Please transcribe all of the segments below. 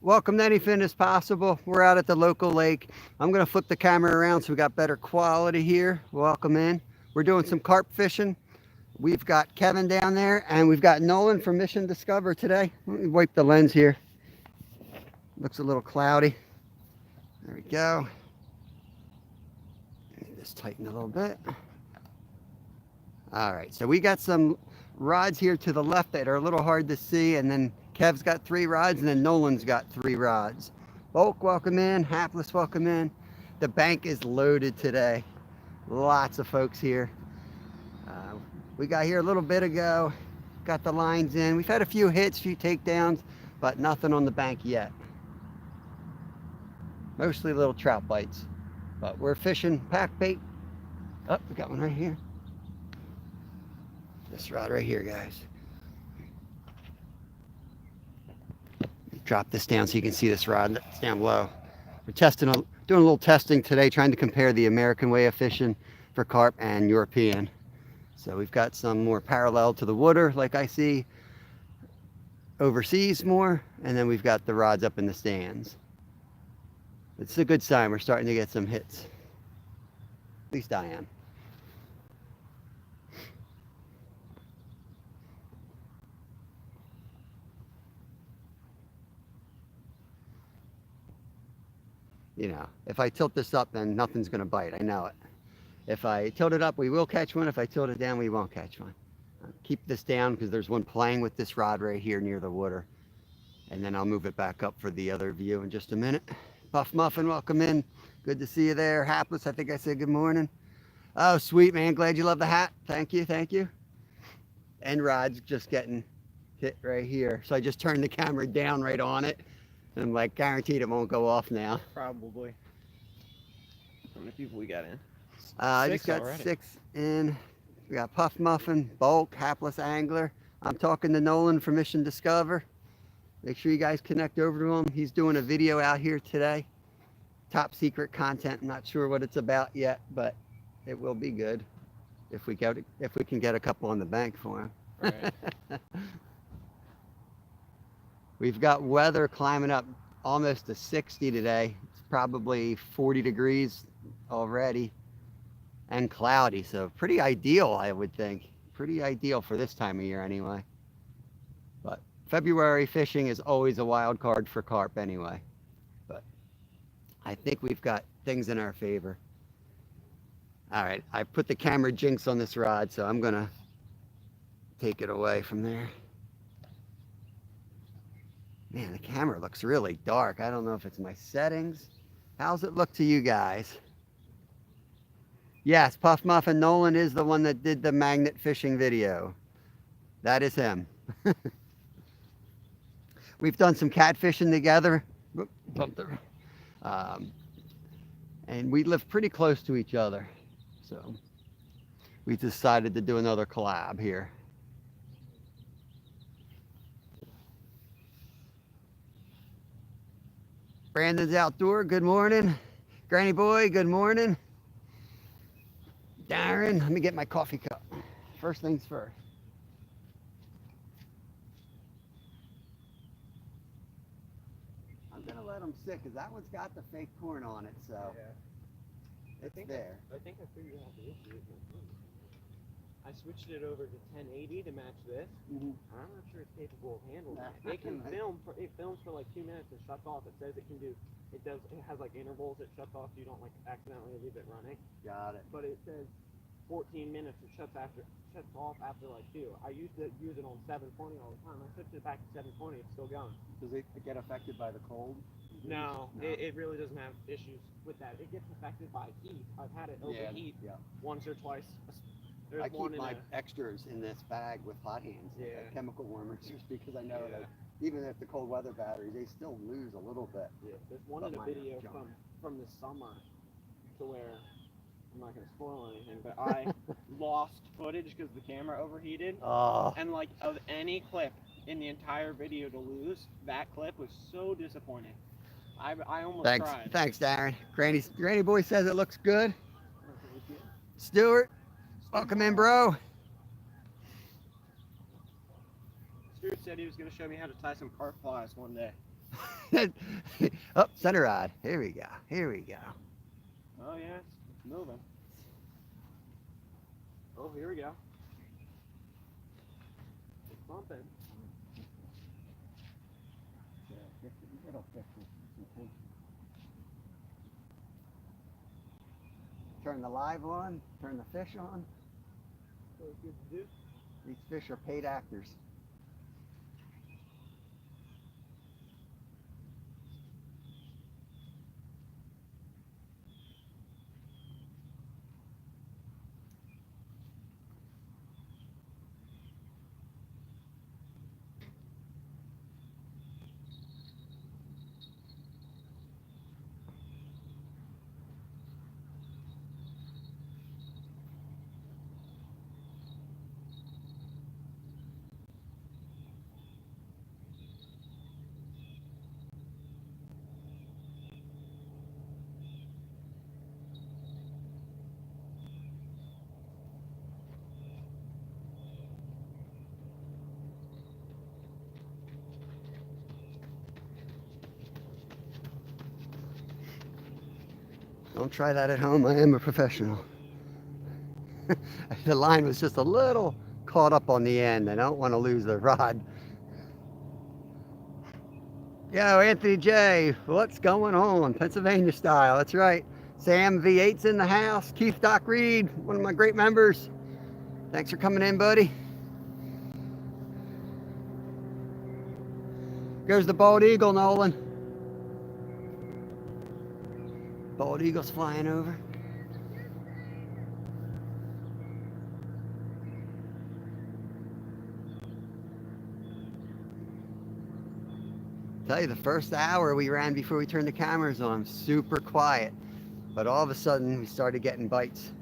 Welcome to Anything is Possible. We're out at the local lake. I'm going to flip the camera around so we got better quality here. Welcome in. We're doing some carp fishing. We've got Kevin down there and we've got Nolan from Mission Discover today. Let me wipe the lens here. Looks a little cloudy. There we go. Just tighten a little bit. All right, so we got some rods here to the left that are a little hard to see, and then Kev's got 3 rods, and then Nolan's got 3 rods. Bulk, welcome in. Hapless, welcome in. The bank is loaded today. Lots of folks here. We got here a little bit ago, got the lines in. We've had a few hits, few takedowns, but nothing on the bank yet. Mostly little trout bites, but we're fishing pack bait. Oh, we got one right here. This rod right here, guys. Drop this down so you can see this rod. It's down low. We're doing a little testing today, trying to compare the American way of fishing for carp and European. So we've got some more parallel to the water, like I see overseas more, and then we've got the rods up in the stands. It's a good sign. We're starting to get some hits. At least I am. You know, if I tilt this up, then nothing's going to bite. I know it. If I tilt it up, we will catch one. If I tilt it down, we won't catch one. Keep this down because there's one playing with this rod right here near the water. And then I'll move it back up for the other view in just a minute. Puff Muffin, welcome in. Good to see you there. Hapless, I think I said good morning. Oh, sweet, man. Glad you love the hat. Thank you, thank you. And rod's just getting hit right here. So I just turned the camera down right on it. And I'm like, guaranteed it won't go off now. Probably. How many people we got in? I just got already. 6 in. We got Puff Muffin, Bulk, Hapless Angler. I'm talking to Nolan from Mission Discover. Make sure you guys connect over to him. He's doing a video out here today. Top secret content. I'm not sure what it's about yet, but it will be good if we can get a couple on the bank for him. Right. We've got weather climbing up almost to 60 today. It's probably 40 degrees already and cloudy, so pretty ideal, I would think. Pretty ideal for this time of year anyway. But February fishing is always a wild card for carp anyway. But I think we've got things in our favor. All right, I put the camera jinx on this rod, so I'm gonna take it away from there. Man, the camera looks really dark. I don't know if it's my settings. How's it look to you guys? Yes, Puff Muffin Nolan is the one that did the magnet fishing video. That is him. We've done some catfishing together. And we live pretty close to each other. So we decided to do another collab here. Brandon's outdoor, good morning. Granny boy, good morning. Darren, let me get my coffee cup. First things first. I'm gonna let them sit because that one's got the fake corn on it, so Yeah. it's there. I think I figured out the issue. I switched it over to 1080 to match this. Mhm. I'm not sure it's capable of handling Nah. it. It can it films for like 2 minutes and shuts off. It says it can do, it has like intervals it shuts off so you don't like accidentally leave it running. Got it. But it says 14 minutes, it shuts off after like 2. I used to use it on 720 all the time. I switched it back to 720, it's still going. Does it get affected by the cold? No. It really doesn't have issues with that. It gets affected by heat. I've had it overheat once or twice. There's I one keep in my extras in this bag with hot hands, Yeah. like chemical warmers, just because I know Yeah. that even if the cold weather batteries, they still lose a little bit. Yeah, there's one But in a mine are video junk. from this summer to where I'm not gonna spoil anything, but I lost footage because the camera overheated. Oh, And like of any clip in the entire video to lose, that clip was so disappointing. I almost cried. thanks, Darren. Granny boy says it looks good. Stuart, welcome in, bro. Stuart said he was gonna show me how to tie some carp flies one day. Oh, center rod. Here we go. Here we go. Oh yeah, it's moving. Oh, here we go. It's bumping. It'll fix it. Turn the live on. Turn the fish on. So it's good to do. These fish are paid actors. Don't try that at home. I am a professional. The line was just a little caught up on the end. I don't want to lose the rod. Yo, Anthony J, what's going on? Pennsylvania style, that's right. Sam V8's in the house. Keith Doc Reed, one of my great members. Thanks for coming in, buddy. Goes the bald eagle, Nolan. Bald eagle's flying over. Tell you, the first hour we ran before we turned the cameras on, super quiet. But all of a sudden, we started getting bites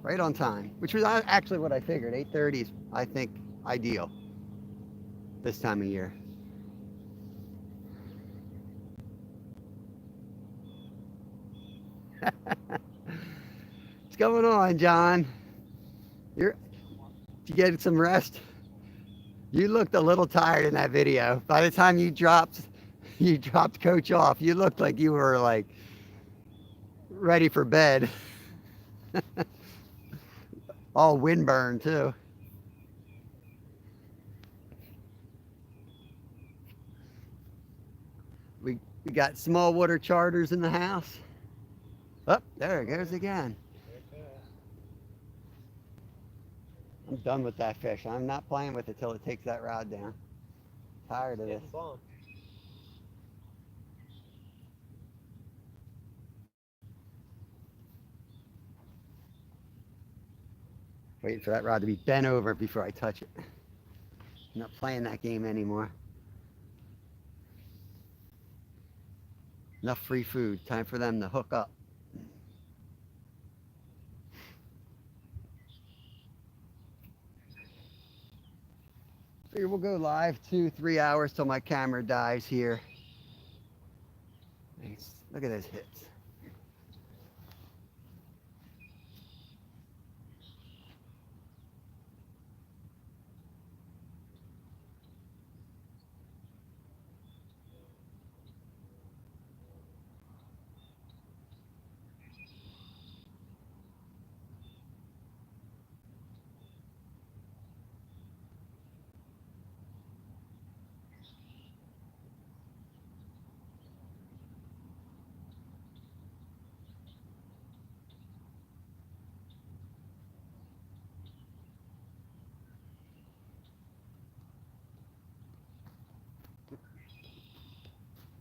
right on time, which was actually what I figured. 8:30 is, I think, ideal this time of year. What's going on, John? Did you get some rest? You looked a little tired in that video. By the time you dropped Coach off, you looked like you were like ready for bed. All windburn too. We got small water charters in the house. Oh, there it goes again. I'm done with that fish. I'm not playing with it till it takes that rod down. Tired of this. Waiting for that rod to be bent over before I touch it. I'm not playing that game anymore. Enough free food. Time for them to hook up. Figure we'll go live 2-3 hours till my camera dies here. Nice. Look at those hits.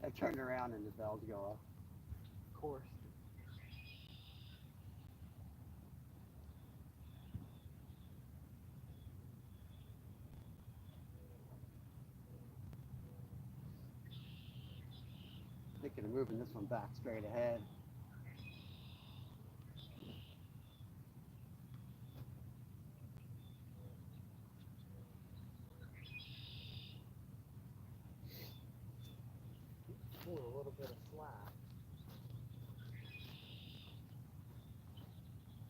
I turn around and the bells go off. Of course. Thinking of moving this one back straight ahead. Ooh, a little bit of slack.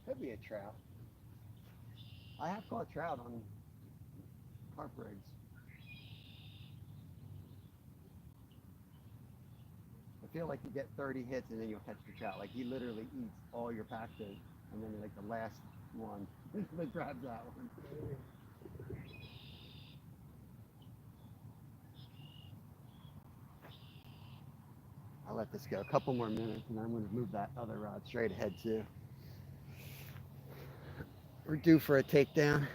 Could be a trout. I have caught trout on carp rigs. feel like you get 30 hits and then you'll catch the trout. Like he literally eats all your pack bait, and then like the last one, that grabs that one. I'll let this go a couple more minutes, and I'm going to move that other rod straight ahead too. We're due for a takedown.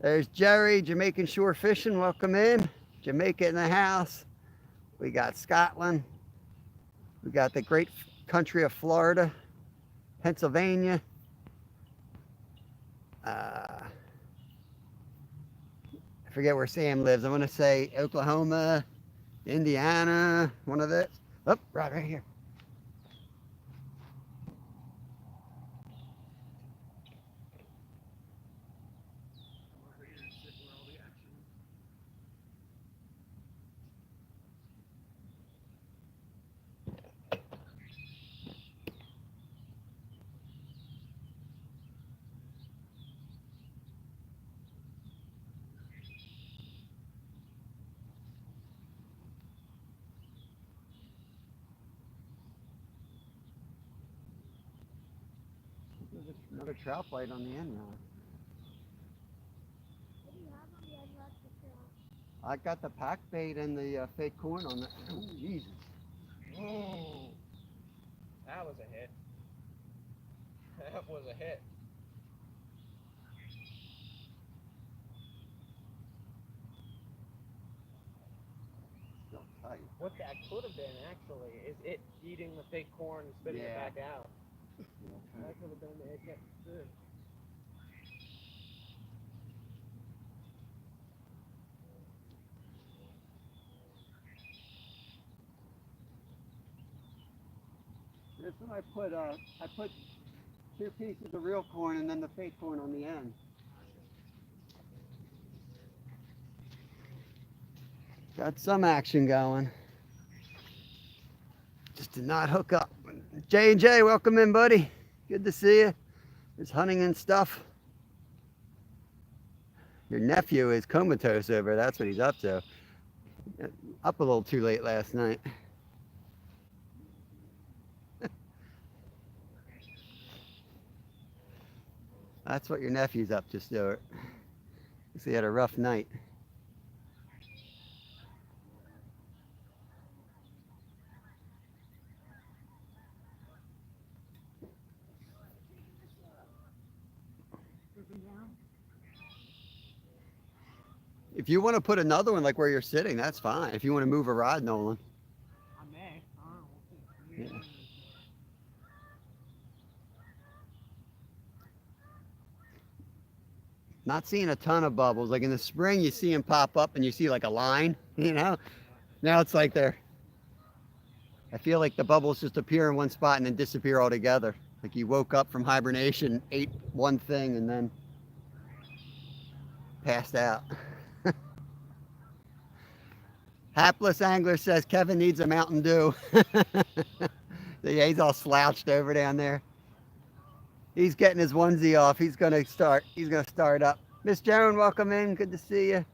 There's Jerry, Jamaican Shore Fishing. Welcome in. Jamaica in the house. We got Scotland. We got the great country of Florida, Pennsylvania. I forget where Sam lives. I want to say Oklahoma, Indiana, one of those. Oh, right here. There's another trout bite on the end rod. What do you have on the end rod for trout? I got the pack bait and the fake corn on the. Oh, Jesus. Oh, that was a hit. That was a hit. Still tight. What that could have been actually is it eating the fake corn and spitting it back out. Yeah. That could have been the hit too. This one I put 2 pieces of real corn and then the fake corn on the end. Got some action going. Just did not hook up. J&J, welcome in, buddy. Good to see you. There's hunting and stuff. Your nephew is comatose over. That's what he's up to. Up a little too late last night. That's what your nephew's up to, Stuart. He had a rough night. If you want to put another one like where you're sitting, that's fine. If you want to move a rod, Nolan. I may. I don't know. Yeah. Not seeing a ton of bubbles. Like in the spring, you see them pop up and you see like a line, you know? Now it's like I feel like the bubbles just appear in one spot and then disappear altogether. Like you woke up from hibernation, ate one thing, and then passed out. Hapless Angler says Kevin needs a Mountain Dew. Yeah, he's all slouched over down there. He's getting his onesie off. He's gonna start up. Miss Joan, welcome in. Good to see you.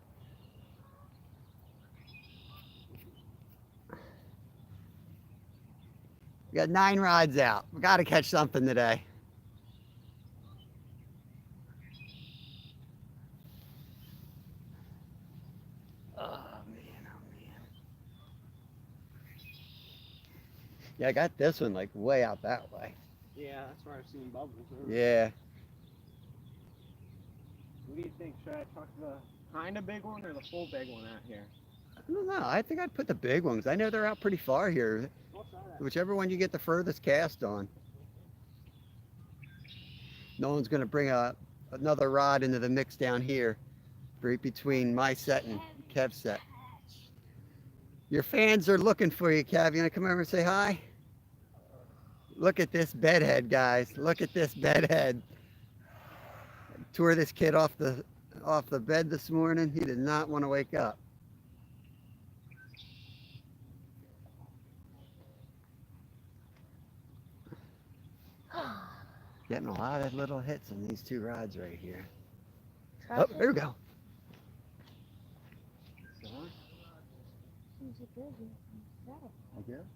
We got 9 rods out. We got to catch something today. Oh man, oh man. Yeah, I got this one like way out that way. Yeah, that's where I've seen bubbles. Yeah. What do you think? Should I chuck the kind of big one or the full big one out here? I don't know. I think I'd put the big ones. I know they're out pretty far here. Whichever one you get the furthest cast on. Nolan's going to bring another rod into the mix down here, right between my set and Kev's set. Your fans are looking for you, Kev. You want to come over and say hi? Look at this bedhead, guys. Look at this bedhead. Tore this kid off the bed this morning. He did not want to wake up. Getting a lot of little hits on these 2 rods right here. Oh, there we go. Seems like good. Yeah. I guess.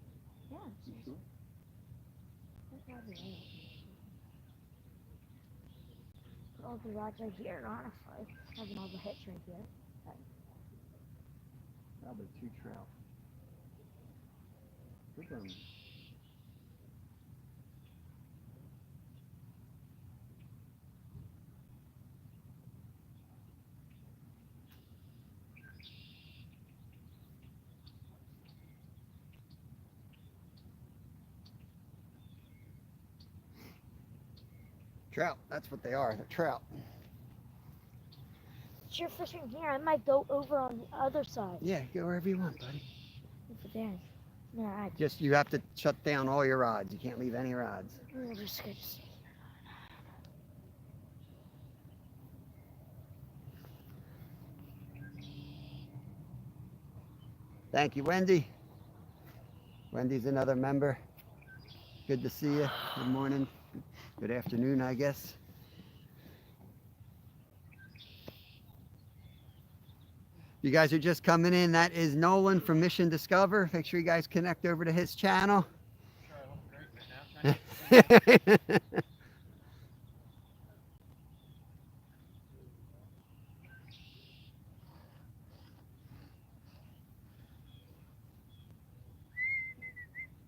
Yeah. You sure? That's probably right. Put all the rods right here, honestly. Having all the hits right here. Probably 2 trout. Good one. Trout, that's what they are. They're trout. If you're fishing here, I might go over on the other side. Yeah, go wherever you want, buddy. If it is. No, I Just you have to shut down all your rods. You can't leave any rods. I'm just gonna stay here. Thank you, Wendy. Wendy's another member. Good to see you. Good morning. Good afternoon, I guess. You guys are just coming in. That is Nolan from Mission Discover. Make sure you guys connect over to his channel.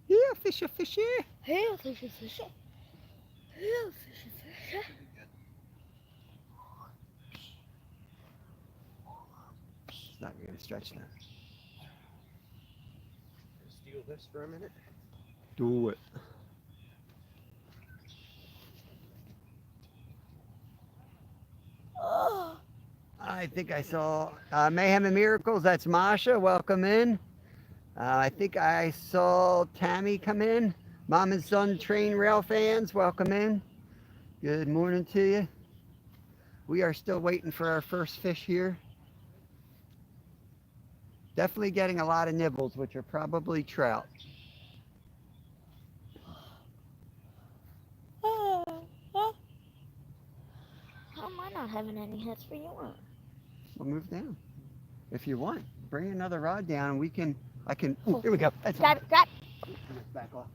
Yeah, fishy, fishy. Hey, fishy, fishy. Hey, fishy, fishy. It's not going to stretch now. Steal this for a minute. Do it. Oh. I think I saw Mayhem and Miracles. That's Masha. Welcome in. I think I saw Tammy come in. Mom and Son Train Rail fans, welcome in. Good morning to you. We are still waiting for our first fish here. Definitely getting a lot of nibbles, which are probably trout. How am I not having any hits for you? We'll move down. If you want, bring another rod down and we can, ooh, here we go. That's Grab it, grab it. Back off.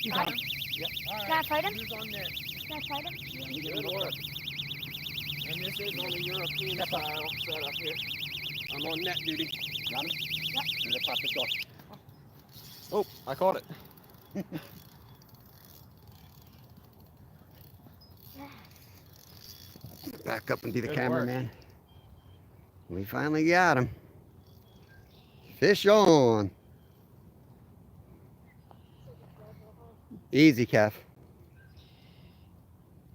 Got him. Yep. All right. Can I fight him? Who's on net? Can I fight him? Good work. And this is on a European style setup here. I'm on net duty. Got him? Yep. I'm gonna pop this off. Oh, I caught it. Back up and be the Good cameraman. We finally got him. Fish on. Easy, Kev.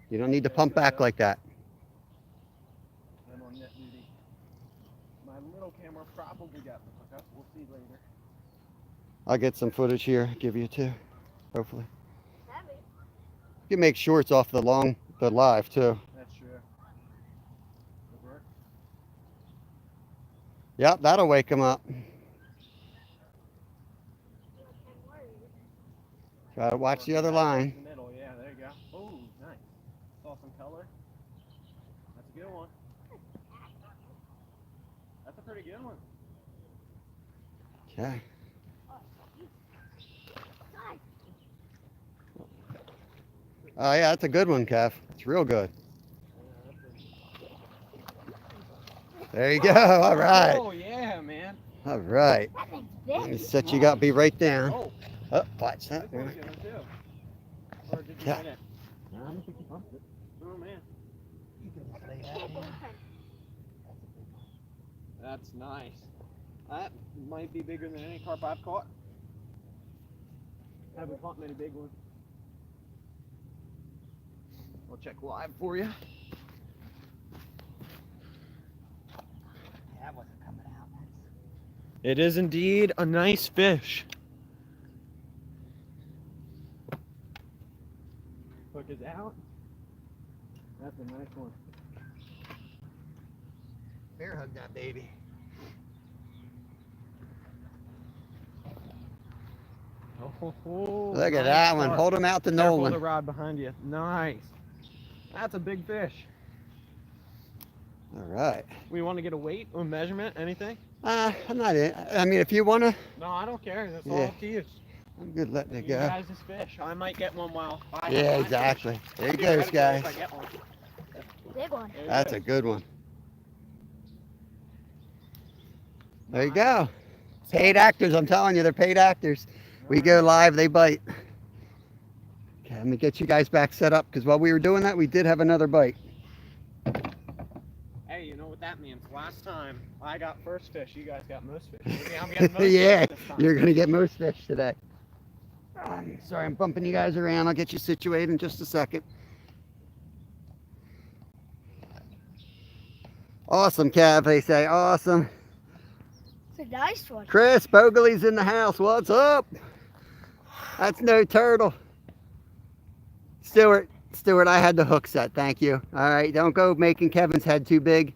You don't need to pump back like that. I'm on net duty. My little camera probably got the hookup. We'll see later. I'll get some footage here, give you two, hopefully. You can make shorts off the live too. That's true. Good work. Yep, that'll wake him up. Try to watch the other line. In the middle. Yeah, there you go. Oh, nice. Saw some color. That's a good one. That's a pretty good one. Okay. Oh yeah, that's a good one, Kev. It's real good. There you go. All right. Oh yeah, man. All right. Let me set you up. Be right down. Oh, Oh, watch that. this one's good one too. Or did you Yeah. hit it? Oh man. That's nice. That might be bigger than any carp I've caught. Haven't caught many big ones. We'll check live for you. That wasn't coming out. It is indeed a nice fish. Hook is out. That's a nice one. Bear hug that baby. Oh, Look at that one. Hold him out to Careful Nolan. the rod behind you. Nice. That's a big fish. All right. We want to get a weight or measurement, anything? I'm not in. I mean, if you want to, No, I don't care. That's all Yeah. up to you. I'm good letting it You go. guys just fish. I might get one while I Yeah, have my exactly. fish. There you goes, Theoretically, guys. if I get one. Big one. There you That's go. a good one. There you go. Paid actors, I'm telling you, they're paid actors. We go live, they bite. Okay, let me get you guys back set up because while we were doing that, we did have another bite. Hey, you know what that means? Last time I got first fish, you guys got most fish. Maybe I'm getting most Yeah, fish this time. you're gonna get most fish today. Sorry, I'm bumping you guys around. I'll get you situated in just a second. Awesome, Cav, they say. Awesome. It's a nice one. Chris Bogley's in the house. What's up? That's no turtle. Stuart, I had the hook set. Thank you. All right, don't go making Kevin's head too big.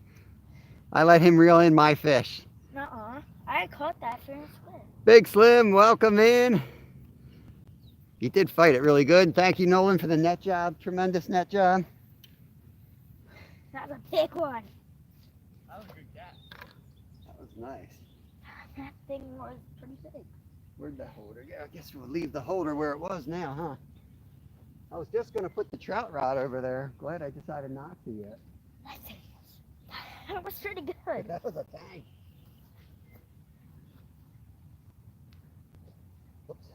I let him reel in my fish. Nuh-uh. I caught that for a split. Big Slim, welcome in. You did fight it really good. Thank you, Nolan, for the net job. Tremendous net job. That was a big one. That was a good catch. That was nice. That thing was pretty big. Where'd the holder go? I guess we'll leave the holder where it was now, huh? I was just going to put the trout rod over there. Glad I decided not to yet. That was pretty good. That was a tank. Oops.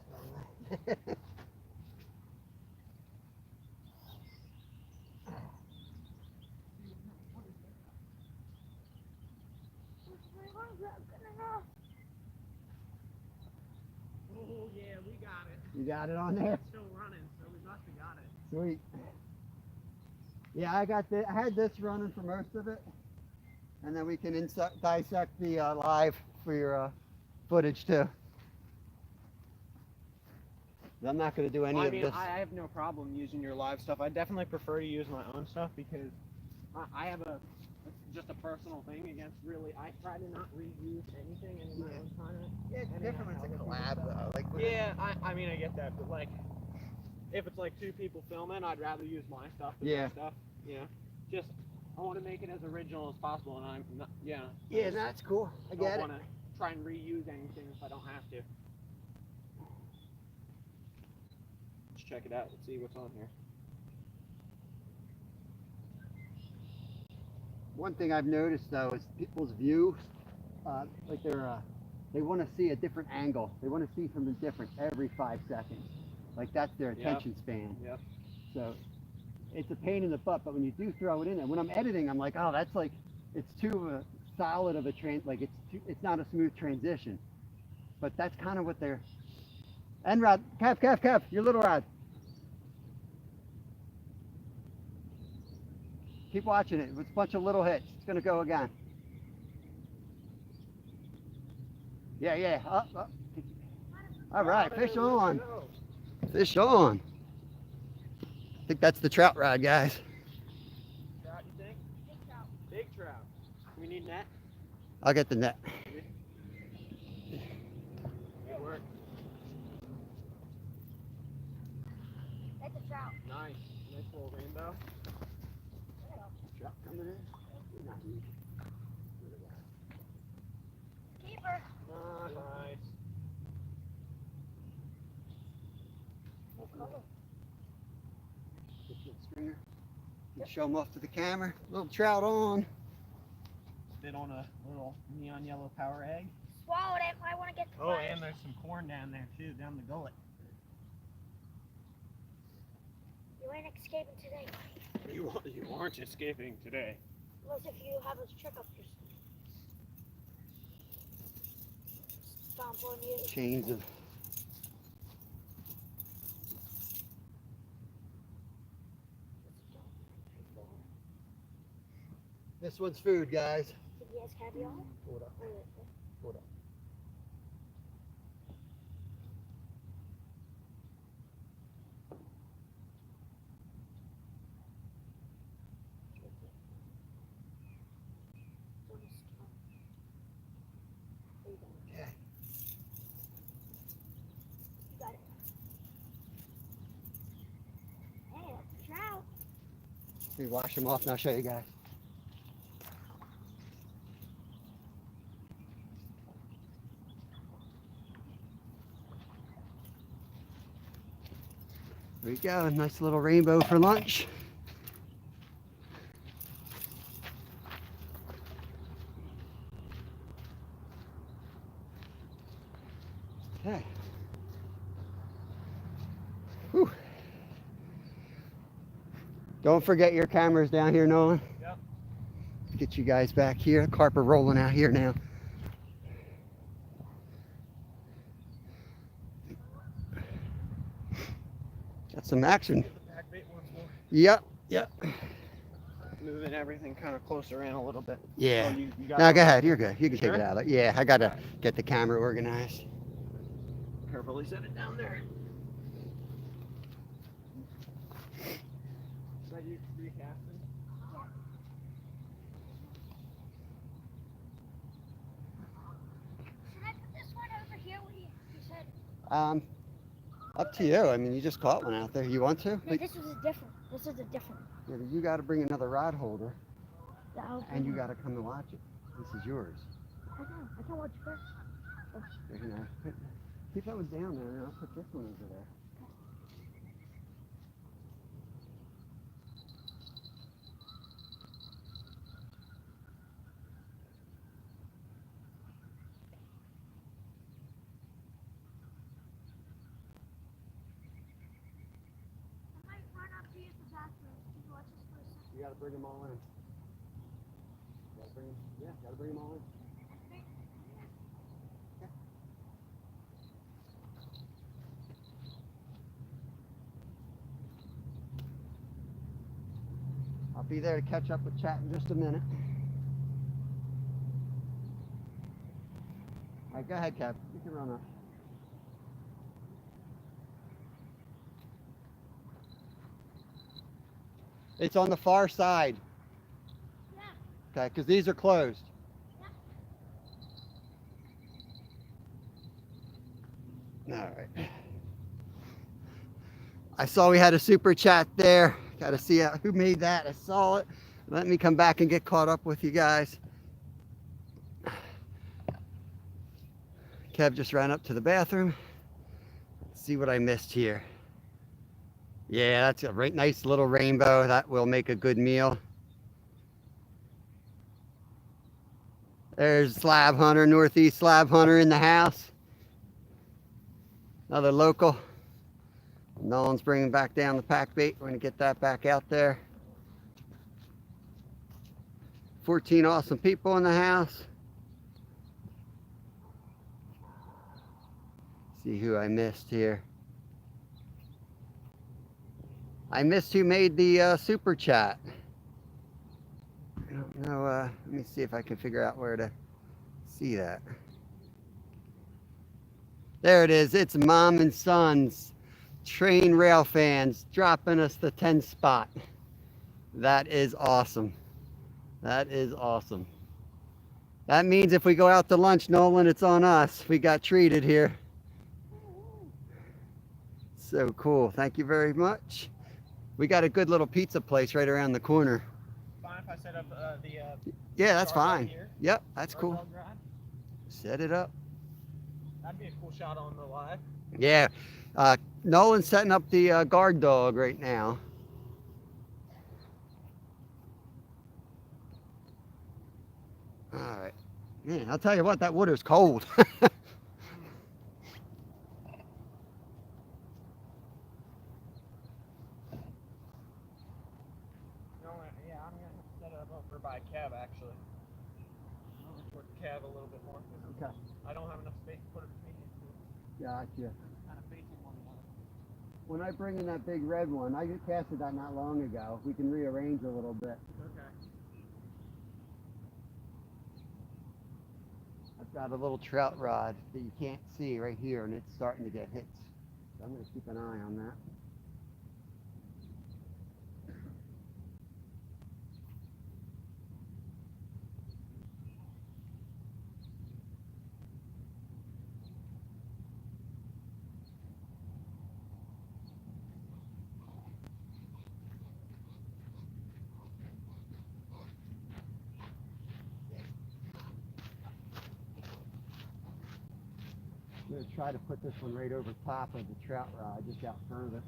Oh, yeah, we got it. You got it on there? It's still running, so we must have got it. Sweet. Yeah, I had this running for most of it, and then we can dissect the live for your footage too. I'm not going to do any I of mean, this. I have no problem using your live stuff. I definitely prefer to use my own stuff because I have it's just a personal thing against really. I try to not reuse anything in my own content. Yeah, it's And different then when it's a other collab people's though. Like Yeah, I mean, I get that, but like, if it's like two people filming, I'd rather use my stuff than Yeah. their stuff. You know, just I want to make it as original as possible, and I'm not. Yeah. Yeah, that's cool. I don't get it. want to try and reuse anything if I don't have to. Let's check it out. Let's see what's on here. One thing I've noticed though is people's view, like they want to see a different angle. They want to see something different every 5 seconds. Like that's their attention span. Yep. So it's a pain in the butt, but when you do throw it in there, when I'm editing, I'm like, oh, that's like, it's too solid of a like it's not a smooth transition. But that's kind of what they're. End rod, Kev, your little rod. Keep watching it. It's a bunch of little hits. It's gonna go again. Yeah. Up. All right, fish on. Fish on. I think that's the trout rod, guys. Trout, you think? Big trout. Big trout. We need net. I'll get the net. Good work. That's a trout. Nice. Nice little rainbow. Trout coming in. Keeper. Nice. Stringer. Show them off to the camera. Little trout on. Bit on a little neon yellow power egg. Swallowed it. I want to get the Oh, flash. and there's some corn down there too, down the gullet. You ain't escaping today. You aren't escaping today. Unless if you have a trick up your stomp on you. Chains of. This one's food, guys. Did he has caviar? Hold up. Hold up. Okay. You got it. Hey, that's a trout. Let me wash them off and I'll show you guys. There we go, nice little rainbow for lunch. Okay. Whew. Don't forget your cameras down here, Nolan. Yep. Get you guys back here. Carp are rolling out here now. Got some action. Back bait once more. Yep, yep. Moving everything kind of closer in a little bit. Yeah. Oh, you got Now it? go ahead, you're good. You can take Sure? it out. Yeah, I gotta get the camera organized. Carefully set it down there. Is that you recasting? Should I put this one over here? What you said? Up to you. I mean, you just caught one out there. You want to? No, this was a different. This is a different. Yeah, but you gotta bring another rod holder, I'll and you bring gotta come and watch it. This is yours. it. I can watch first. You're gonna keep that one down there, and I'll put this one over there. I might run up to use the bathroom. Can you watch this for a second? You gotta bring them all in. Gotta bring them all in. I'll be there to catch up with chat in just a minute. All right, go ahead, Kev. You can run up. It's on the far side. Yeah. Okay, because these are closed. All right. I saw we had a super chat there. Got to see who made that. I saw it. Let me come back and get caught up with you guys. Kev just ran up to the bathroom. Let's see what I missed here. Yeah, that's a right, nice little rainbow. That will make a good meal. There's Slab Hunter, Northeast Slab Hunter in the house. Another local. Nolan's bringing back down the pack bait. We're going to get that back out there. 14 awesome people in the house. See who I missed here. I missed who made the super chat. I don't know. Let me see if I can figure out where to see that. There it is. It's Mom and Sons Train Rail Fans dropping us the 10 spot. That is awesome. That is awesome. That means if we go out to lunch, Nolan, it's on us. We got treated here. So cool. Thank you very much. We got a good little pizza place right around the corner. Fine if I set up Yeah, that's Carp out fine. here? Yep, that's Carp cool. Dog Drive? Set it up. That'd be a cool shot on the live. Yeah. Nolan's setting up the guard dog right now. All right. Man, I'll tell you what, that water's cold. Yeah, I'm gonna have to set it up over by Kev actually. I'll report Kev a little bit more. Okay. I don't have enough space to put it between these two. Gotcha. Kind of facing one another. When I bring in that big red one, I just casted that not long ago. We can rearrange a little bit. Okay. I've got a little trout rod that you can't see right here, and it's starting to get hits. So I'm going to keep an eye on that. I'm going to try to put this one right over top of the trout rod, just out further.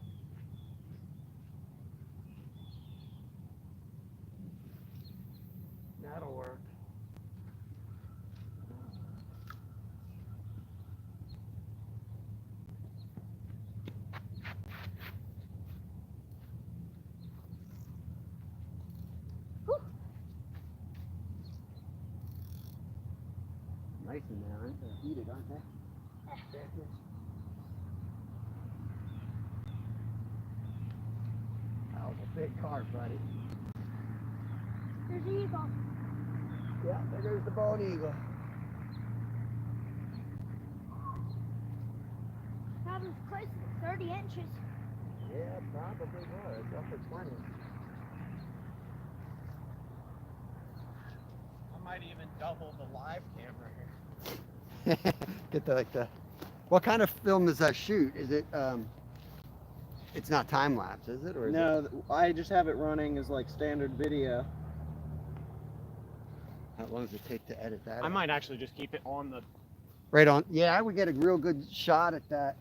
That'll work. Nice in there, aren't they? Heated, aren't they? That was a big carp, buddy. There's the eagle. Yeah, there goes the bald eagle. That was close to 30 inches. Yeah, probably was. Upper 20. I might even double the live camera here. Get the what kind of film does that shoot? Is it it's not time lapse, is it? Or is No, I just have it running as like standard video. How long does it take to edit that? I might actually just keep it on the. Right on. Yeah, I would get a real good shot at that.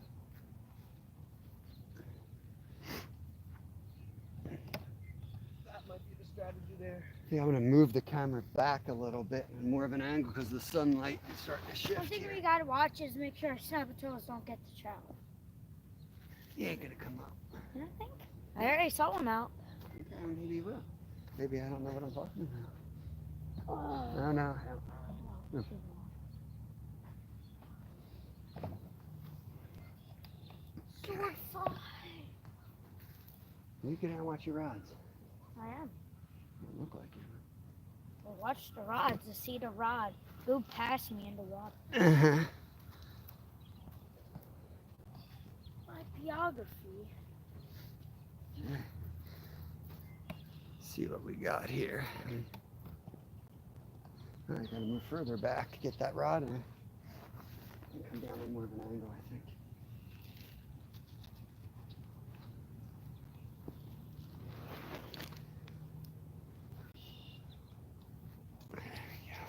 That might be the strategy there. Yeah, I'm gonna move the camera back a little bit, more of an angle because the sunlight is starting to shift One thing here. we gotta watch is make sure saboteurs don't get the trout. He ain't gonna come up. You don't think? I already saw one out. Okay, maybe he will. Maybe I don't know what I'm talking about. Oh. No, no. No. Sword fly. You get out and watch your rods. I am. Don't look like you. Well, watch the rods to see the rod go past me in the water. Uh-huh. My geography. See what we got here. All right, gotta move further back to get that rod in. Come down at more of an angle, I think. There we go.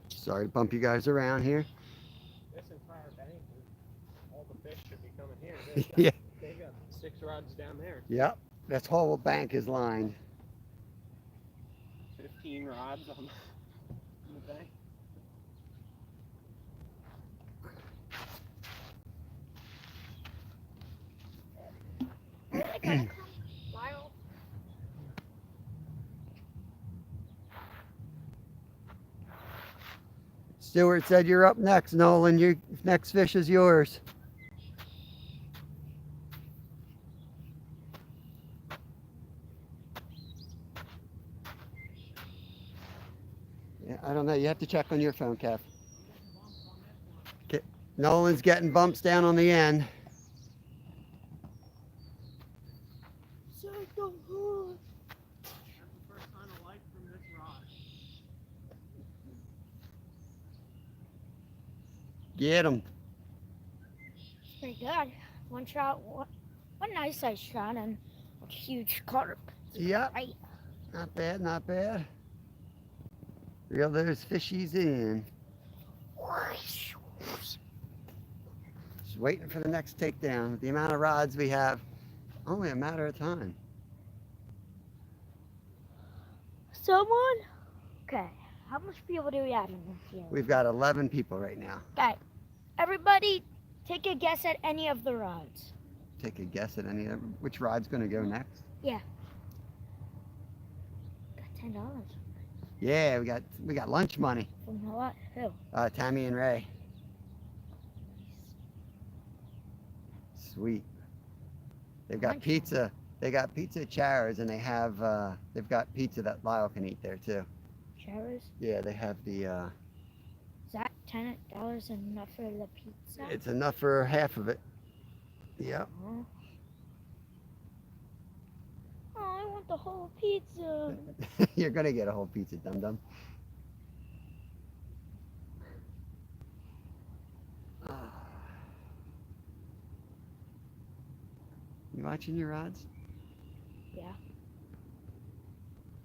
Sorry to bump you guys around here. This entire bank, all the fish should be coming here. Yeah. They got 6 rods down there. Yep, this whole bank is lined. 15 rods on the bank. Where did it come from? Lyle? Stuart said you're up next, Nolan. Your next fish is yours. Yeah, I don't know. You have to check on your phone, Kev. Okay. Nolan's getting bumps down on the end. That's the first sign of life from this rod. Get him. Pretty good. One shot, one nice size shot, and a huge carp. Yep. Right. Not bad, not bad. Reel those fishies in. Just waiting for the next takedown. With the amount of rods we have, only a matter of time. Someone? Okay. How much people do we have in here? We've got 11 people right now. Okay. Everybody, take a guess at any of the rods. Take a guess at any of them. Which rod's going to go next? Got $10. Yeah, we got lunch money. From what? Who? Tammy and Ray. Sweet. They've got Lunch pizza. They got pizza at Chara's, and they've got pizza that Lyle can eat there too. Cherries? Yeah, they have the. Is that $10 enough for the pizza? It's enough for half of it. Yep. Oh. Oh, I want the whole pizza. You're gonna get a whole pizza, dum dum. You watching your rods? Yeah.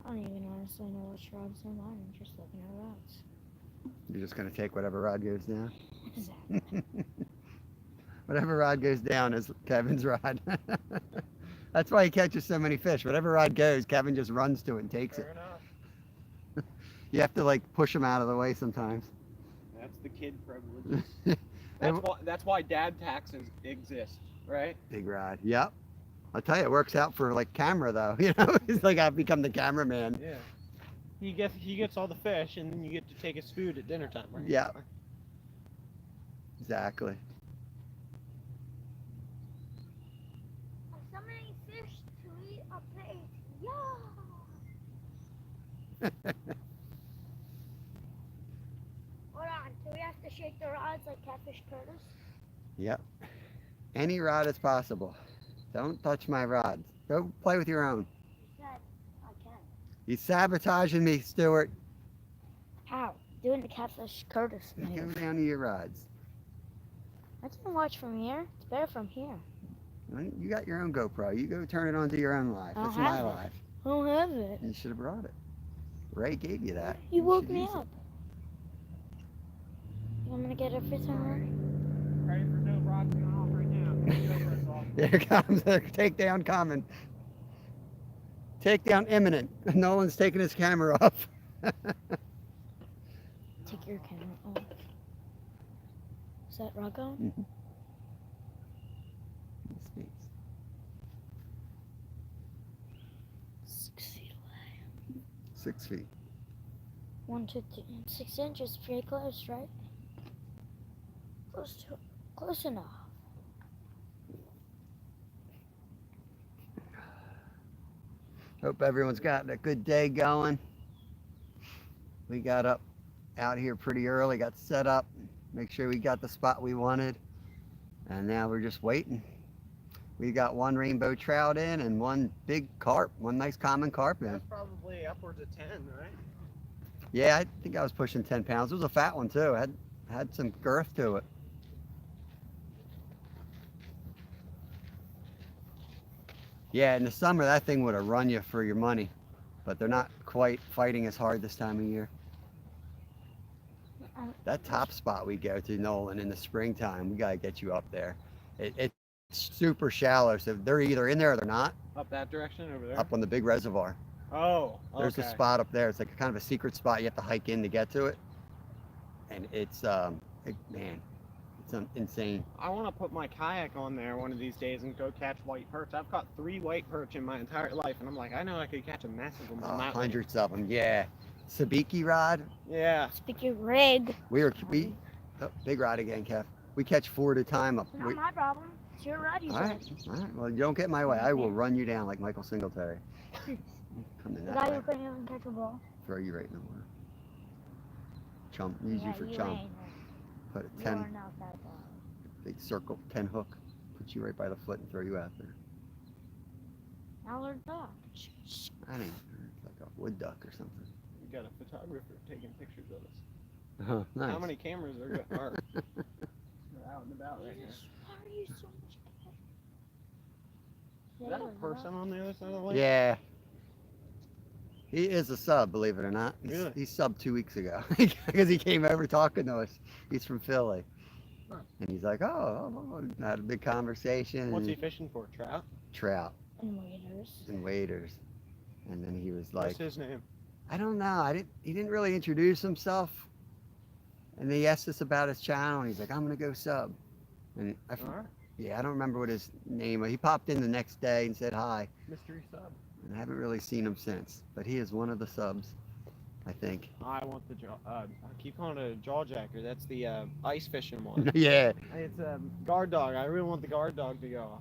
I don't even honestly know which rods are mine. I'm just looking at rods. You're just gonna take whatever rod goes down. Exactly. Whatever rod goes down is Kevin's rod. That's why he catches so many fish. Whatever rod goes, Kevin just runs to it and takes Fair it. enough. You have to like push them out of the way sometimes. That's the kid privilege. That's why dad taxes exist, right? Big rod. Yep. I'll tell you, it works out for like camera though. You know, it's like I've become the cameraman. Yeah. He gets all the fish, and then you get to take his food at dinner time, right? Yeah. Exactly. So many fish to eat a plate. Yeah. Hold on. Do we have to shake the rods like Catfish Curtis? Yep. Any rod is possible. Don't touch my rods. Go play with your own. You said I can. He's sabotaging me, Stuart. How? Doing the Catfish Curtis. Go move. down to your rods. I can watch from here. It's better from here. You got your own GoPro. You go turn it on to your own live. I don't It's my have it. live. I don't have it. You should have brought it. Ray gave you that. You woke should me use it. up. You want me to get everything ready? Ready for no rods going off right now. Here comes the takedown coming. Takedown imminent. Nolan's taking his camera off. Take your camera off. Is that rod on? Mhm. 6 feet away. 6 feet. 1 to 6 inches. Pretty close, right? Close enough. Hope everyone's got a good day going. We got out here pretty early, got set up, make sure we got the spot we wanted, and now we're just waiting. We got one rainbow trout in and one big carp, one nice common carp in. That's probably upwards of 10, right? Yeah, I think I was pushing 10 pounds. It was a fat one too. Had some girth to it. Yeah, in the summer that thing would have run you for your money, but they're not quite fighting as hard this time of year. That top spot we go to, Nolan, in the springtime, we gotta get you up there. It's super shallow, so they're either in there or they're not. Up that direction over there? Up on the big reservoir. Oh, okay. There's a spot up there. It's like a kind of a secret spot. You have to hike in to get to it, and it's man, it's insane. I want to put my kayak on there one of these days and go catch white perch. I've caught 3 white perch in my entire life, and I'm like, I know I could catch a massive one on that one. Hundreds of them, yeah. Sabiki rod. Yeah. Speaking rig. Oh, big rod again, Kev. We catch 4 at a time up. Not my problem. It's your rod, you All said. right, all right. Well, you don't get in my way. I will run you down like Michael Singletary. Come in The that guy way. who couldn't even catch a ball. Throw you right in the water. Chum. Use you for you chum. ain't. Put a You 10 are not that ball. big circle, 10 hook. Put you right by the foot and throw you out there. Now we're duck. I mean, it's like a wood duck or something. We got a photographer taking pictures of us. Oh, nice. How many cameras are out and about right now? Why are you so much Is that a person on the other side of the lake? Yeah. He is a sub, believe it or not. Really? He subbed 2 weeks ago because he came over talking to us. He's from Philly. Huh. And he's like, oh, had a big conversation. What's he fishing for? Trout? Trout And waiters. and waders. And then he was like, What's his name? I don't know. He didn't really introduce himself. And he asked us about his channel. And he's like, I'm going to go sub. And All right. yeah, I don't remember what his name was. He popped in the next day and said hi. Mystery sub. And I haven't really seen him since. But he is one of the subs, I think. I want the jaw. I keep calling it a jaw jacker. That's the ice fishing one. Yeah. It's a guard dog. I really want the guard dog to go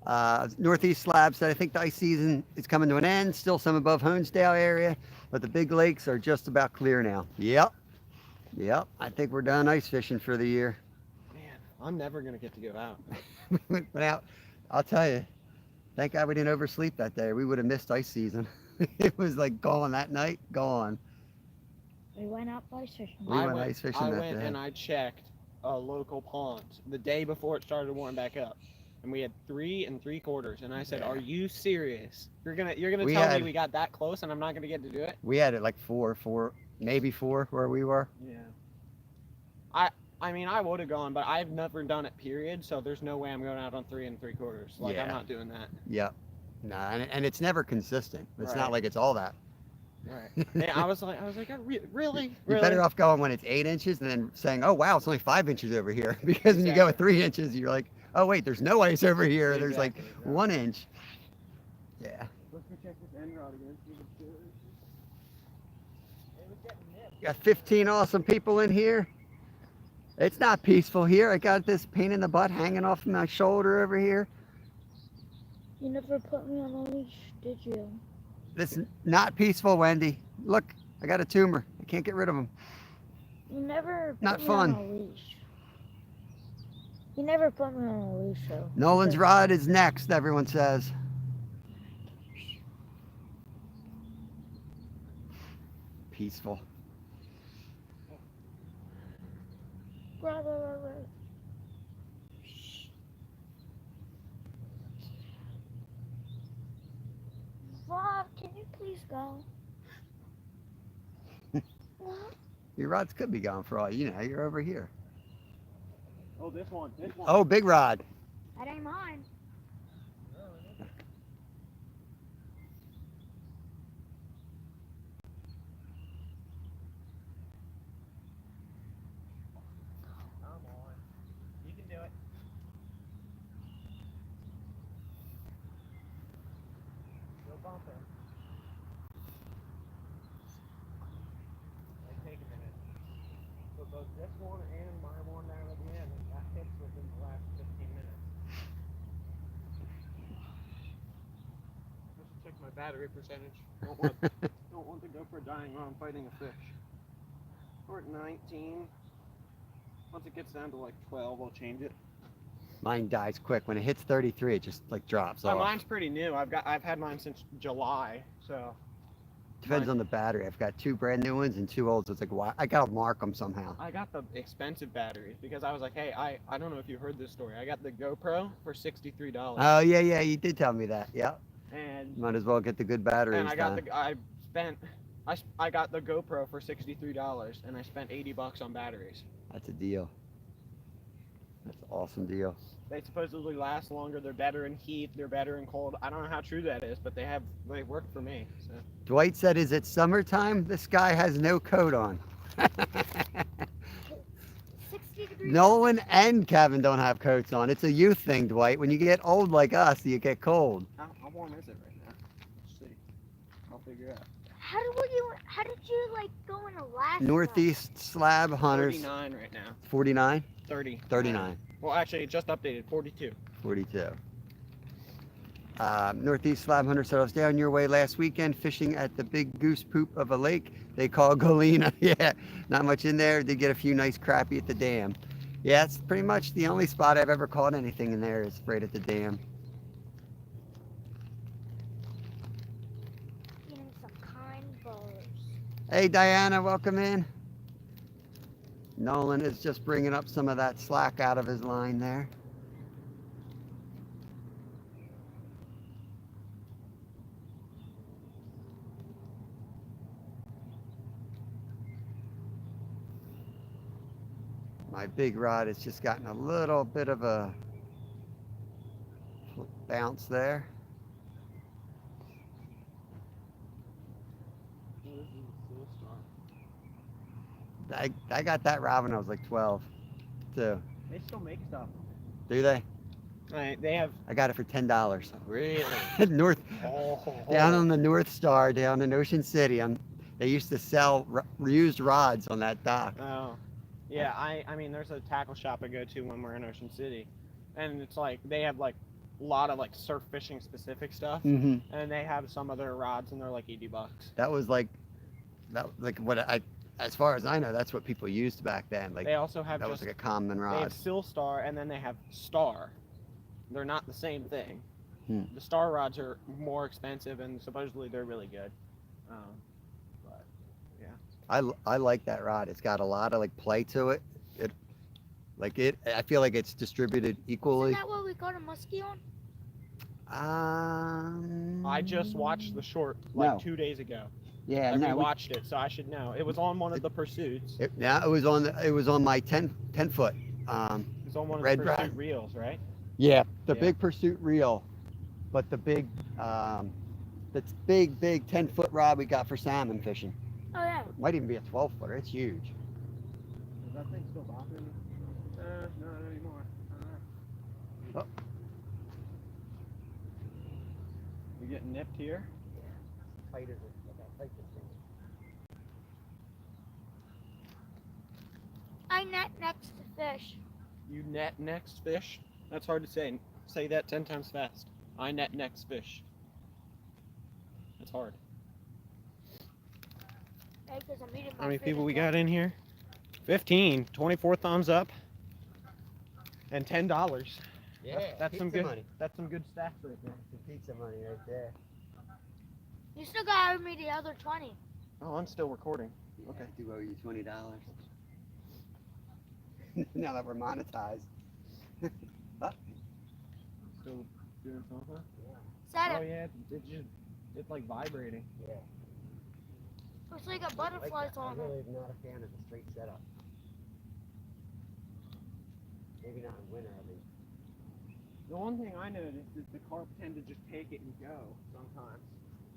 off. Northeast Slab said, I think the ice season is coming to an end. Still some above Honesdale area, but the big lakes are just about clear now. Yep. I think we're done ice fishing for the year. Man, I'm never gonna get to go out. We went out. I'll tell you, thank God we didn't oversleep that day. We would have missed ice season. It was like gone that night, gone. We went out ice fishing. We went ice fishing I that went day. and I checked a local pond the day before it started warming back up, and we had 3 3/4. And I said, Yeah. "Are you serious? You're gonna We tell had- me we got that close and I'm not gonna get to do it?" We had it like four, maybe 4 where we were. Yeah. I mean, I would have gone, but I've never done it. Period. So there's no way I'm going out on 3 3/4. Like Yeah. I'm not doing that. Yep. Nah, and it's never consistent. It's not Right. like it's all that. Right. Yeah, I was like, really? You're better off going when it's 8 inches and then saying, oh wow, it's only 5 inches over here. Because when you go with 3 inches, you're like, oh wait, there's no ice over here. There's like Exactly. 1 inch. Yeah. Let's go check this end rod again. See if it's good. It was getting nipped. Got 15 awesome people in here. It's not peaceful here. I got this pain in the butt hanging off my shoulder over here. You never put me on a leash, did you? This is not peaceful, Wendy. Look, I got a tumor. I can't get rid of them. You never put Not me fun. on a leash. You never put me on a leash, though. Nolan's rod is next, everyone says. Peaceful. Right. Rob, can you please go? What? Your rods could be gone for all you know. You're over here. Oh, this one. Oh, big rod. That ain't mine. Come on. You can do it. No bumper. Might take a minute. So both this one and my one down at the end, that hits within the last 15 minutes. I should check my battery percentage. Don't want to go for dying while I'm fighting a fish. We're at 19. Once it gets down to like 12, I'll change it. Mine dies quick. When it hits 33, it just like drops off. Mine's pretty new. I've had mine since July, so Depends on the battery. I've got 2 brand new ones and 2 old. So it's like, why? I gotta mark them somehow. I got the expensive batteries because I was like, hey, I don't know if you heard this story. I got the GoPro for $63. Oh yeah, you did tell me that. Yeah. And Might as well get the good batteries. I got I got the GoPro for $63 and I spent $80 on batteries. That's a deal. That's an awesome deal. They supposedly last longer. They're better in heat. They're better in cold. I don't know how true that is, but they worked for me. So. Dwight said, "Is it summertime? This guy has no coat on." 60 degrees. Nolan and Kevin don't have coats on. It's a youth thing, Dwight. When you get old like us, you get cold. How warm is it right now? Let's see. I'll figure it out. How did you like go in Alaska? Northeast slab hunters. 39 right now. 49? 30. 39. Well, actually, it just updated. 42. 42. Northeast slab hunter said, I was down your way last weekend fishing at the big goose poop of a lake they call Galena. Yeah, not much in there. Did get a few nice crappie at the dam. Yeah, it's pretty much the only spot I've ever caught anything in there is right at the dam. Getting some kind bowlers. Hey, Diana, welcome in. Nolan is just bringing up some of that slack out of his line there. My big rod has just gotten a little bit of a bounce there. I got that rod when I was like 12 too. They still make stuff. Do they? They have. I got it for $10. Really? North, down on the North Star, down in Ocean City. They used to sell reused rods on that dock. Oh. Yeah, I mean, there's a tackle shop I go to when we're in Ocean City, and it's like they have like a lot of like surf fishing specific stuff, Mm-hmm. and they have some of their rods and they're like $80. That was like as far as I know, that's what people used back then. Like They also have that was like a common they rod. have Seal Star and then they have Star. They're not the same thing. Hmm. The Star rods are more expensive and supposedly they're really good. But yeah. I like that rod. It's got a lot of like play to it. I feel like it's distributed equally. Isn't that what we got a muskie on? I just watched the short No. 2 days ago. Yeah, I no. rewatched it, so I should know. It was on one of the pursuits. It It was on my 10 foot. was on one of Red the rod. pursuit reels, right? Yeah, the Yeah. big pursuit reel, but the big That's big, big 10-foot rod we got for salmon fishing. Oh yeah. Might even be a 12-footer. It's huge. Is that thing still bopping? Not anymore. Oh. You getting nipped here? Tight as it. Look how tight this thing is. I net next to fish. You net next fish? That's hard to say. Say that 10 times fast. I net next fish. That's hard. Hey, 'cause I'm eating my How many food people we again. got in here? 15. 24 thumbs up. And $10. That's some good money. That's some good stats right there. Some pizza money right there. You still gotta owe me the other 20. Oh, I'm still recording. Okay. I do owe you $20. Now that we're monetized. Still doing something? Set Oh it. yeah, it's like vibrating. Yeah. Looks like a butterfly's on I'm it. really not a fan of the straight setup. Maybe not in winter, I mean. The one thing I noticed is the carp tend to just take it and go sometimes.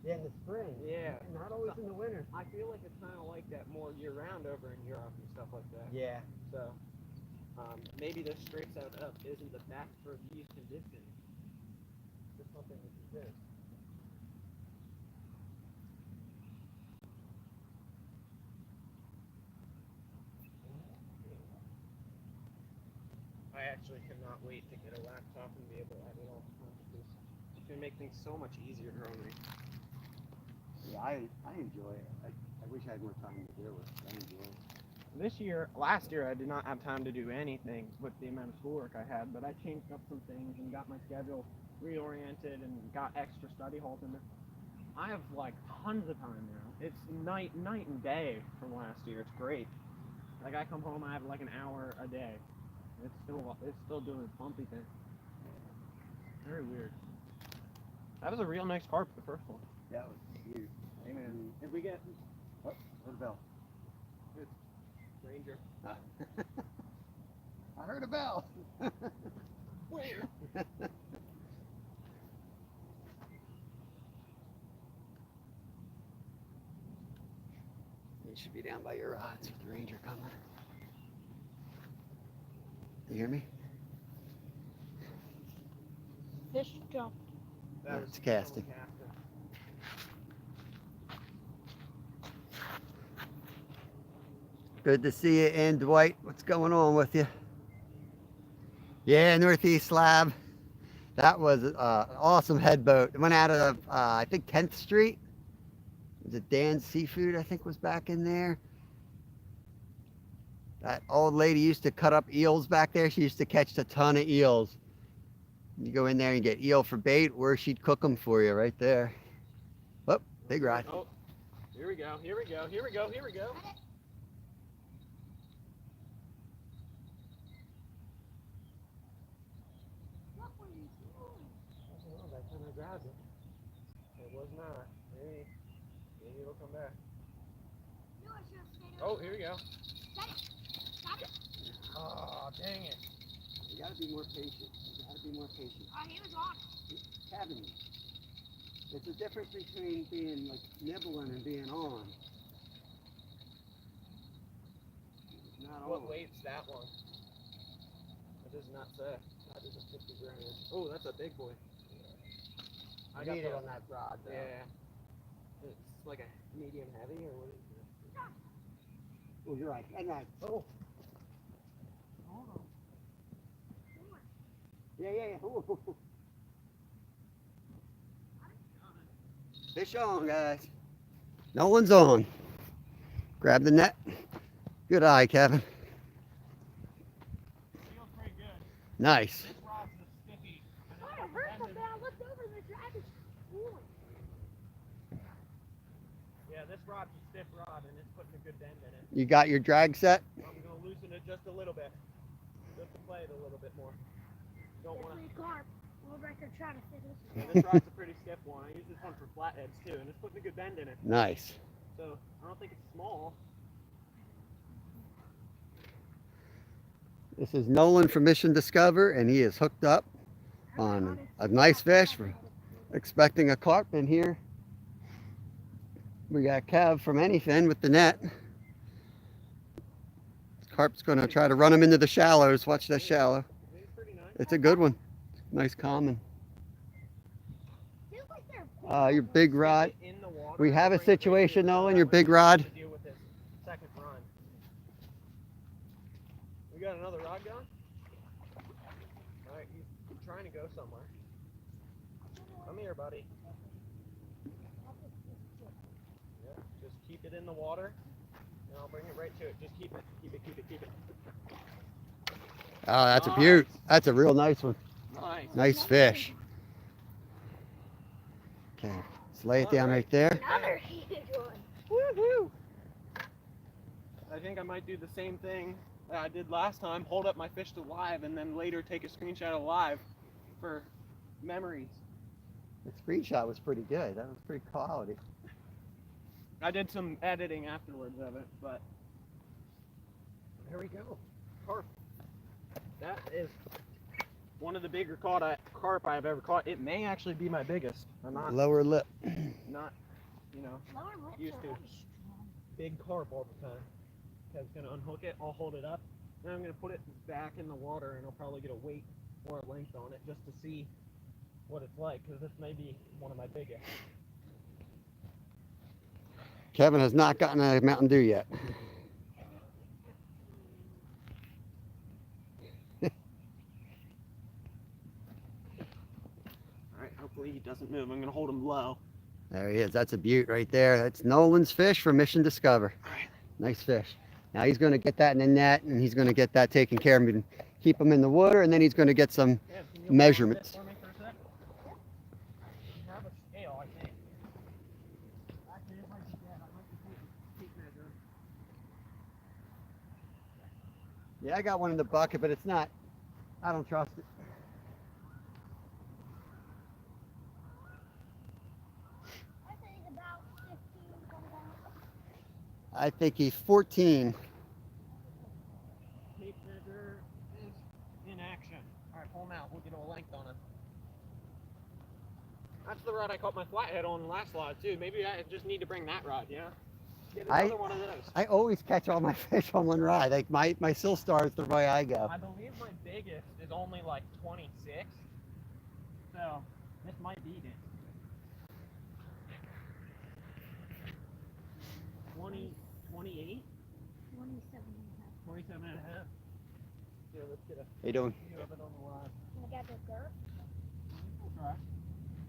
Yeah, in the spring. Yeah. Not always in the winter. I feel like it's kind of like that more year-round over in Europe and stuff like that. Yeah. So, maybe the straight setup isn't the best for these conditions. Just something we can do. I actually cannot wait to get a laptop and be able to edit all the time. It's gonna make things so much easier on me. Yeah, I enjoy it. I wish I had more time to do it. I enjoy it. Last year, I did not have time to do anything with the amount of schoolwork I had, but I changed up some things and got my schedule reoriented and got extra study halls in there. I have like tons of time now. It's night and day from last year. It's great. Like I come home, I have like an hour a day. It's still doing its bumpy thing. Very weird. That was a real nice carp, the first one. That was huge. Hey man, if we get Oh, heard a bell. Ranger. I heard a bell. Where? You should be down by your rods with the Ranger coming. You hear me? Fish jump. No, it's casting. Good to see you in, Dwight. What's going on with you? Yeah, Northeast Slab. That was an awesome head boat. It went out of, I think, 10th Street. Was it Dan's Seafood, I think, was back in there. That old lady used to cut up eels back there. She used to catch a ton of eels. You go in there and get eel for bait, or she'd cook them for you right there. Oh, big rod. Oh, here we go, here we go, here we go, here we go. What were you doing? I don't know, by the time I grabbed it. It was not. Maybe it'll come back. No, I should have stayed Oh, here we go. Got it. Got it. Oh, dang it. You gotta be more patient. You gotta be more patient. He was on. Cabin. It's a difference between being like nibbling and being on. Not What always. weight's that one? It does not say. That is a 50 gram. Oh, that's a big boy. I got Need the, it on that rod though. yeah. It's like a medium heavy or what is it? Oh, you're right. And right. Oh. Hold on. Yeah. Ooh. Fish on, guys. Nolan's on. Grab the net. Good eye, Kevin. Feels pretty good. Nice. This rod's a stiffy. Oh, it hurt something. I looked over and the drag is pulling. Yeah, this rod's a stiff rod and it's putting a good bend in it. You got your drag set? I'm gonna loosen it just a little bit. Just to play it a little bit more. Don't wanna. Definitely carp. We're right there trying to fit this. Yeah, this rod's a pretty stiff one. I use this one for flatheads too, and it's putting a good bend in it. Nice. So I don't think it's small. This is Nolan from Mission Discover, and he is hooked up on a nice fish. We're expecting a carp in here We got Kev from Anyfin with the net. Carp's going to try to run him into the shallows. Watch that shallow. He's pretty nice. It's a good one. Nice common. Feels like they're Your big rod. Stick it in the water We and have a bring it right situation, to Nolan, that your way big we rod. have to deal with this second run. We got another rod going? Alright, he's trying to go somewhere. Come here, buddy. Yeah, just keep it in the water, and I'll bring it right to it. Just keep it, keep it, keep it, keep it. Oh, that's a beaut. That's a real nice one. Nice. Nice fish. Okay, let's lay it down right there. another huge one. Woohoo! I think I might do the same thing that I did last time. Hold up my fish to live, and then later take a screenshot of live for memories. The screenshot was pretty good. That was pretty quality. I did some editing afterwards of it, but there we go. Carp. That is one of the bigger carp I've ever caught. It may actually be my biggest. I'm Lower lip. not, you know, Lower lips Used are to. really strong. big carp all the time. Kev's gonna unhook it. I'll hold it up. Then I'm gonna put it back in the water, and I'll probably get a weight or a length on it just to see what it's like, because this may be one of my biggest. Kevin has not gotten a Mountain Dew yet. Alright, hopefully he doesn't move. I'm gonna hold him low. There he is. That's a beaut right there. That's Nolan's fish from Mission Discover. Alright. Nice fish. Now he's going to get that in the net, and he's going to get that taken care of and keep him in the water, and then he's going to get some Yeah, can you measurements. hold this for me for a sec? You have a scale, I think. Actually, it might be dead. I might just need a tape measure. Yeah, I got one in the bucket, but it's not. I don't trust it. I think about 15 comes out. I think he's 14. Tape measure is in action. Alright, pull him out. We'll get a length on him. That's the rod I caught my flathead on last slide too. Maybe I just need to bring that rod, yeah? Get another one of those. I always catch all my fish on one rod. Like my Sill Star is the way I go. I believe my biggest is only like 26. So, this might beat it. 20, 28? 27 and a half. Yeah, let's get a How you doing? view of it on the rod. I got the dirt. That's right.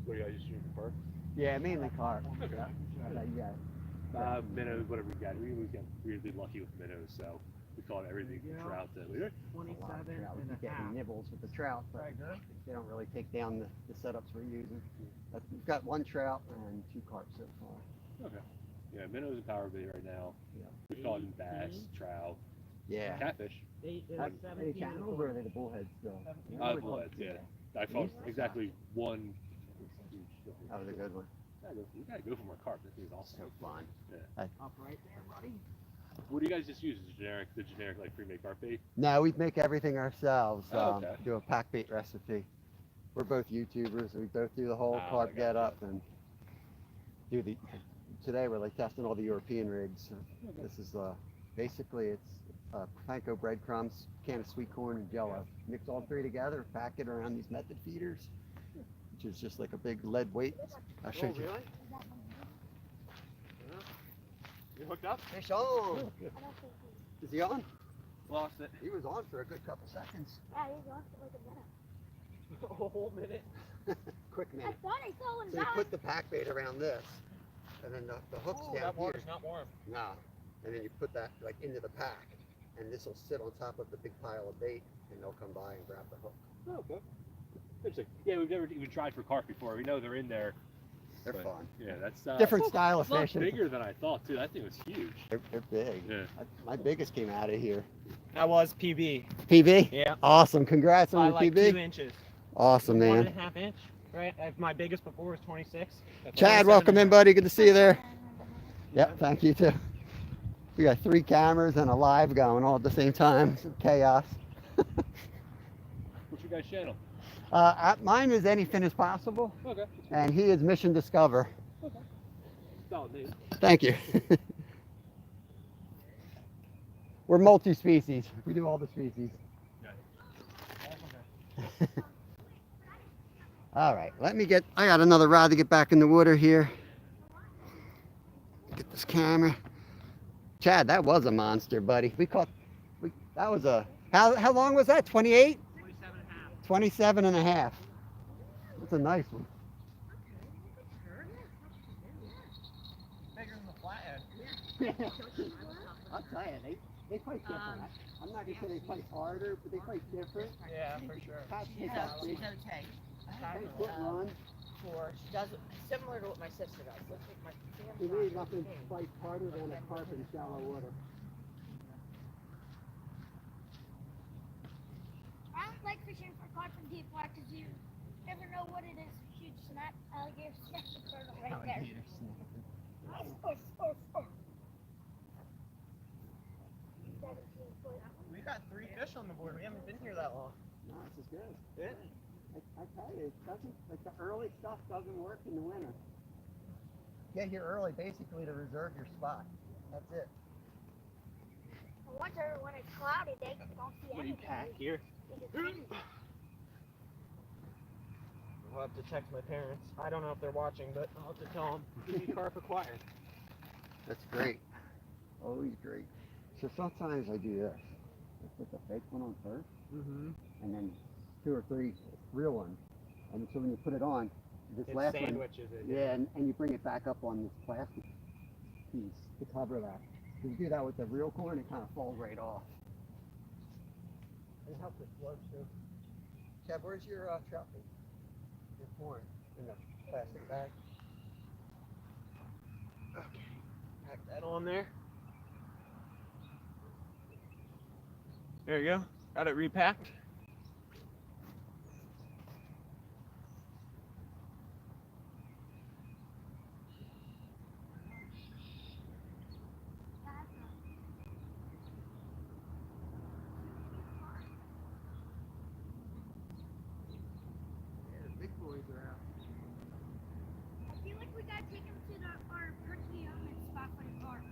What do you guys just shooting for? Yeah, mainly carp. Okay. Yeah. Minnows, whatever we got. We got weirdly lucky with minnows, so we caught everything from Yeah. trout that we 27 and We a get half. nibbles with the trout, but Right, girl? they don't really take down the setups we're using. But we've got one trout and 2 carp so far. Okay. Yeah, minnows and power bait right now. Yeah. We caught in bass, 18. trout, Yeah. catfish. 17 channels or are they the bullheads still? 17. Bullheads, yeah. I caught exactly one. That was a good one. We gotta go for more carp. This thing is awesome. So fun. Up right there, buddy. What do you guys just use? The generic like pre-made carp bait? No, we make everything ourselves. Oh, okay. Do a pack bait recipe. We're both YouTubers, so we both do the whole Ah, carp I got get you. up and do the. Today we're like testing all the European rigs. Okay. This is basically it's panko breadcrumbs, can of sweet corn, and Jello. Mix all 3 together, pack it around these method feeders, which is just like a big lead weight. I'll show Oh, you. really? You hooked up? Fish on. Is he on? Lost it. He was on for a good couple seconds. Yeah, you lost it like a minute. A whole minute. Quick I minute. thought I saw him So you die. put the pack bait around this, and then the hook's Oh, down that here. water's not warm. No. And then you put that like into the pack, and this will sit on top of the big pile of bait, and they'll come by and grab the hook. Oh, okay. Interesting. Yeah, we've never even tried for carp before. We know they're in there. They're but, fun. Yeah, that's Different style of It's a lot fishing. bigger than I thought too. That thing was huge. They're big. Yeah. My biggest came out of here. That was PB. PB? Yeah. Awesome. Congrats By on your like PB. 2 inches. Awesome, man. 1.5 inch. Right? My biggest before was 26. Chad, welcome in, buddy. Good to see you there. Yep, thank you too. We got 3 cameras and a live going all at the same time. Some chaos. What's your guys' channel? Mine is Anyfin as Possible, Okay. and he is Mission Discover. salt, dude. Thank you. We're multi-species. We do all the species. All right, I got another rod to get back in the water here. Get this camera. Chad, that was a monster, buddy. That was how long was that? 28? 27 and a half. That's a nice one. Bigger than the flathead. I'll tell you, they fight different. I'm not gonna say they fight harder, but they fight different. Yeah, for sure. She's okay. Run. She does it similar to what my sister does. Look at my To me, nothing fights harder than a carp in shallow water. I don't like fishing for carp in deep water because you never know what it is. Huge snap, alligator, snap the turtle right there. We got 3 fish on the board. We haven't been here that long. No, this is good. Yeah. I tell you, it doesn't, like the early stuff doesn't work in the winter. Get here early basically to reserve your spot. That's it. I wonder when it's cloudy, they don't see What do you anything. pack here? They just see I'll have to text my parents. I don't know if they're watching, but I'll have to tell them. New carp acquired. That's great. Always great. So sometimes I do this. I put the fake one on first, Mm-hmm. and then 2 or 3 real ones. And so when you put it on, this It last one, sandwiches it. yeah, and you bring it back up on this plastic piece to cover that. If you do that with the real corn, it kind of falls right off. It helps it float too. Chad, where's your trout bait? Your corn in the plastic bag. Okay. Pack that on there. There you go. Got it repacked. Yeah, the big boys are out. I feel like we gotta take them to our perch-element spot for the carp.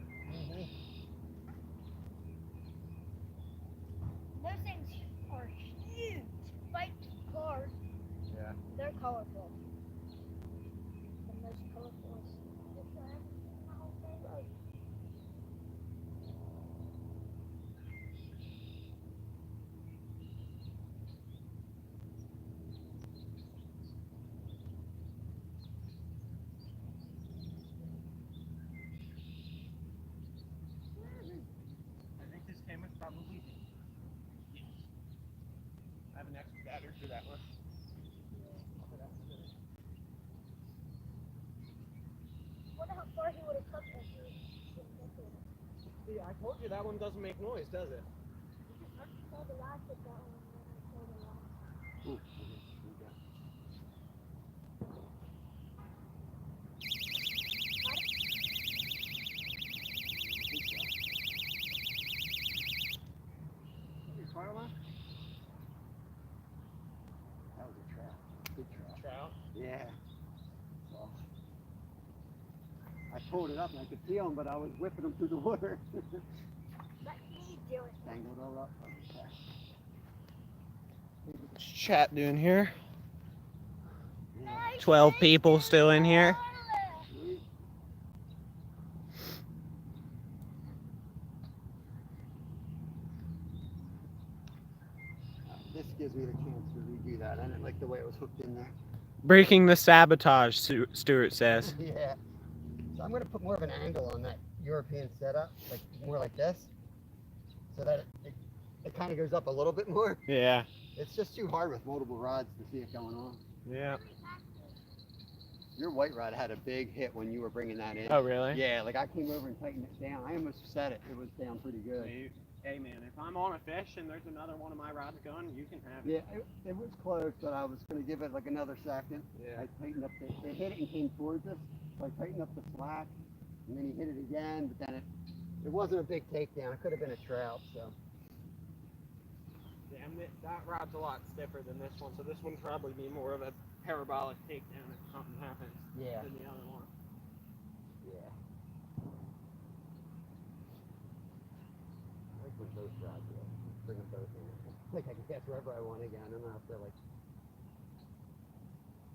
Those things are huge. Fight hard. Yeah. They're colorful. The most colorful fish I haven't seen in my whole entire life. I think this camera's probably. Yes. I have an extra battery for that one. Wonder how far he would have took us. See, I told you that one doesn't make noise, does it? I saw the last of that one and then I saw the last. Ooh, here we go. Your Carla? That was a trout. Good trout. Trout. Yeah. So, I pulled it up and I could feel them, but I was whipping them through the water. Let me do it. Tangled all up. Okay. What's chat doing here? Yeah. 12 people still in here. Sweet. This gives me the chance to redo that. I didn't like the way it was hooked in there. Breaking the sabotage, Stuart says. Yeah. So I'm going to put more of an angle on that European setup, like more like this, so that it kind of goes up a little bit more. Yeah. It's just too hard with multiple rods to see it going on. Yeah. Your white rod had a big hit when you were bringing that in. Oh, really? Yeah, like I came over and tightened it down. I almost set it. It was down pretty good. Hey, man, if I'm on a fish and there's another one of my rods going, you can have it. Yeah, it was close, but I was going to give it like another second. Yeah. I tightened up it hit it and came towards us, so I tightened up the slack, and then he hit it again, but then it wasn't a big takedown. It could have been a trout, so. Damn it, that rod's a lot stiffer than this one, so this one probably be more of a parabolic takedown if something happens Yeah. than the other one. Yeah. both rods here. Bring them both in. Like I can cast wherever I want again. I don't have to like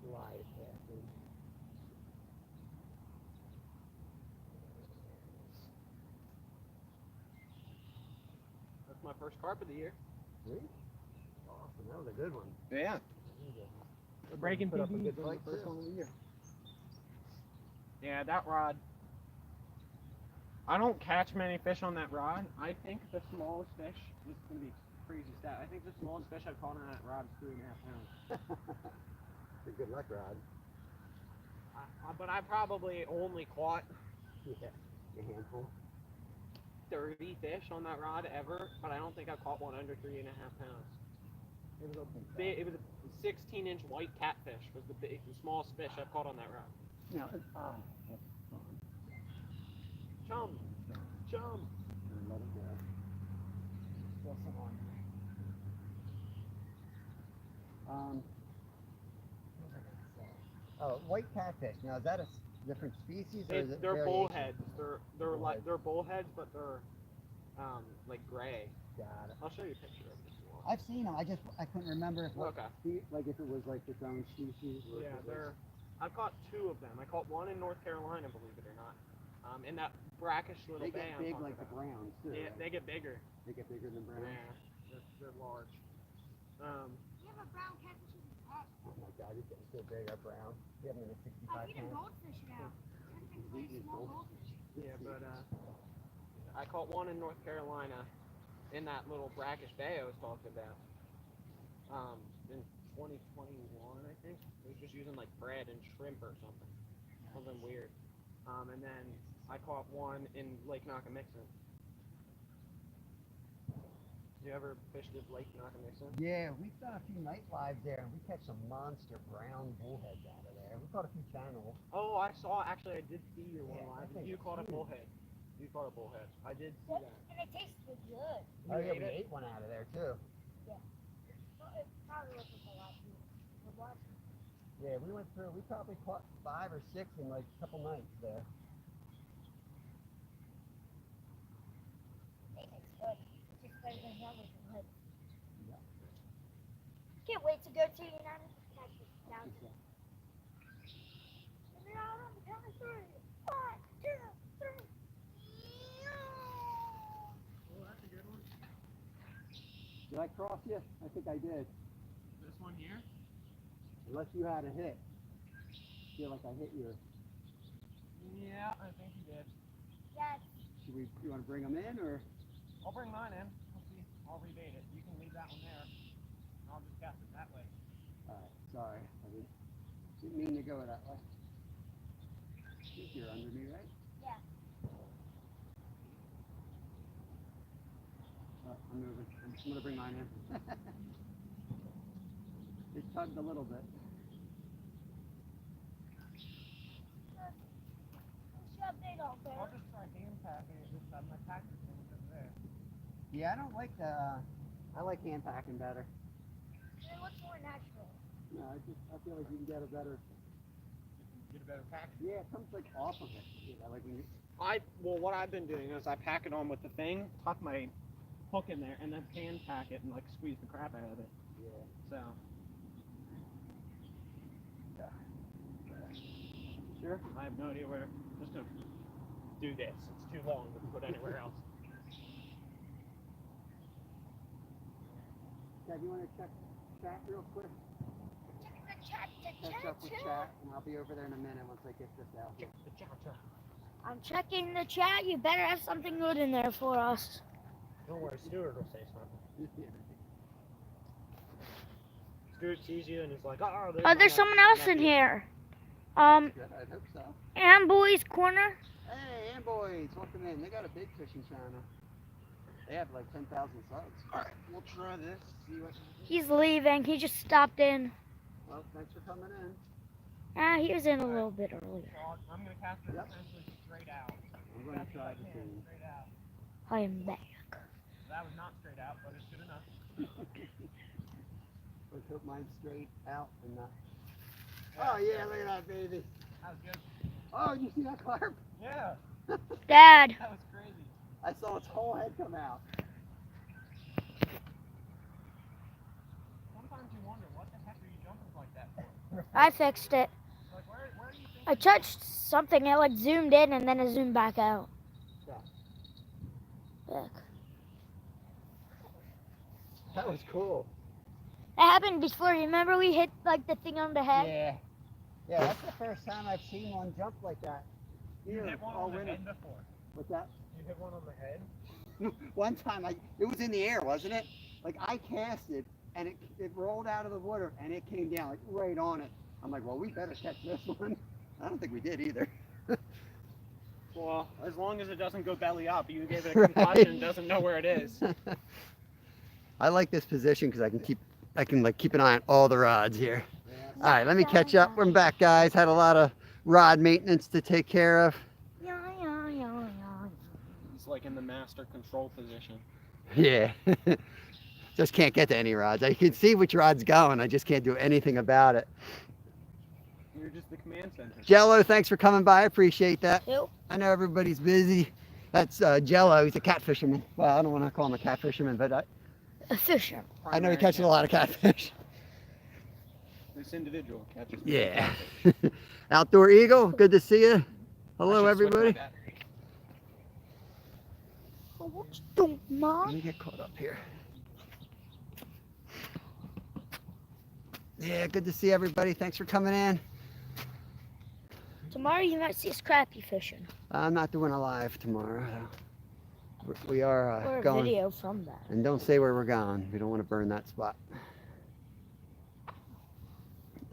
slide casting. That's my first carp of the year. Sweet. Awesome. That was a good one. Yeah. Breaking Put up a PB. good fight first one of the year. Yeah, that rod. I don't catch many fish on that rod. I think the smallest fish is going to be crazy stat. I think the smallest fish I've caught on that rod is 3.5 pounds. It's a good luck rod. But I probably only caught Yeah. A handful. 30 fish on that rod ever, but I don't think I caught one under 3.5 pounds. It was a big, it was a 16-inch white catfish. Was the smallest fish I've caught on that rod. No. Chum, chum. Let it go. Still some on. What was I gonna say? Oh, white catfish. Now is that a different species or is it They're variation? bullheads. They're like they're bullheads, but they're like gray. Got it. I'll show you a picture of this. I've seen them. I couldn't remember if Okay. like if it was like its own species. Or Yeah, if it was- they're. I've caught 2 of them. I caught one in North Carolina, believe it or not. In that brackish little They bay get I'm big talking like the about. browns too. Yeah, right? they get bigger. They get bigger than browns. Yeah, they're large. You have a brown catfish in the pet. Oh my god, he's getting so big. Our brown. We have him in a 65 I feed a pound. goldfish now. Catfish is like Eating a small gold. goldfish. Yeah, but I caught one in North Carolina in that little brackish bay I was talking about. In 2021, I think. It was just using like bread and shrimp or something. Something weird. And then I caught one in Lake Nakamixon. You ever fished at Lake Nakamixon? Yeah, we've done a few night lives there, and we catch some monster brown bullheads out of there. We caught a few channels. Oh, I saw. Actually, I did see your one Yeah, live. that thing You was caught a huge. bullhead. You caught a bullhead. I did see that. And it tasted good. Oh You yeah, ate we it? ate one out of there too. Well, it probably wasn't a lot. It was. Yeah, we went through. We probably caught 5 or 6 in like a couple nights there. It's good. It's just better than the other one. Yeah. Can't wait to go to United Catfish down there. And then out on the count of 3. 1, 2, 3. Oh, that's a good one. Did I cross you? I think I did. This one here. Unless you had a hit. I feel like I hit you. Yeah, I think you did. Yes. Should we? You want to bring them in or? I'll bring mine in. We'll see. I'll rebait it. You can leave that one there. I'll just cast it that way. All right. Sorry, I didn't mean to go that way. I think you're under me, right? Yeah. Oh, I'm moving. I'm gonna bring mine in. It tugged a little bit. Shove it all I'll there. just try hand packing it this time. My packer thing's over there. Yeah, I don't like the. I like hand packing better. It looks more natural. No, I feel like you can get a better. Get a better pack. Yeah, it comes like off of it. Yeah, like when you. Well, what I've been doing is I pack it on with the thing, tuck my hook in there, and then hand pack it and like squeeze the crap out of it. Yeah. So. Sure. I have no idea where. Just to do this. It's too long to put anywhere else. Dad, you want to check chat real quick? Checking the chat, Catch up with too. chat, and I'll be over there in a minute once I get this out. I'm checking the chat. You better have something good in there for us. Don't worry, Stuart will say something. Stuart sees you and he's like, oh, Oh, there's someone else in here. Good, I hope so. Amboy's Corner. Hey, and boys, welcome in. They got a big fishing channel. They have like 10,000 subs. Alright, we'll try this. See what He's leaving. He just stopped in. Well, thanks for coming in. He was in a little bit earlier. I'm going to cast it Yep. essentially straight out. I'm going to try the same. Straight out. I am back. That was not straight out, but it's good enough. Let's hope mine's straight out and not. Oh yeah, look at that baby. That was good. Oh, you see that carp? Yeah, Dad. that was crazy. I saw its whole head come out. I fixed it. Like, where do you think? I touched something, it like zoomed in and then it zoomed back out. Yeah. Look. That was cool. That happened before. Remember we hit like the thing on the head? Yeah. Yeah, that's the first time I've seen one jump like that. You Here, hit one all on the winter. head before. What's that? You hit one on the head. One time, it was in the air, wasn't it? Like I casted, and it rolled out of the water, and it came down like right on it. I'm like, well, we better catch this one. I don't think we did either. Well, as long as it doesn't go belly up, you gave it a Right. concussion, doesn't know where it is. I like this position because I can like keep an eye on all the rods here. All right, let me catch up. We're back, guys. Had a lot of rod maintenance to take care of. Yeah, yeah, yeah, yeah. It's like in the master control position. Yeah. Just can't get to any rods. I can see which rod's going. I just can't do anything about it. You're just the command center. Jello, thanks for coming by. I appreciate that. Who? I know everybody's busy. That's Jello. He's a cat fisherman. Well, I don't want to call him a cat fisherman, but A fisher. I know he catches a lot of catfish. This individual catches. Yeah. Outdoor Eagle, good to see you. Hello, I should switch my everybody. battery. Oh, what you doing, Let Mom? me get caught up here. Yeah, good to see everybody. Thanks for coming in. Tomorrow you might see us crappie fishing. I'm not doing a live tomorrow. We are Or a going. video from that. And don't say where we're going. We don't want to burn that spot. I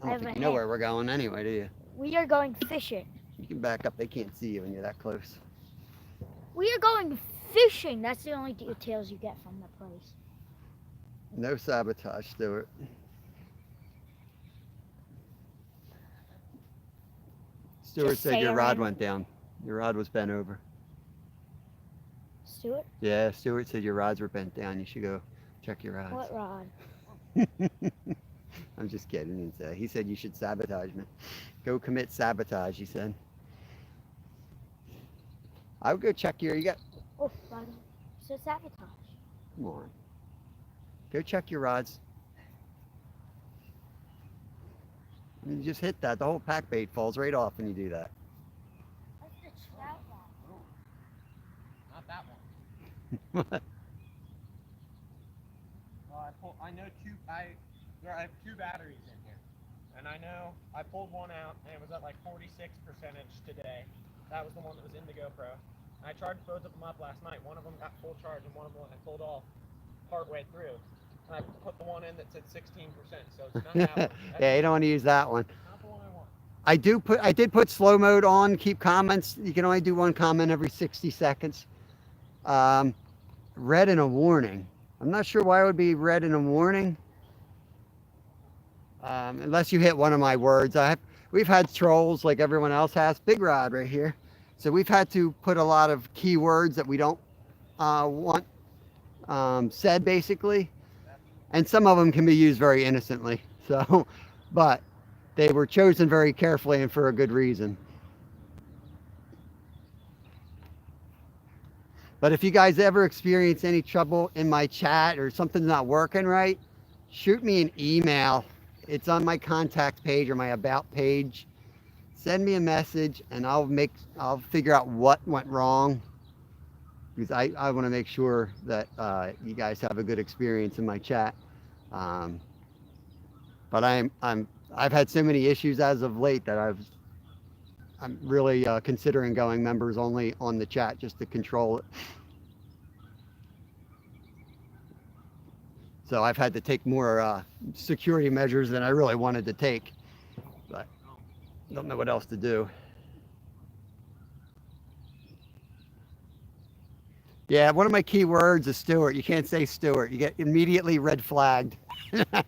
I don't have think a you know hint. where we're going anyway, do you? We are going fishing. You can back up. They can't see you when you're that close. We are going fishing. That's the only details you get from the place. No sabotage, Stuart. Stuart Just said say your it rod right. went down. Your rod was bent over. Stuart, Yeah, Stuart said your rods were bent down. You should go check your rods. what rod? I'm just kidding. He said you should sabotage me. Go commit sabotage, he said. I would go check you got, Oh, buddy. So sabotage. come on. Go check your rods. You just hit that. The whole pack bait falls right off when you do that. That's the trout rod. Not that one. Well, I know I have two batteries in here, and I know I pulled one out, and it was at like 46% today. That was the one that was in the GoPro. I charged both of them up last night. One of them got full charge, and one of them I pulled off partway through. And I put the one in that said 16%, so it's not that one. Yeah, you don't want to use that one. Not the one I want. I did put slow mode on, keep comments. You can only do one comment every 60 seconds. Red and a warning. I'm not sure why it would be red and a warning. Unless you hit one of my words. We've had trolls like everyone else has. Big rod right here. So we've had to put a lot of keywords that we don't want said basically. And some of them can be used very innocently. So, but they were chosen very carefully and for a good reason. But if you guys ever experience any trouble in my chat or something's not working right, shoot me an email. It's on my contact page or my about page. Send me a message and I'll figure out what went wrong. Because I want to make sure that you guys have a good experience in my chat. But I've had so many issues as of late that I'm really considering going members only on the chat just to control it. So I've had to take more security measures than I really wanted to take, but don't know what else to do. Yeah, one of my key words is Stuart. You can't say Stuart. You get immediately red flagged. I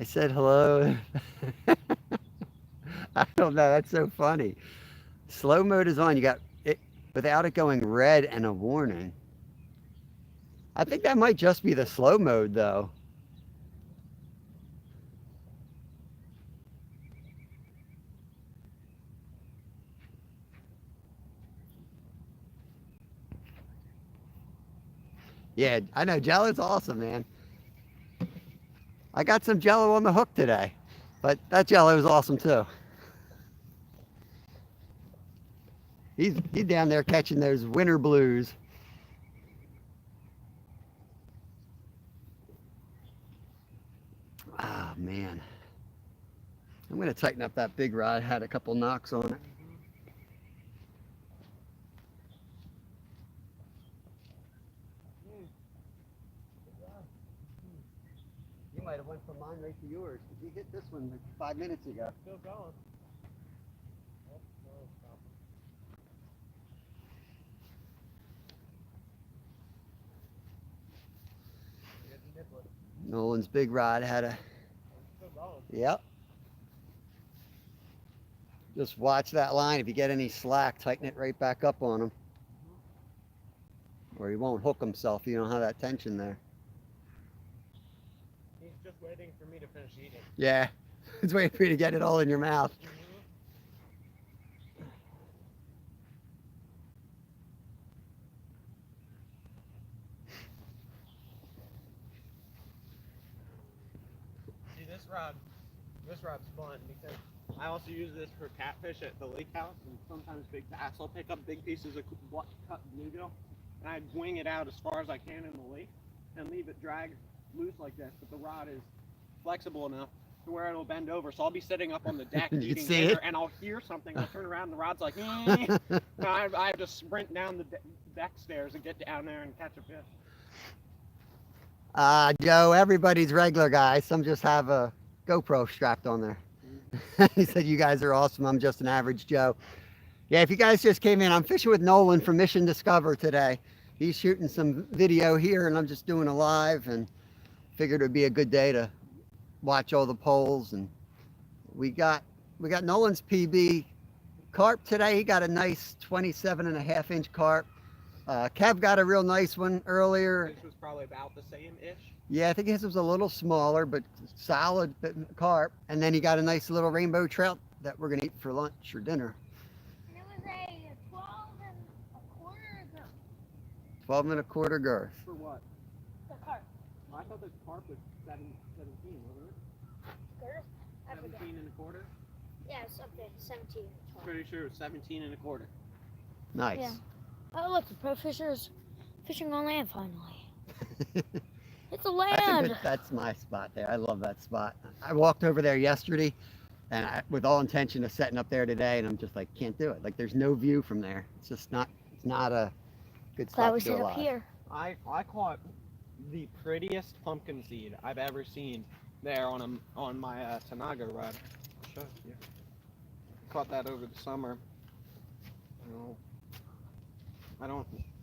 said hello. I don't know. That's so funny. Slow mode is on. You got it without it going red and a warning. I think that might just be the slow mode though. Yeah, I know. Jello's awesome, man. I got some jello on the hook today, but that jello is awesome too. He's down there catching those winter blues. Ah, man. I'm going to tighten up that big rod. Had a couple knocks on it. You might have went from mine right to yours. You hit this one like 5 minutes ago. Still going. Nolan's big rod had a. Still going. Yep. Just watch that line. If you get any slack, tighten it right back up on him. Or he won't hook himself. You don't have that tension there. He's just waiting for me to finish eating. Yeah. It's waiting for you to get it all in your mouth. See, this rod's fun because I also use this for catfish at the lake house, and sometimes big bass. I'll pick up big pieces of cut bluegill, and I wing it out as far as I can in the lake, and leave it drag loose like this. But the rod is flexible enough to where it'll bend over. So I'll be sitting up on the deck You eating see dinner, it? and I'll hear something. I'll turn around, and the rod's like, and I have to sprint down the deck stairs and get down there and catch a fish. Joe, everybody's regular guy. Some just have a GoPro strapped on there. He said, you guys are awesome. I'm just an average Joe. Yeah, if you guys just came in, I'm fishing with Nolan from Mission Discover today. He's shooting some video here, and I'm just doing a live, and figured it would be a good day to watch all the polls. And we got Nolan's PB carp today. He got a nice 27.5-inch carp. Kev got a real nice one earlier. This was probably about the same-ish. Yeah, I think his was a little smaller, but solid carp. And then he got a nice little rainbow trout that we're gonna eat for lunch or dinner. And it was a 12 and a quarter girth. 12 and a quarter girth. For what? The carp. I thought the carp was 17, wasn't it? Girth? I forget. 17 and a quarter? Yeah, something. 17. 12. Pretty sure it was 17 and a quarter. Nice. Yeah. Oh, look, the pro fisher's fishing on land finally. It's a land. That's my spot there. I love that spot. I walked over there yesterday, and with all intention of setting up there today, and I'm just like, can't do it. Like, there's no view from there. It's just not. It's not a good Glad spot we to do sit a up live. here. I caught the prettiest pumpkin seed I've ever seen there on my Tanaga rod. I'll show it to you. Caught that over the summer.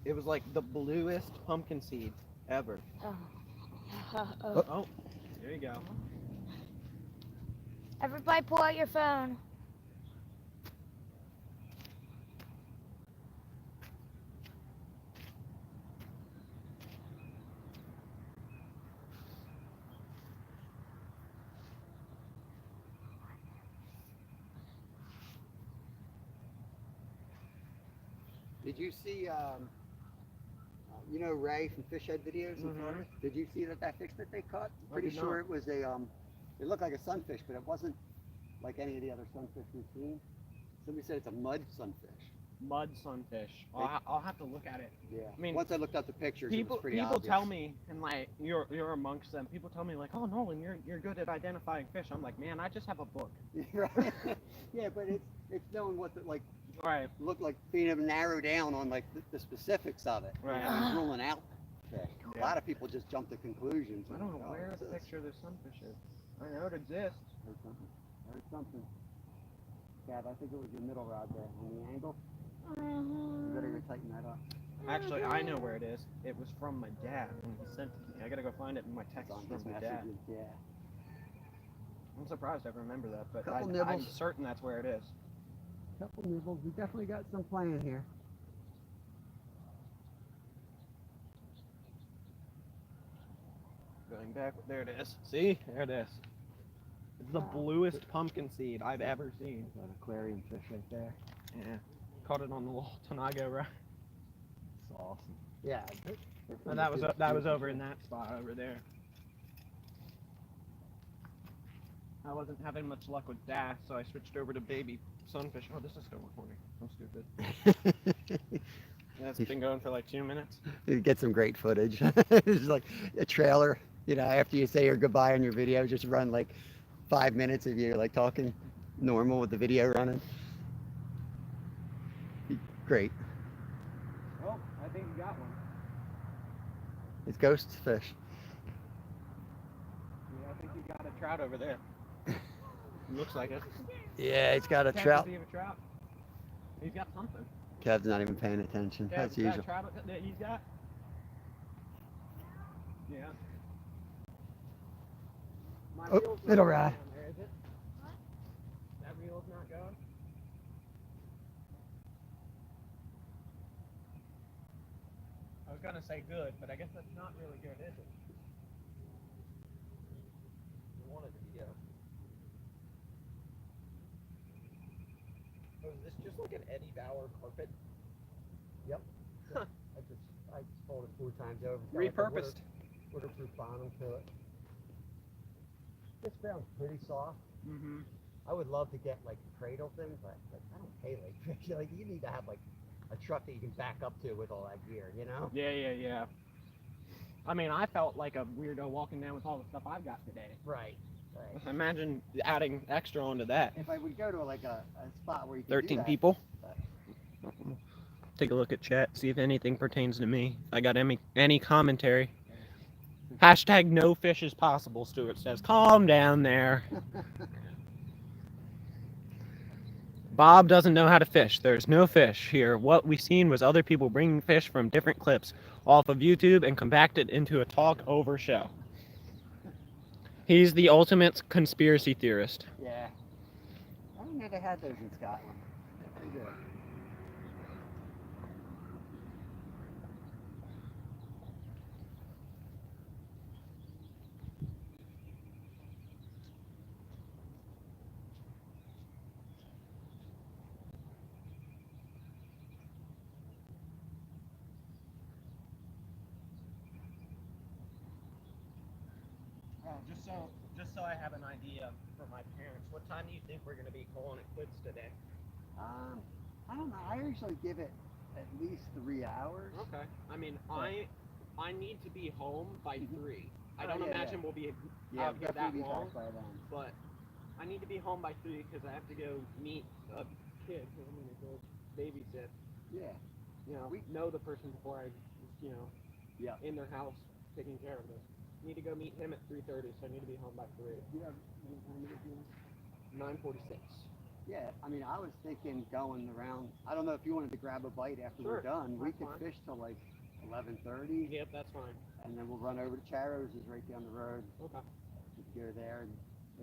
It was like the bluest pumpkin seed ever. Oh, there you go. Everybody pull out your phone. Did you see, you know, Ray from Fish Head Videos in Florida? Did you see that fish that they caught? I Pretty did sure not. it was a, it looked like a sunfish, but it wasn't like any of the other sunfish we've seen. Somebody said it's a mud sunfish. Mud sunfish. I'll have to look at it. Yeah. I mean, once I looked up the pictures, it People was pretty people obvious. tell me, and like you're amongst them. People tell me like, oh Nolan, you're good at identifying fish. I'm like, man, I just have a book. Right. Yeah, but it's knowing what the, like, Right. look like, being able to narrow down on like the specifics of it. Right. You know, like ruling out fish. A Yeah. lot of people just jump to conclusions. I don't know and, where what's the this? picture of this sunfish is. I know it exists. Heard something. Heard something. Gav, I think it was your middle rod there on the angle. You better go tighten that up. Actually, I know where it is. It was from my dad, and he sent it to me. I gotta go find it in my It's text on from his my dad. messages. Yeah. I'm surprised I remember that, but Couple I'm nibbles. certain that's where it is. Couple nibbles. We definitely got some playing here. Going back, there it is. See, there it is. It's the bluest pumpkin seed I've ever seen. Got an aquarium fish right there. Yeah, caught it on the little Tanaga rod. It's awesome. Yeah. And that was over in that spot over there. I wasn't having much luck with bass, so I switched over to baby sunfish. Oh, this is still recording. I'm stupid. Yeah, it's been going for like 2 minutes. You get some great footage. It's like a trailer, you know, after you say your goodbye on your video, just run like 5 minutes of you like talking normal with the video running. Great. Well, I think you got one. It's ghost fish. Yeah, I think you got a trout over there. Looks like it. Yeah, he's got a Kev, trout. does he have a trout? He's got something. Kev's not even paying attention. Kev, That's is that a usual. trout that he's got? Yeah. My Oh, reel's not it'll going ride. down there, is it? That reel's not going? I was gonna say good, but I guess that's not really good, is it? You wanted to be good. Oh, is this just like an Eddie Bauer carpet? Yep. I just folded 4 times over. Repurposed. Waterproof bottom to it. This ground's pretty soft. Mm-hmm. I would love to get like a cradle thing, but like, I don't pay like fish. Like you need to have like a truck that you can back up to with all that gear, you know? Yeah. I mean, I felt like a weirdo walking down with all the stuff I've got today. Right. Imagine adding extra onto that. If I would go to like a spot where you can 13 do that, people. but- Take a look at chat, see if anything pertains to me. If I got any commentary. Hashtag no fish is possible, Stuart says. Calm down there. Bob doesn't know how to fish. There's no fish here. What we seen was other people bringing fish from different clips off of YouTube and compacted into a talk over show. He's the ultimate conspiracy theorist. Yeah. I didn't know they had those in Scotland. Pretty good. Just so I have an idea for my parents, what time do you think we're going to be calling it quits today? I don't know. I usually give it at least 3 hours. Okay. I mean, I need to be home by 3. I Oh, don't yeah, imagine we'll be Yeah, out here that definitely be long, back by then. but I need to be home by 3 because I have to go meet a kid because I'm going to go babysit. Yeah. You know the person before I, Yeah. in their house taking care of them. Need to go meet him at 3:30, so I need to be home by 3. Yeah. 9:46. Yeah, I mean, I was thinking going around. I don't know if you wanted to grab a bite after Sure, we're done. We that's could fine. fish till like 11:30, Yep, that's fine. and then we'll run over to Charos, is right down the road. Okay. We could go there, and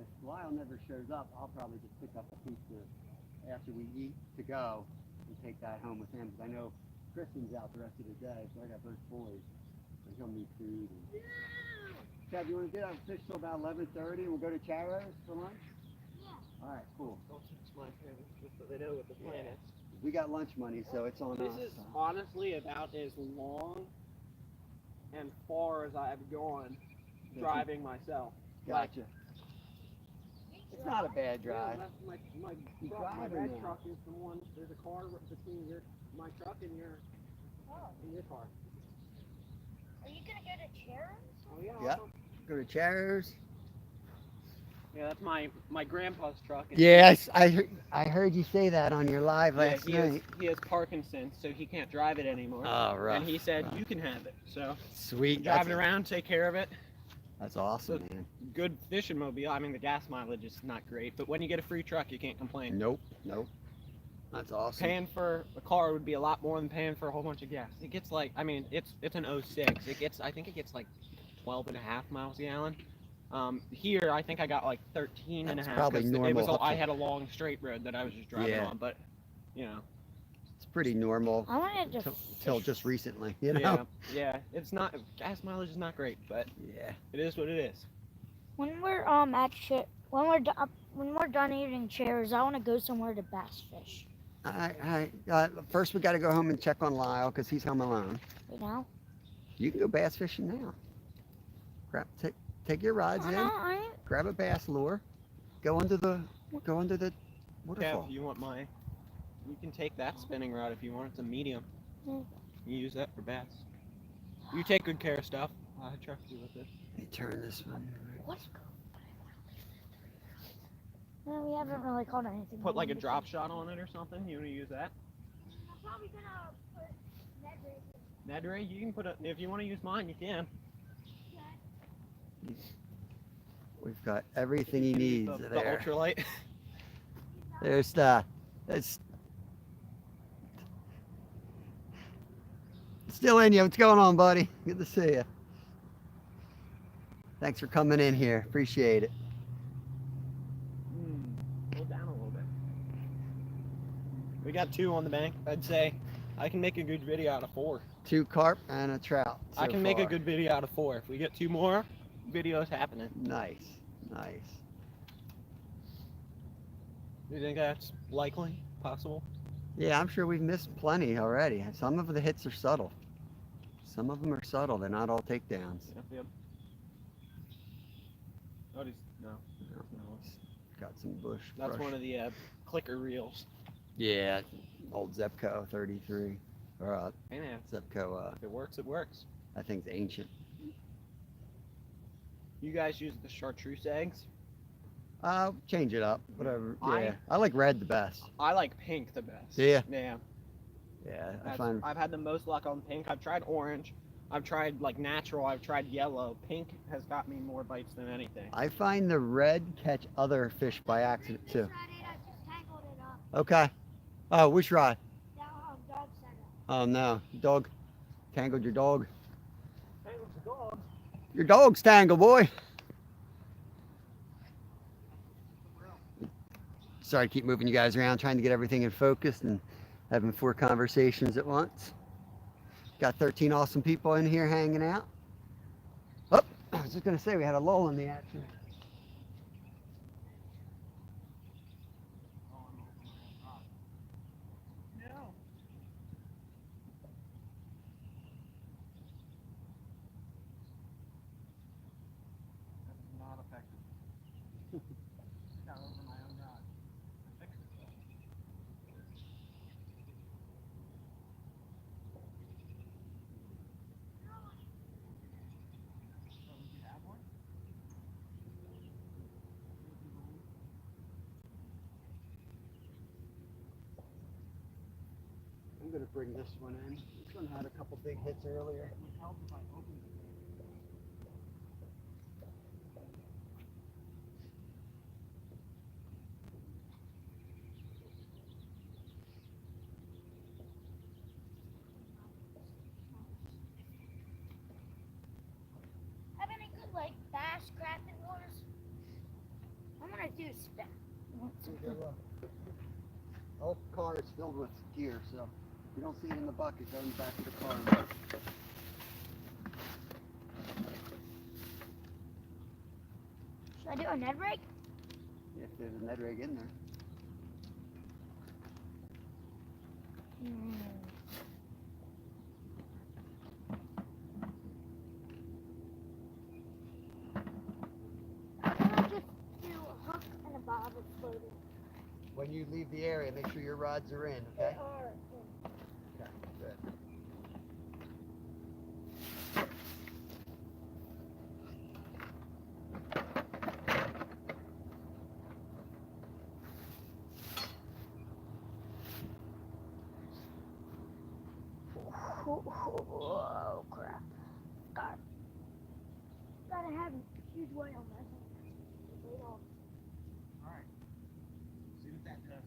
if Lyle never shows up, I'll probably just pick up a pizza after we eat to go and take that home with him. Because I know Kristen's out the rest of the day, so I got both boys. So he'll need food. And... Chad, you want to do that? Fish till about 11:30, and we'll go to Charos for lunch. All right, cool. Don't teach my parents just so they know what the plan is. We got lunch money, so it's on This us. is honestly about as long and far as I've gone driving myself. Gotcha. It's not a bad drive. Yeah, that's my You truck, my driving red now. truck is the one. There's a car between my truck and your car. Are you gonna go to Charon's? Oh yeah. Yep. Go to Charos. Yeah, that's my grandpa's truck. and Yes, I heard you say that on your live last he night. he has Parkinson's, so he can't drive it anymore. Oh, rough. And he said rough. you can have it. So Sweet. drive it around, take care of it. That's awesome, man. Good fishing mobile. I mean, the gas mileage is not great, but when you get a free truck, you can't complain. Nope. That's awesome. Paying for a car would be a lot more than paying for a whole bunch of gas. It gets like, I mean, it's an 06. I think it gets like 12 and a half miles a gallon. Here, I think I got like 13 and a That's half. probably 'cause normal. I had a long straight road that I was just driving Yeah. on, but you know, It's pretty normal I wanted to. till just recently, you know? yeah, it's not, gas mileage is not great, but Yeah. it is what it is. When we're when we're done eating chairs, I want to go somewhere to bass fish. First we got to go home and check on Lyle because he's home alone. You know? You can go bass fishing now. Take your rods in, I grab a bass lure, Go under the Kev, waterfall. you want mine? You can take that spinning rod if you want. It's a medium. Mm. You use that for bass. You take good care of stuff. I trust you with this. Let me turn this one. What's going on? No, we haven't really caught anything. Put like a drop shot on it or something. You want to use that? I'm probably gonna put Ned rig. Ned ray, you can put it. If you want to use mine, you can. We've got everything he You needs use the there. ultralight. There's it's still in you. What's going on, buddy? Good to see you. Thanks for coming in here. Appreciate it. Pull down a little bit. We got 2 on the bank. I'd say I can make a good video out of 4. 2 carp and a trout. I so can make a far. good video out of 4. If we get 2 more, videos happening. Nice. Do you think that's likely? Possible? Yeah, I'm sure we've missed plenty already. Some of the hits are subtle. Some of them are subtle. They're not all takedowns. Yep. Oh, no. Got some bush. That's brush. one of the clicker reels. Yeah, old Zepco 33. Or Hey man, Zepco, if it works, it works. I think it's ancient. You guys use the chartreuse eggs? Change it up. Whatever. I- Yeah. I like red the best. I like pink the best. Yeah. Yeah. Yeah, I That's- find I've had the most luck on pink. I've tried orange. I've tried like natural. I've tried yellow. Pink has got me more bites than anything. the red catch other fish by accident too. I just tangled it up. Okay. Oh, which rod? That dog set up. Oh no, dog tangled your dog. Hey, what's the dog? Your dog's tangled, boy. Sorry to keep moving you guys around, trying to get everything in focus and having 4 conversations at once. Got 13 awesome people in here hanging out. Oh, I was just gonna say we had a lull in the action. No. That is not effective. Got over my own rod. I fixed it though. Oh, did you have one? I'm gonna bring this one in. This one had a couple big hits earlier. It would help if I opened it. Have any good like bass crapping wars? I'm gonna do spin. Whole car is filled with gear, so if you don't see it in the bucket, go in the back of the car. Should I do a Ned rig? If there's a Ned rig in there. I'm gonna just do a hook and a bob and float it. When you leave the area, make sure your rods are in, okay? Or, Okay, good. oh crap. God. Gotta have a huge weight on that thing. Weight on. Alright. See what that does.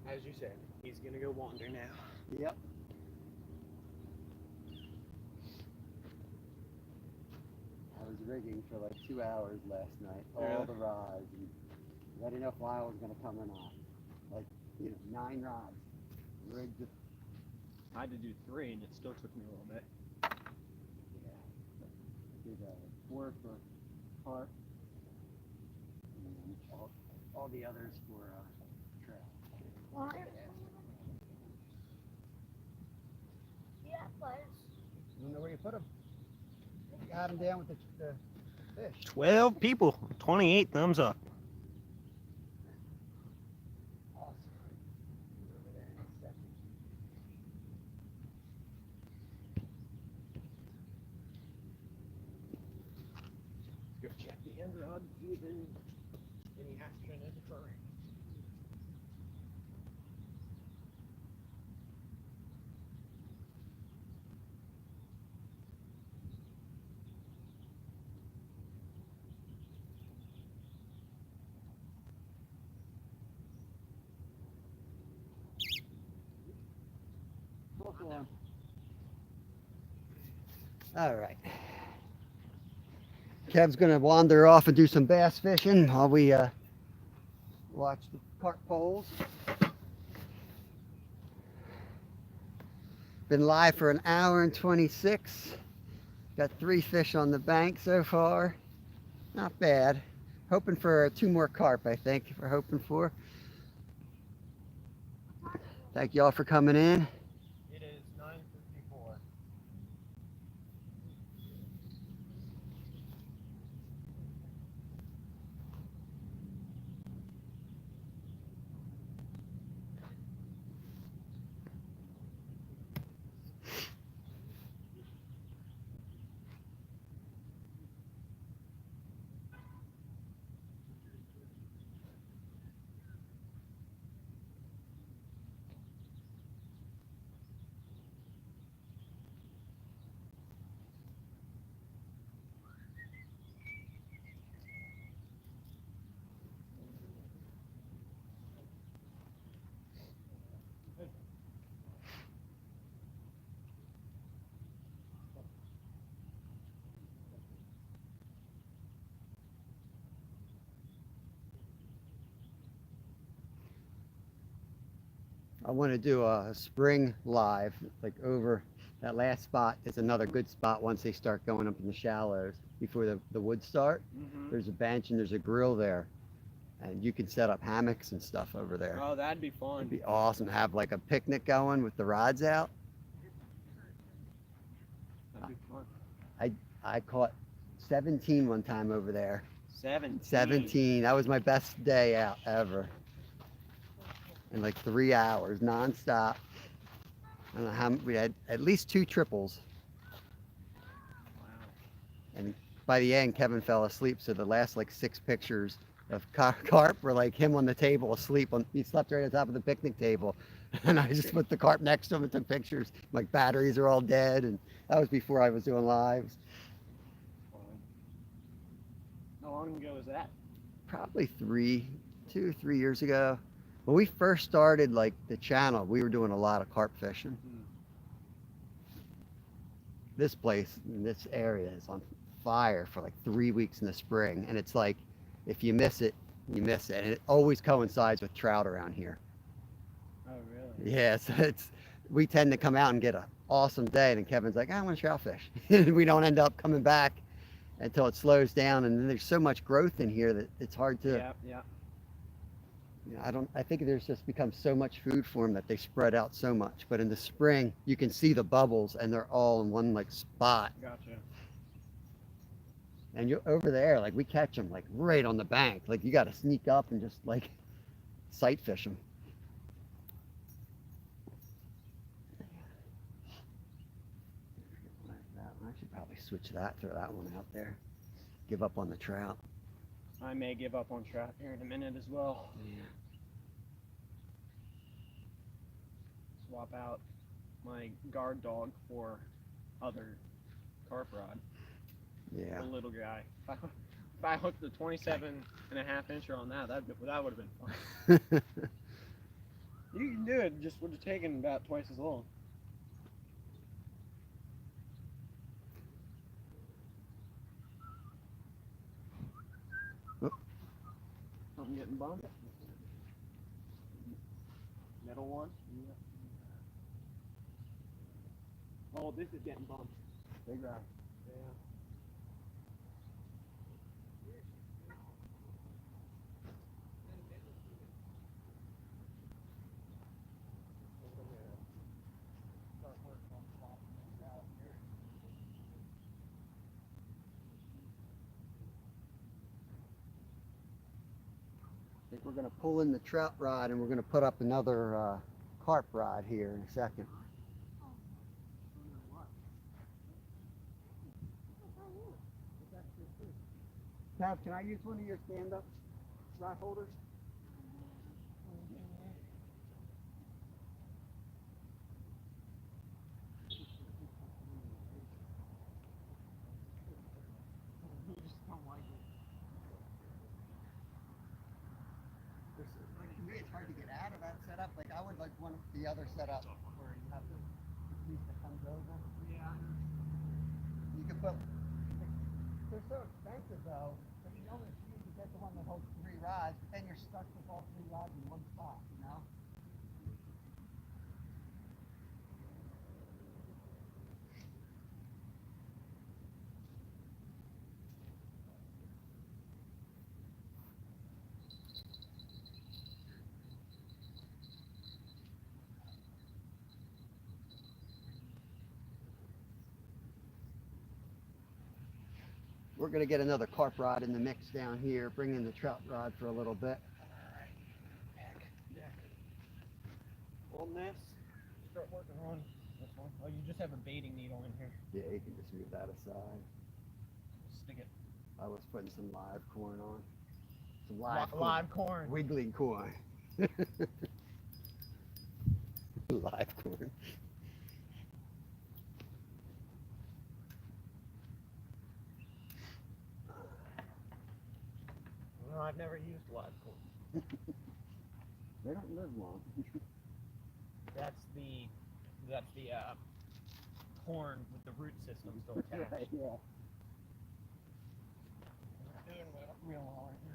As you said, he's gonna go wander now. Yep. I was rigging for like 2 hours last night, all Really? the rods, and I didn't know if Lyle was gonna come or not. Like, 9 rods. Rigged it. I had to do 3 and it still took me a little bit. Yeah. Did 4 for Carp, all the others for trout. Well, yeah, but You know where you put them. You got them down with the fish. 12 people, 28 thumbs up. Awesome. Over there in a second. Go check the end rod, see if any action is occurring. All right. Kev's gonna wander off and do some bass fishing while we watch the carp poles. Been live for an hour and 26. Got 3 fish on the bank so far. Not bad. Hoping for 2 more carp, I think we're hoping for. Thank you all for coming in. It is 9:54. I want to do a spring live, like over that last spot is another good spot once they start going up in the shallows before the woods start. Mm-hmm. There's a bench and there's a grill there, and you can set up hammocks and stuff over there. Oh, that'd be fun. It'd be awesome to have like a picnic going with the rods out. That'd be fun. I caught 17 one time over there. 17. That was my best day out ever. In like 3 hours, nonstop. I don't know how we had at least 2 triples. Wow. And by the end, Kevin fell asleep. So the last like 6 pictures of carp were like him on the table asleep. He slept right on top of the picnic table. And I just put the carp next to him and took pictures. Like batteries are all dead. And that was before I was doing lives. How long ago was that? Probably 2 or 3 years ago. When we first started like the channel, we were doing a lot of carp fishing. This place in this area is on fire for like 3 weeks in the spring. And it's like, if you miss it, you miss it. And it always coincides with trout around here. Oh, really? Yeah, so we tend to come out and get an awesome day. And Kevin's like, I want to trout fish. And we don't end up coming back until it slows down. And then there's so much growth in here that it's hard to, Yeah. you know, I think there's just become so much food for them that they spread out so much. But in the spring, you can see the bubbles and they're all in one like spot. Gotcha. And you're over there, like we catch them like right on the bank. Like you got to sneak up and just like sight fish them. I should probably switch that, throw that one out there. Give up on the trout. I may give up on trout here in a minute as well. Yeah. Swap out my guard dog for other carp rod. Yeah. The little guy. If I hooked the 27.5-incher on that, that would have been fun. You can do it, just would have taken about twice as long. I'm getting bumped. Middle one? Yeah. Oh, this is getting bumped. Big rock. Yeah. We're gonna pull in the trout rod and we're gonna put up another carp rod here in a second. Tab, can I use one of your stand-up rod holders? You just don't like it. Like, to me, it's hard to get out of that setup. Like, I would like one of the other setup where you have the piece that comes over. Yeah. You could put. They're so expensive though. But you only you can get the one that holds 3 rods, but then you're stuck with all 3 rods in one spot. You know. We're going to get another carp rod in the mix down here, bring in the trout rod for a little bit. On this, start working on this one. Oh, you just have a baiting needle in here. Yeah, you can just move that aside. Stick it. I was putting some live corn on. Some Live corn. Wiggling corn. Live corn. No, I've never used live corn. They don't live long. That's the corn with the root system still attached. Right, yeah. Doing real well right now.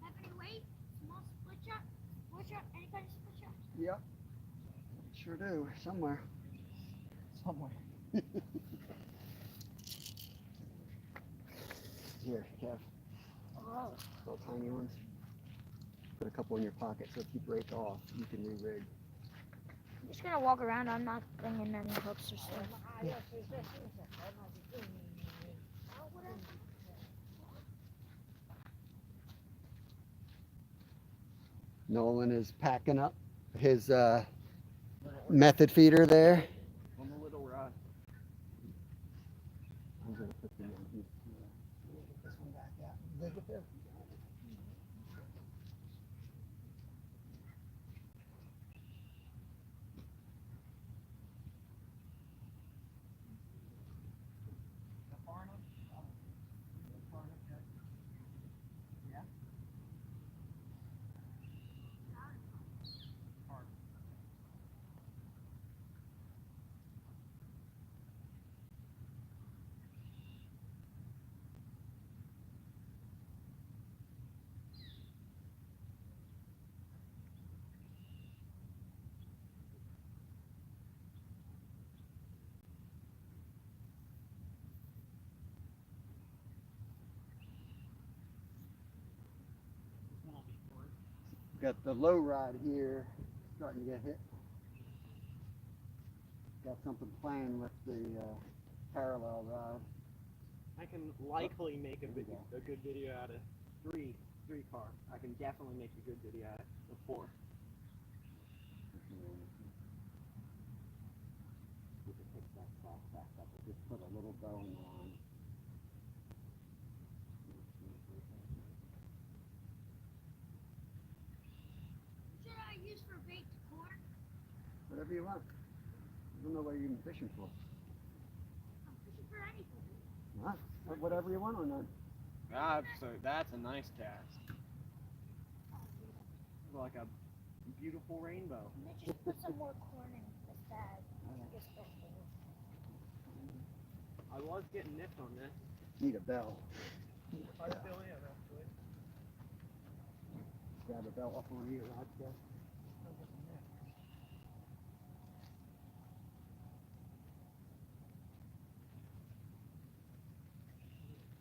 Have any weight? Small split shot? Split shot? Any kind of split shot? Yep. Sure do. Somewhere. Somewhere. Here, Kev. Oh. Little tiny ones. Put a couple in your pocket so if you break off, you can re-rig. I'm just gonna walk around. I'm not bringing any hooks or stuff. Yeah. Nolan is packing up his method feeder there. On the little rod. I'm gonna put them on here. Get this one back out. Good with this? Yeah. Got the low rod here starting to get hit. Got something playing with the parallel rod. I can likely make a good video out of three carp. I can definitely make a good video out of 4. We can pick that class back up and just put a little bow in the line. Should I use for bait corn? Whatever you want. I don't know what you're even fishing for. I'm fishing for anything. Huh? Whatever you want on that. That's a nice cast. Like a beautiful rainbow. They just put some more corn in this bag. I was getting nipped on this. Need a bell. I still am, actually. grab a belt off one of your rods, Jeff.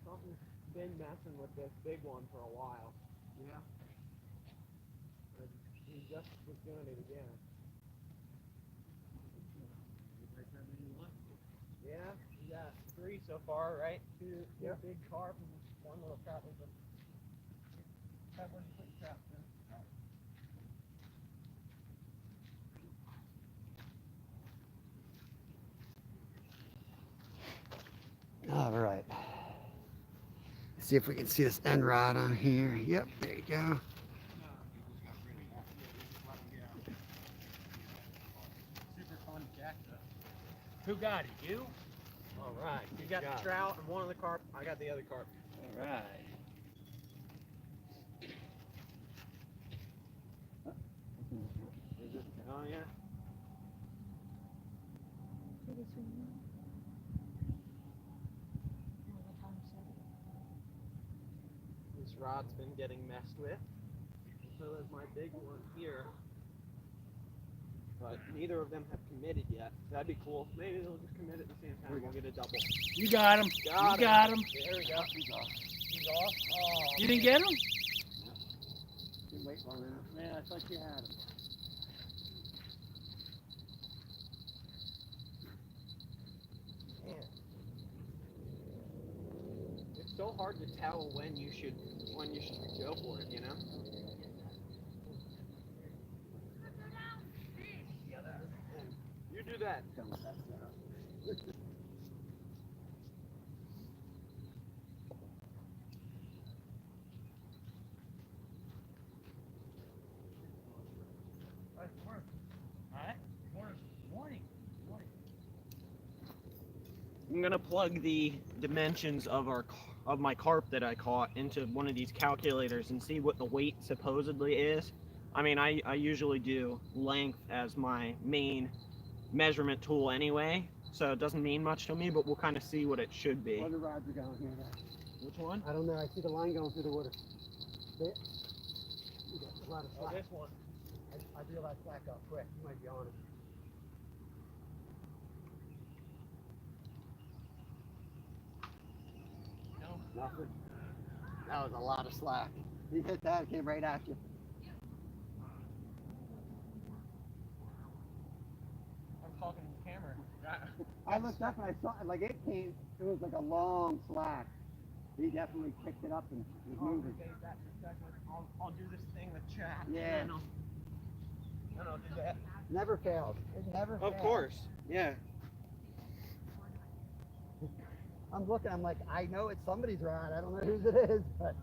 Something's been messing with this big one for a while. Yeah. And he just was doing it again. Yeah, we got 3 so far, right? Two big carp and 1 little trout. That one put traps in. All right. See if we can see this end rod on here. Yep, there you go. Super fun jack though. Who got it? You? All right. You got the trout and 1 of the carp. I got the other carp. All right. Is it? Oh yeah. This rod's been getting messed with. So there's my big one here. But neither of them have committed yet. That'd be cool. Maybe they'll just commit at the same time. We'll get a double. You got him. Got you got him. There we go. He's off. He's off. Oh, You didn't get him? Didn't wait long enough. Man, I thought you had him. man. It's so hard to tell when you should go for it, you know? You do that. I'm gonna plug the dimensions of my carp that I caught into one of these calculators and see what the weight supposedly is. I mean, I usually do length as my main measurement tool anyway, so it doesn't mean much to me, but we'll kind of see what it should be. Where the rods are going here. Which one? I don't know. I see the line going through the water. You got a lot of Oh, slack. this one. I realized slack up quick. You might be on it. No. Nothing. That was a lot of slack. You hit that, it came right at you. I'm talking to the camera. I looked up and I saw like it came. It was like a long slack. He definitely picked it up and was moving. Save that for a second. I'll do this thing with chat. Yeah. And then I'll do that. Never fails. It never fails. Of course. Yeah. I'm looking. I'm like, I know it's somebody's rod. I don't know whose it is, but.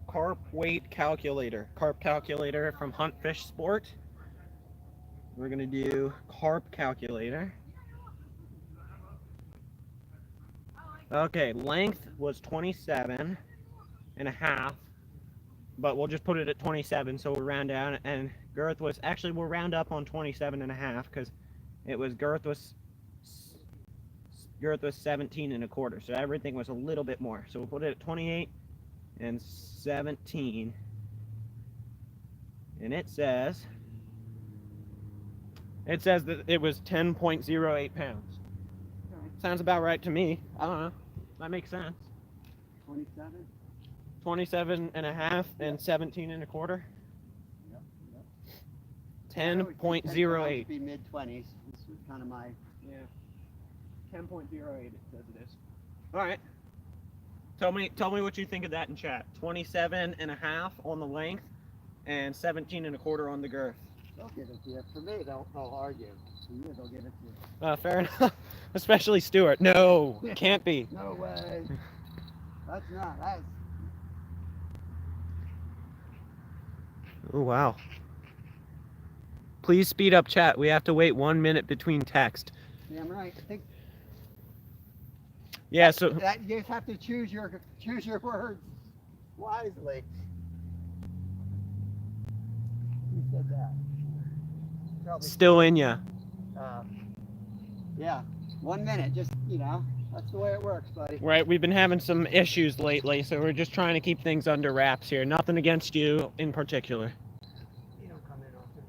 Carp weight calculator. Carp calculator from Hunt Fish Sport. We're gonna do carp calculator. Okay, length was 27 and a half, but we'll just put it at 27, so we'll round down. And girth was, actually we'll round up on 27 and a half because it was girth was 17 and a quarter, so everything was a little bit more. So we'll put it at 28 and 17, and it says that it was 10.08 pounds. Sounds about right to me. I don't know. That makes sense. 27? 27 and a half and 17 and a quarter. Yep. 10.08. Be mid 20s. This is kind of my. Yeah. 10.08 it says it is. All right. Tell me what you think of that in chat. 27 and a half on the length and 17 and a quarter on the girth. They'll give it to you. For me, they'll argue. For you, they'll give it to you. Fair enough. Especially Stuart. No, can't be. No way. That's not. That's. Oh, wow. Please speed up chat. We have to wait 1 minute between text. Damn right. I think Yeah, so that you just have to choose your words wisely. Who said that? Probably. still in ya. Yeah. 1 minute. Just That's the way it works, buddy. Right, we've been having some issues lately, so we're just trying to keep things under wraps here. Nothing against you in particular. You don't come in often.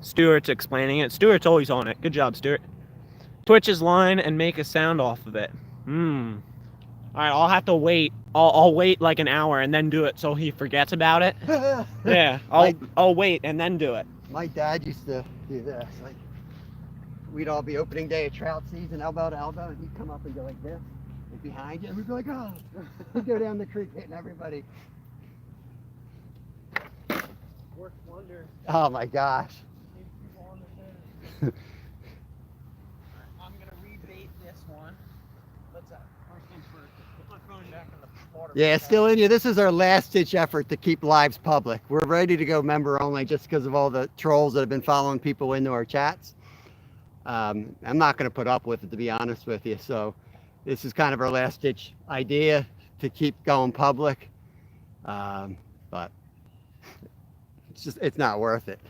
Stuart's explaining it. Stuart's always on it. Good job, Stuart. Twitch his line and make a sound off of it. All right, I'll have to wait. I'll wait like an hour and then do it so he forgets about it. Yeah, I'll wait and then do it. My dad used to do this. Like, we'd all be opening day of trout season, elbow to elbow, and he'd come up and go like this, and behind you, and we'd be like, oh, he'd go down the creek hitting everybody. Worked wonders. Oh my gosh. I'm gonna rebait this one. Let's first things first. Put my phone back in the water. Yeah, it's still in you. This is our last ditch effort to keep lives public. We're ready to go member only just because of all the trolls that have been following people into our chats. I'm not going to put up with it, to be honest with you. So this is kind of our last ditch idea to keep going public. But it's not worth it.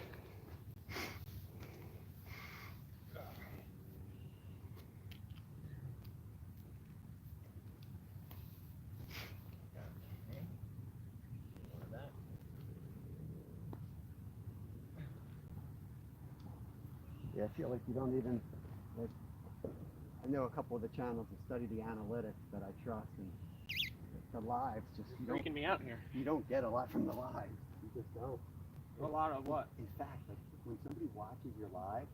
Yeah, I feel like you don't even, like, I know a couple of the channels that study the analytics that I trust, and the lives just, Freaking me out here. you don't get a lot from the lives. You just don't. A lot of what? In fact, like, when somebody watches your live,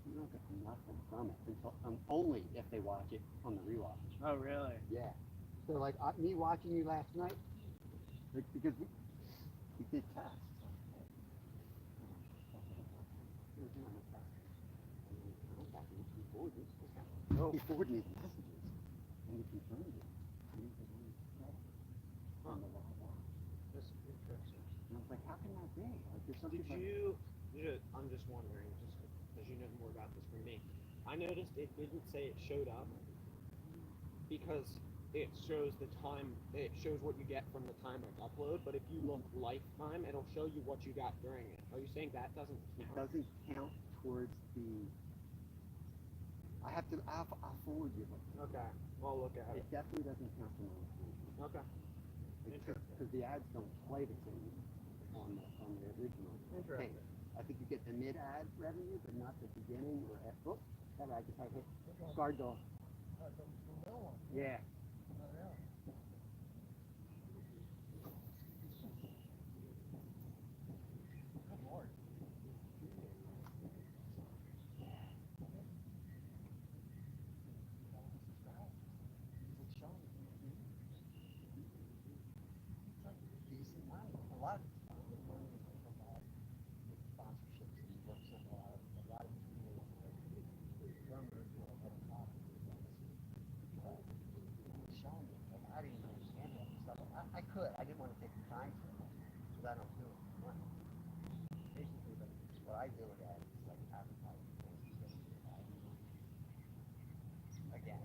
you don't get nothing from it until only if they watch it on the rewatch. Oh, really? Yeah. So like me watching you last night, like, because we did tests. He forwarded me the messages, and he confirmed it. And he was on the live watch. This is interesting. And I was like, how can that be? Like, there's something I'm just wondering, just because you know more about this than me. I noticed it didn't say it showed up because it shows the time, it shows what you get from the time of upload, but if you look lifetime, it'll show you what you got during it. Are you saying that doesn't It count? doesn't count towards the. I'll forward you. Okay, I'll look at It it. definitely doesn't count the monetization. Okay. Because the ads don't play the same on the original thing. Interesting. I think you get the mid-ad revenue, but not the beginning or at. Oh, that I just hit. Guard dog. Yeah. A lot of sponsorships and works with a lot of showing me, like, I didn't understand that stuff. I could. I didn't want to take the time to because I don't do it for money. Basically, like, what I do it as is like advertising. Again,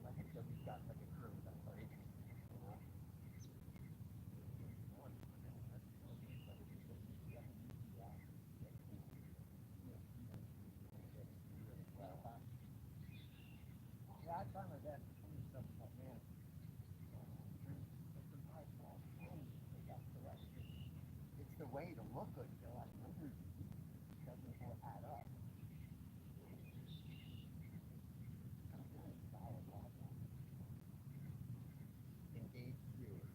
like I said, we've got like a crew that's our agents, you know. Yeah, I try my best. Some of the stuff is like, man, it's the way to look good. You know, like numbers doesn't all add up. Engaged viewers.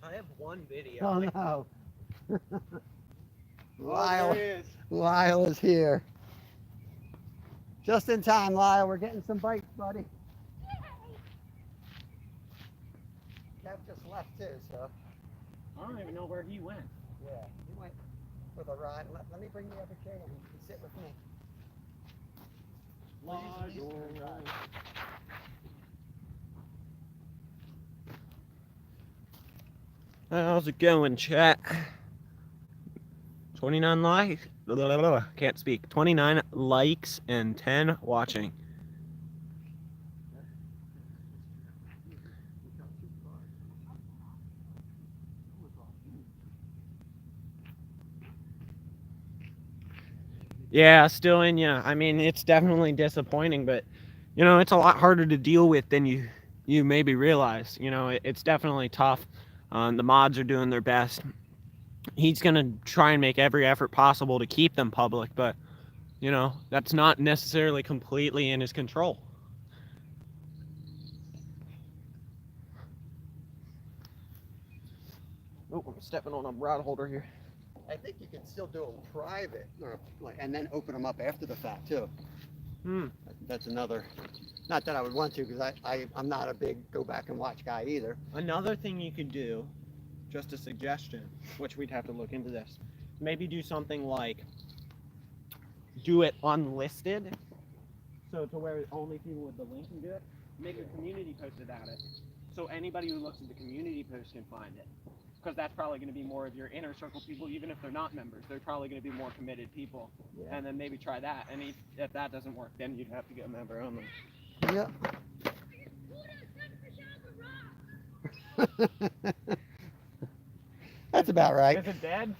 I have one video. Oh no. Oh, there it is. Lyle is here. Just in time, Lyle. We're getting some bites, buddy. Kev just left too, so. I don't even know where he went. Yeah, he went with a rod. Let me bring the other chair and you can sit with me. How's it going, chat? 29 likes. Can't speak. 29 likes and 10 watching. Yeah, still in ya. I mean, it's definitely disappointing, but you know, it's a lot harder to deal with than you maybe realize. You know, it's definitely tough. The mods are doing their best. He's gonna try and make every effort possible to keep them public, but you know, that's not necessarily completely in his control. Oh, I'm stepping on a rod holder here. I think you can still do them private, or and then open them up after the fact too. That's another. Not that I would want to, because I'm not a big go back and watch guy either. Another thing you could do, just a suggestion, which we'd have to look into this, maybe do something like do it unlisted, so to where only people with the link can do it. Make a community post about it, so anybody who looks at the community post can find it. Because that's probably going to be more of your inner circle people, even if they're not members. They're probably going to be more committed people. Yeah. And then maybe try that. And if that doesn't work, then you'd have to get a member only. Yeah. That's about right. Is it dead?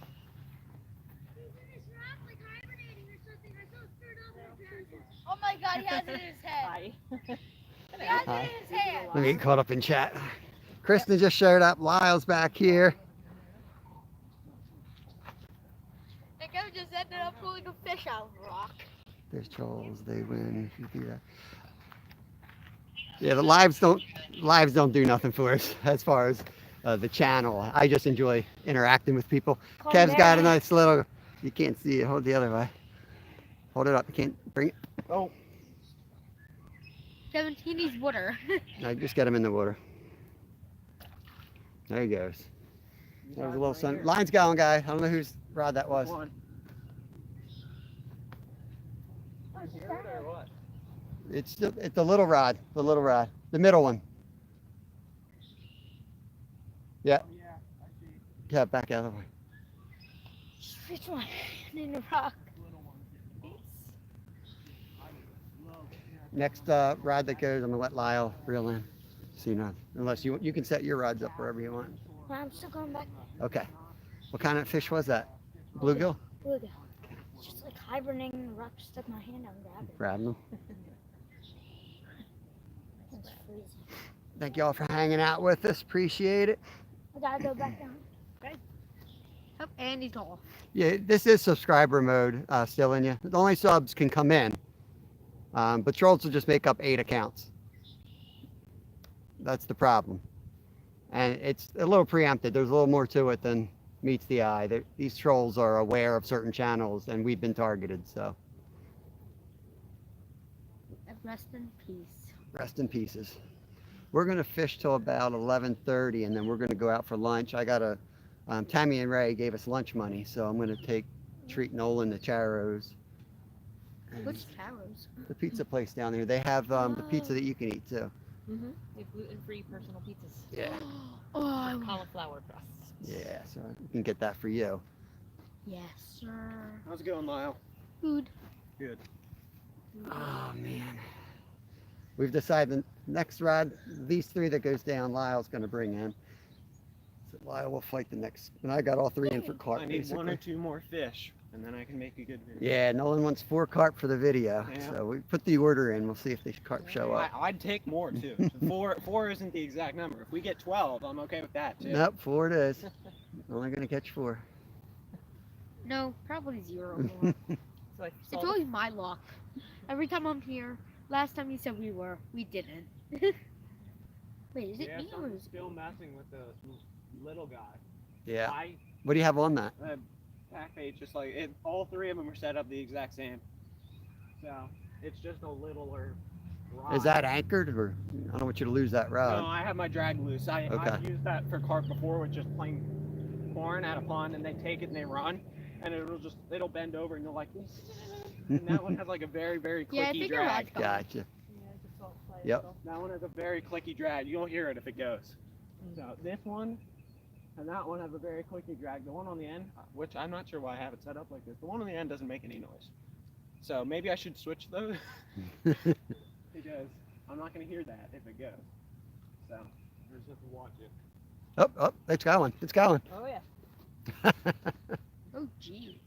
Oh my God, he has it in his head. Hi. He has it in his hand. Let me get caught up in chat. Kristen just showed up. Lyle's back here. That guy just ended up pulling a fish out of a rock. There's trolls. They win if you do that. Yeah, the lives don't do nothing for us as far as the channel. I just enjoy interacting with people. Kev's got a nice little. You can't see it. Hold the other way. Hold it up. You can't bring it. Oh. 17 needs water. No, just get him in the water. There he goes. There's a little sun. Line's going, guy. I don't know whose rod that was. It's the little rod. The little rod. The middle one. Yeah. Yeah, back out of the way. Which one? In the rock. Next rod that goes, I'm gonna let Lyle reel in. So you know, unless you can set your rods up wherever you want. Well, I'm still going back. Okay. What kind of fish was that? Bluegill? Bluegill. It's just like hibernating in the rock. Stuck my hand out and grabbed it. Grabbing them. It's freezing. Thank you all for hanging out with us. Appreciate it. I gotta go back down. Okay. Oh, and he's off. Yeah, this is subscriber mode still in you. The only subs can come in. But trolls will just make up 8 accounts. That's the problem. And it's a little preempted. There's a little more to it than meets the eye. These trolls are aware of certain channels, and we've been targeted, so. Rest in peace. Rest in pieces. We're going to fish till about 11:30, and then we're going to go out for lunch. I got a, Tammy and Ray gave us lunch money, so I'm going to treat Nolan to Charo's. Which Charo's? The pizza place down there. They have the pizza that you can eat, too. Mm-hmm. They have gluten-free personal pizzas. Yeah. Oh, Cauliflower crusts. Yeah, so we can get that for you. yes, sir. How's it going, Lyle? Good. Good. Oh, man. We've decided the next rod, these 3 that goes down, Lyle's going to bring in. So Lyle will fight the next. And I got all 3 in for carp, I need basically. 1 or 2 more fish, and then I can make a good video. Yeah, Nolan wants 4 carp for the video. Yeah. So we put the order in. We'll see if the carp show up. I'd take more, too. 4 isn't the exact number. If we get 12, I'm okay with that, too. Nope, 4 it is. Only going to catch 4. No, probably 0 more. So I It's always my luck. Every time I'm here, last time you said we didn't. Wait, is it me or is it? Still messing with the little guy. Yeah. What do you have on that? Pack bait, just like it, all 3 of them are set up the exact same. So it's just a littler rod. Is that anchored, or I don't want you to lose that rod? No, I have my drag loose. I've used that for carp before with just plain corn at a pond, and they take it and they run, and it'll bend over and you'll like, and that one has like a very, very clicky Yeah, I think drag. Gotcha. Yep. That one has a very clicky drag. You don't hear it if it goes. So this one and that one has a very clicky drag. The one on the end, which I'm not sure why I have it set up like this, the one on the end doesn't make any noise. So maybe I should switch those because I'm not going to hear that if it goes. So I just have to watch it. Oh, it's going. It's going. Oh yeah. Oh, jeez.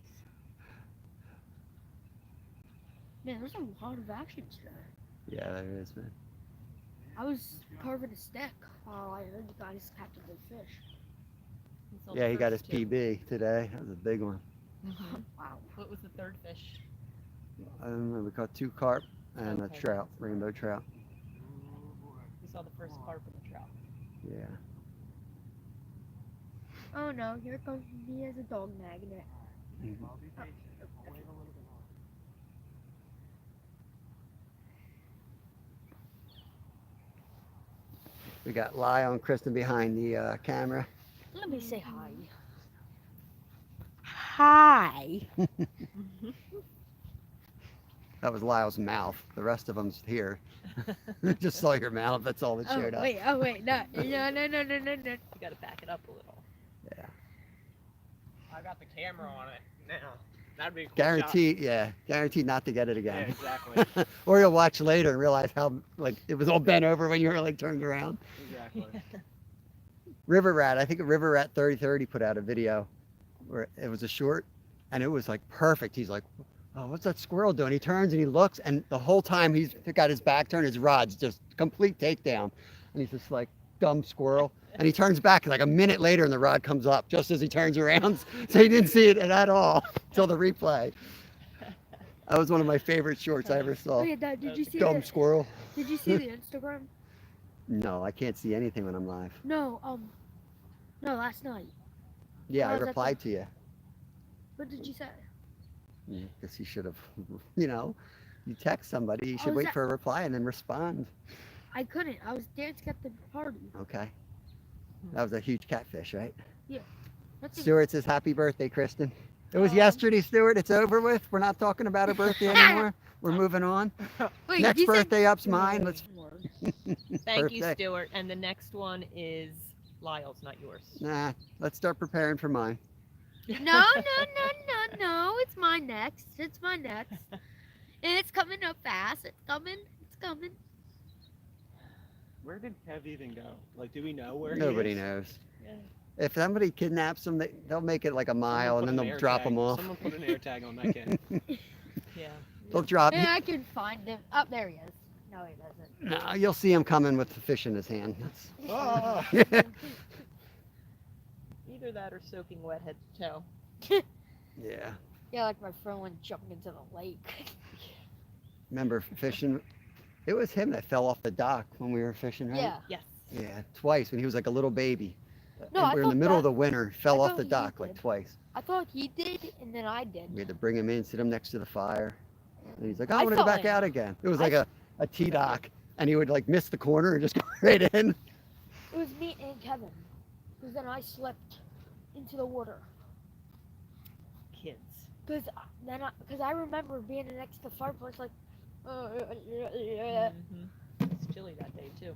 Man, there's a lot of action today. Yeah, there is, man. I was carving a stick while I heard you guys catch a big fish. saw Yeah, the he got his first two. PB today. That was a big one. Mhm. Wow. What was the third fish? I don't know, we caught 2 carp and Okay. a trout, rainbow trout. We saw the first carp and the trout. Yeah. Oh no, here comes me as a dog magnet. Mhm. We got Lyle and Kristen behind the camera. Let me say hi. Hi. That was Lyle's mouth. The rest of them's here. Just saw your mouth. That's all that showed up. Oh wait, no. You gotta back it up a little. Yeah. I got the camera on it now. That'd be a cool Guaranteed, yeah. Guaranteed not to get it shot. Yeah, again. exactly. Or you'll watch later and realize how like it was all bent over when you were like turned around. Exactly. River Rat, I think River Rat 3030 put out a video where it was a short and it was like perfect. He's like, oh, what's that squirrel doing? He turns and he looks and the whole time he's got his back turned, his rod's just complete takedown. And he's just like, dumb squirrel. And he turns back like a minute later and the rod comes up just as he turns around. So he didn't see it at all until the replay. That was one of my favorite shorts I ever saw. Oh yeah, Dad, did you see Dumb the, squirrel. Did you see the Instagram? No, I can't see anything when I'm live. No, last night. Yeah, Oh, I is that the- replied to you. What did you say? Guess you should have, you text somebody, you should Oh, is wait that- for a reply and then respond. I couldn't. I was dancing at the party. Okay. That was a huge catfish, right? That's a- Stuart says, happy birthday, Kristen. It was Aw. yesterday, Stuart. It's over with. We're not talking about her birthday anymore. We're moving on. Wait, Next you said- birthday up's mine. Let's. Thank you, Birthday. Stuart. And the next one is Lyle's, not yours. Nah, let's start preparing for mine. No. It's mine next. It's mine next. And it's coming up fast. It's coming. It's coming. Where did Kev even go? Like, do we know where Nobody he is? knows. Yeah. If somebody kidnaps them, they'll make it like a mile and Someone then put an they'll air drop tag- them off. Someone put an air tag on that kid. Yeah. They'll drop. Yeah, I can find him. Up there he is. No, he doesn't. No, you'll see him coming with the fish in his hand. Oh, Either that or soaking wet head to toe. Yeah. Yeah, like my friend went jumping into the lake. Remember fishing? It was him that fell off the dock when we were fishing, right? Yeah. Yes. Yeah, twice when he was like a little baby. No, And I we were in the thought middle of that- the winter, fell I off thought the he dock like did. twice. I thought he did, and then I did. We had to bring him in, sit him next to the fire. And he's like, I I want to go fell back in. out again. It was I like a T-dock. And he would like miss the corner and just go right in. It was me and Kevin. Because then I slipped into the water. Kids. Because I remember being next to the fireplace, like, Mhm. It's chilly that day, too.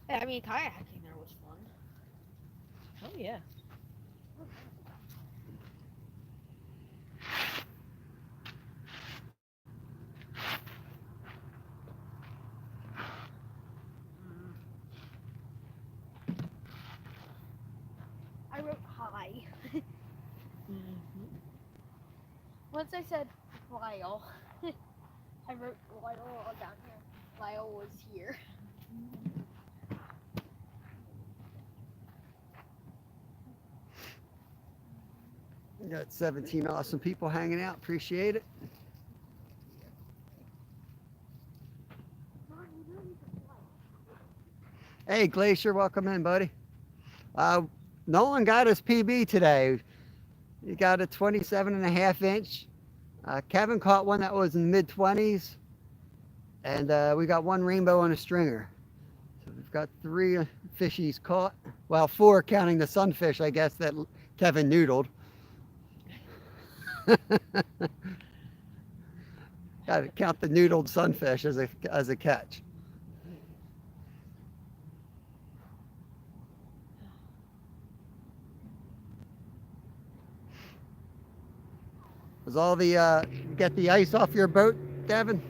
I mean, kayaking there was fun. Oh, yeah. I wrote hi. Mhm. Once I said Lyle, I wrote Lyle down here. Lyle was here. We got 17 awesome people hanging out. Appreciate it. Hey, Glacier, welcome in, buddy. Nolan got his PB today. He got a 27.5 inch. Kevin caught one that was in the mid 20s. And we got one rainbow on a stringer. So we've got 3 fishies caught. Well, 4 counting the sunfish, I guess, that Kevin noodled. Got to count the noodled sunfish as a catch. Was all the get the ice off your boat, Devin?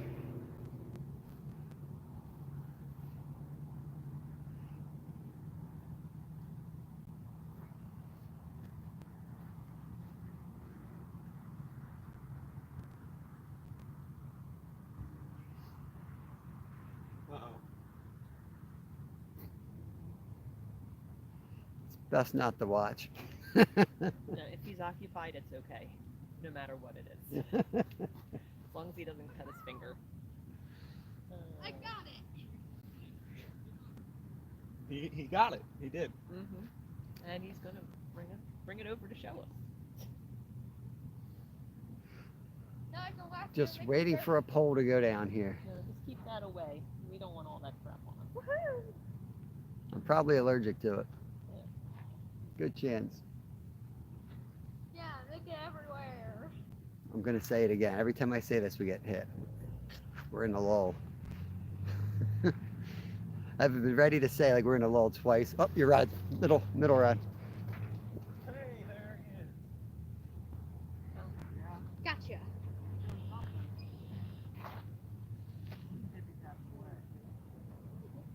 Best not to watch. No, if he's occupied, it's okay, no matter what it is, as long as he doesn't cut his finger. I got it. He got it. He did. And he's gonna bring it over to show us. Now I go back Just waiting for a pole to go down here. No, just keep that away. We don't want all that crap on us. Woohoo! I'm probably allergic to it. Yeah. Good chance. Yeah, they get everywhere. I'm gonna say it again. Every time I say this, we get hit. We're in a lull. I've been ready to say like we're in a lull twice. Oh, your rod, middle rod. Hey, there he is. Gotcha.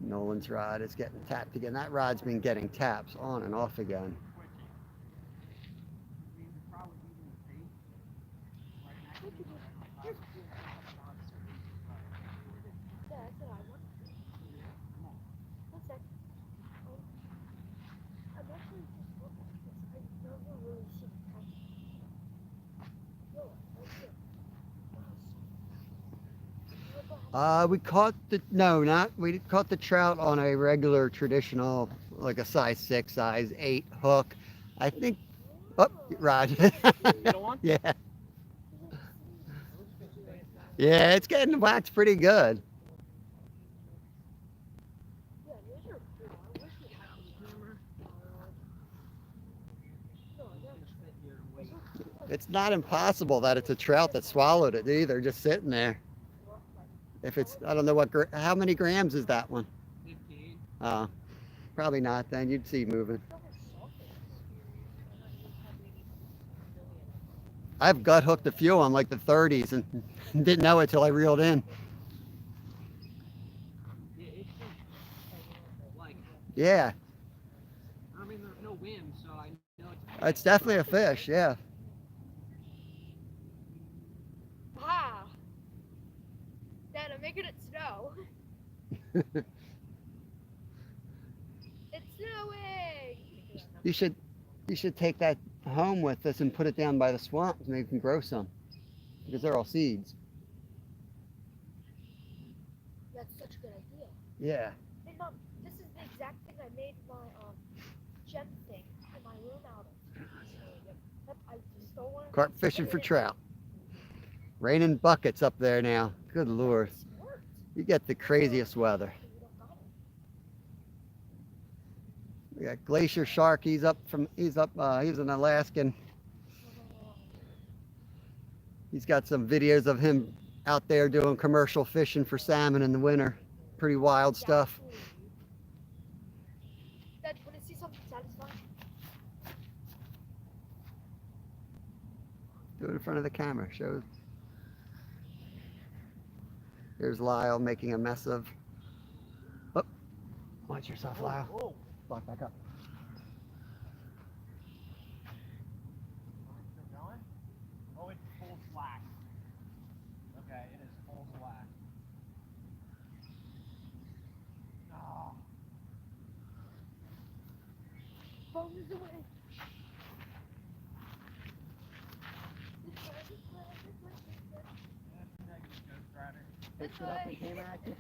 Nolan's rod is getting tapped again. That rod's been getting taps on and off again. Yeah, that's what I want. One sec. I'm actually just looking at this. I never really seen it catch. Yo, right here. We caught we caught the trout on a regular traditional, like a size 6, size 8 hook. I think, oh, rod. Middle one? Yeah. Yeah, it's getting whacked pretty good. Yeah, those are cool. I wish we had a camera. No, yeah. It's not impossible that it's a trout that swallowed it either, just sitting there. If it's, I don't know how many grams is that one? 15. Probably not then, you'd see moving. I've gut hooked a few on like the 30s and didn't know it till I reeled in. Yeah, it's just like, Yeah, I mean, there's no wind, so I know it's definitely a fish, yeah. Ah! Dad, I'm making it snow. It's snowing! You should take that home with us and put it down by the swamp so maybe we can grow some. Because they're all seeds. That's such a good idea. Yeah. Hey Mom, this is the exact thing I made my gem thing in my room out of. Yep, I just stole one. Carp fishing for trout. Raining buckets up there now. Good Lord. You get the craziest weather. We got Glacier Shark. He's an Alaskan. He's got some videos of him out there doing commercial fishing for salmon in the winter. Pretty wild stuff. Dad, want to see something satisfying? Do it in front of the camera. Show. Here's Lyle making a mess of. Oh, watch yourself, Lyle. Whoa. Block back up. Still going? Oh, it's full slack. Okay, it is full slack. Oh. Phone is away. That's negative, Ghost Rider. Fix it up and came at you.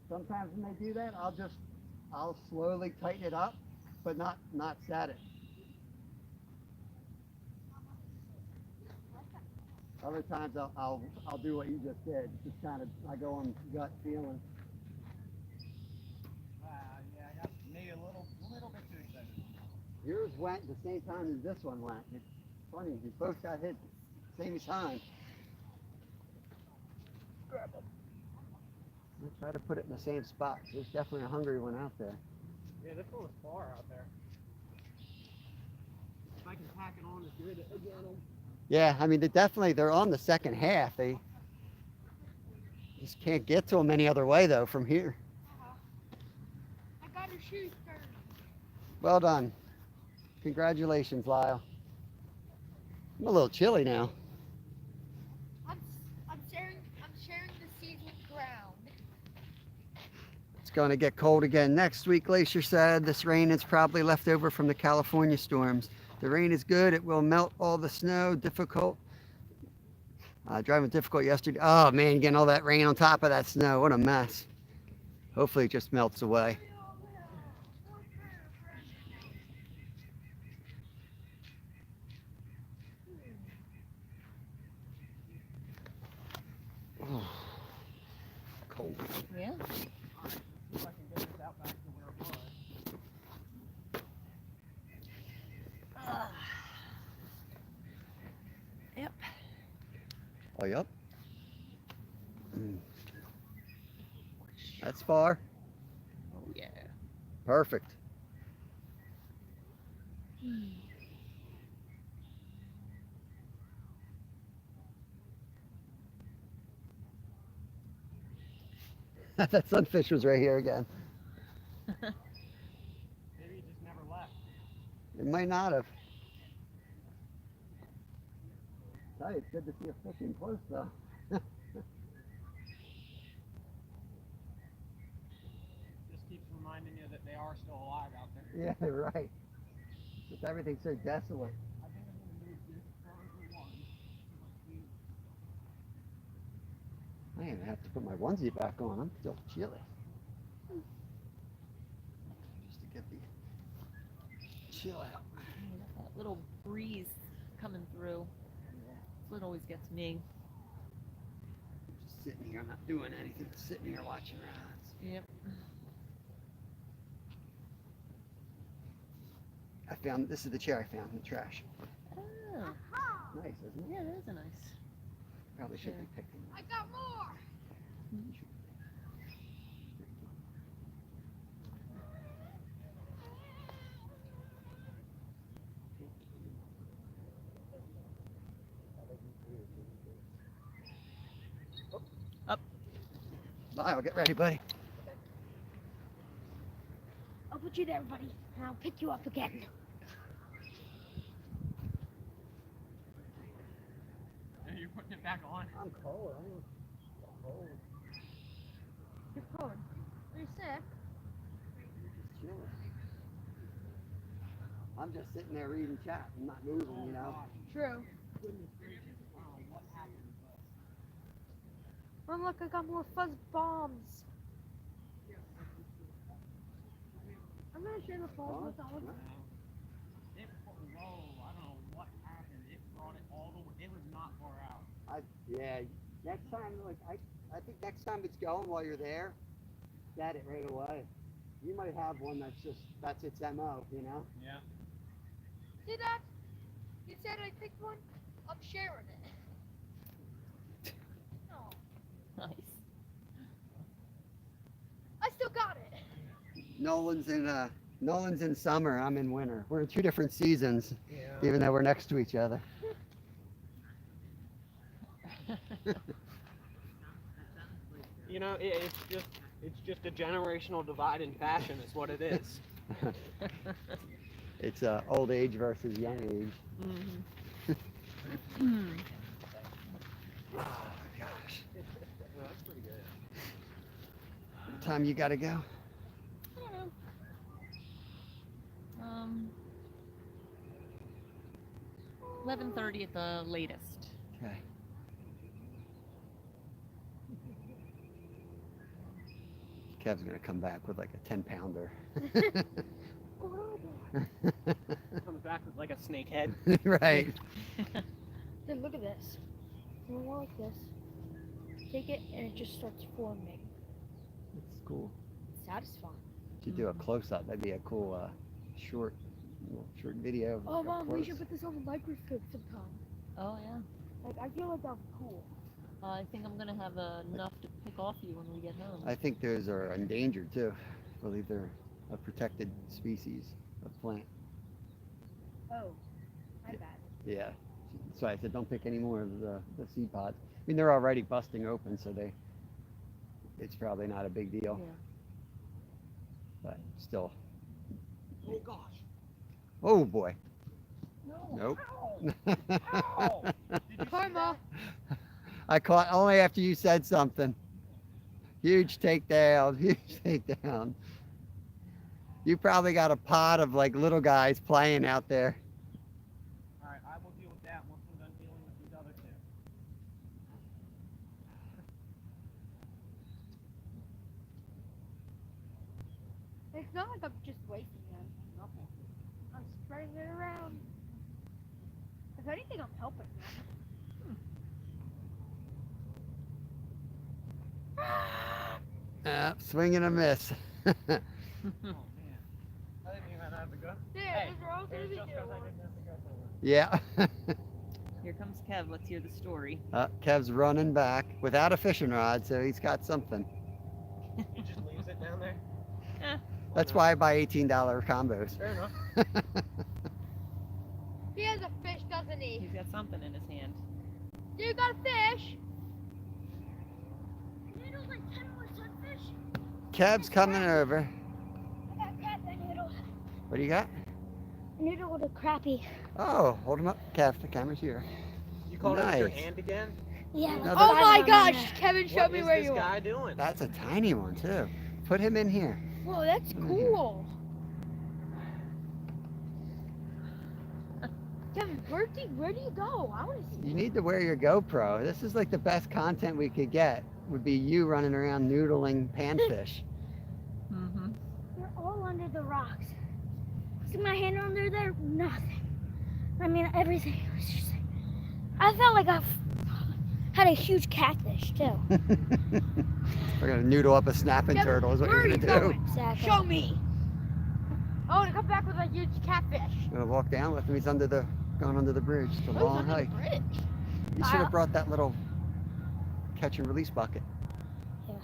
Sometimes when they do that, I'll slowly tighten it up, but not set it. Other times I'll do what you just did. Just kind of I go on gut feeling. Yeah, I got maybe a little bit too excited. Yours went the same time as this one went. It's funny, we both got hit same time. Grab them. We'll try to put it in the same spot. There's definitely a hungry one out there. Yeah, this one was far out there. If I can pack it on as good again. Yeah, I mean, they're on the second half. They just can't get to them any other way, though, from here. I got her shoes dirty. Well done. Congratulations, Lyle. I'm a little chilly now. I'm sharing the seeds with ground. going to get cold again next week, Glacier said. This rain is probably left over from the California storms. The rain is good. It will melt all the snow. Difficult. Driving difficult yesterday. Oh, man, getting all that rain on top of that snow. What a mess. Hopefully it just melts away. Oh, cold. Yeah. See if I can get this out back to where it was. Yep. Oh, yep. That's far. Oh yeah. Perfect. That sunfish was right here again. Maybe he just never left. It might not have. Tell you, it's good to see a fish in close though. Just keeps reminding you that they are still alive out there. Yeah, right. Just everything's so desolate. I think I'm gonna move this further one. I even have to put my onesie back on. I'm still chilly. Just to get the chill out. That little breeze coming through. That's what always gets me. Just sitting here, not doing anything. Just sitting here watching rods. Yep. I found, this is the chair I found in the trash. Oh. Nice, isn't it? Yeah, that is a nice. Probably should be Yeah. picking. I got more. Lyle, get ready, buddy. I'll put you there, buddy, and I'll pick you up again. Yeah, you're putting it back on. I'm cold. I'm cold. You're cold. Are you sick? Just chilling. I'm just sitting there reading chat. I'm not moving, you know. True. Goodness gracious, I don't know what happened, but Oh, look, I got more fuzz bombs. I'm gonna share the fuzz with all of them. it, whoa, I don't know what happened. It brought it all the way. It was not far out. Yeah. Next time, like I think next time it's going while you're there, get it right away. You might have one that's its MO, you know. Yeah. See that? You said I picked one. I'm sharing it. Oh, Nice. I still got it. Nolan's in summer. I'm in winter. We're in two different seasons, Yeah. even though we're next to each other. You know, it's just a generational divide in fashion. Is what it is. It's old age versus young age. Mm-hmm. Oh gosh. No, that's pretty good. What time you gotta go? 11:30 at the latest. Okay. Kev's gonna come back with like a 10-pounder. Comes back with like a snake head. Right. Then look at this. More like this. Take it and it just starts forming. It's cool. It's satisfying. Should do a close-up. That'd be a cool short video. Oh, up Mom, we close. should put this on the microscope sometime. Oh yeah. Like, I feel like that would be cool. I think I'm gonna have enough to pick off you when we get home. I think those are endangered too. I believe they're a protected species of plant. Oh, my bad. Yeah. So I said don't pick any more of the seed pods. I mean, they're already busting open, so it's probably not a big deal. Yeah. But still. Oh gosh. Oh boy. No. Nope. Ow. Did you see Karma. I caught only after you said something. Huge takedown. Huge takedown. You probably got a pod of like little guys playing out there. Alright, I will deal with that once I'm done dealing with these other two. It's not like I'm just wasting them. Nothing. I'm spreading it around. If anything, I'm helping them. Swing and a miss. Oh man. I didn't even have to go. Yeah, Hey, those are all gonna it's be just new 'cause I ones. didn't have to go somewhere. Yeah. Here comes Kev. Let's hear the story. Kev's running back without a fishing rod, so he's got something. He just leaves it down there? Eh. That's why I buy $18 combos. Fair enough. He has a fish, doesn't he? He's got something in his hand. You got a fish? Noodle's like 10 more sunfish. Kev's coming over. I got crappie noodle. What do you got? Noodle with a crappie. Oh, hold him up. Kev, the camera's here. You called it with your Nice. hand again? Yeah. No, Oh that- my gosh, Kevin showed What me is where this you guy are. doing? That's a tiny one, too. Put him in here. Whoa, that's Mhm. cool. Kevin, where do you go? I want to see. You need to wear your GoPro. This is like the best content we could get, would be you running around noodling panfish. Mm-hmm. They're all under the rocks. See my hand under there? Nothing. I mean, everything was just like, I felt like I had a huge catfish, too. We're going to noodle up a snapping Kevin, turtle is what where you're are going to you do. going? Exactly. Show me. I want to come back with a huge catfish. You're going to walk down with him. He's going under the bridge. It's a Oh, he's long under hike. the bridge. You should have brought that little catch and release bucket. Yeah.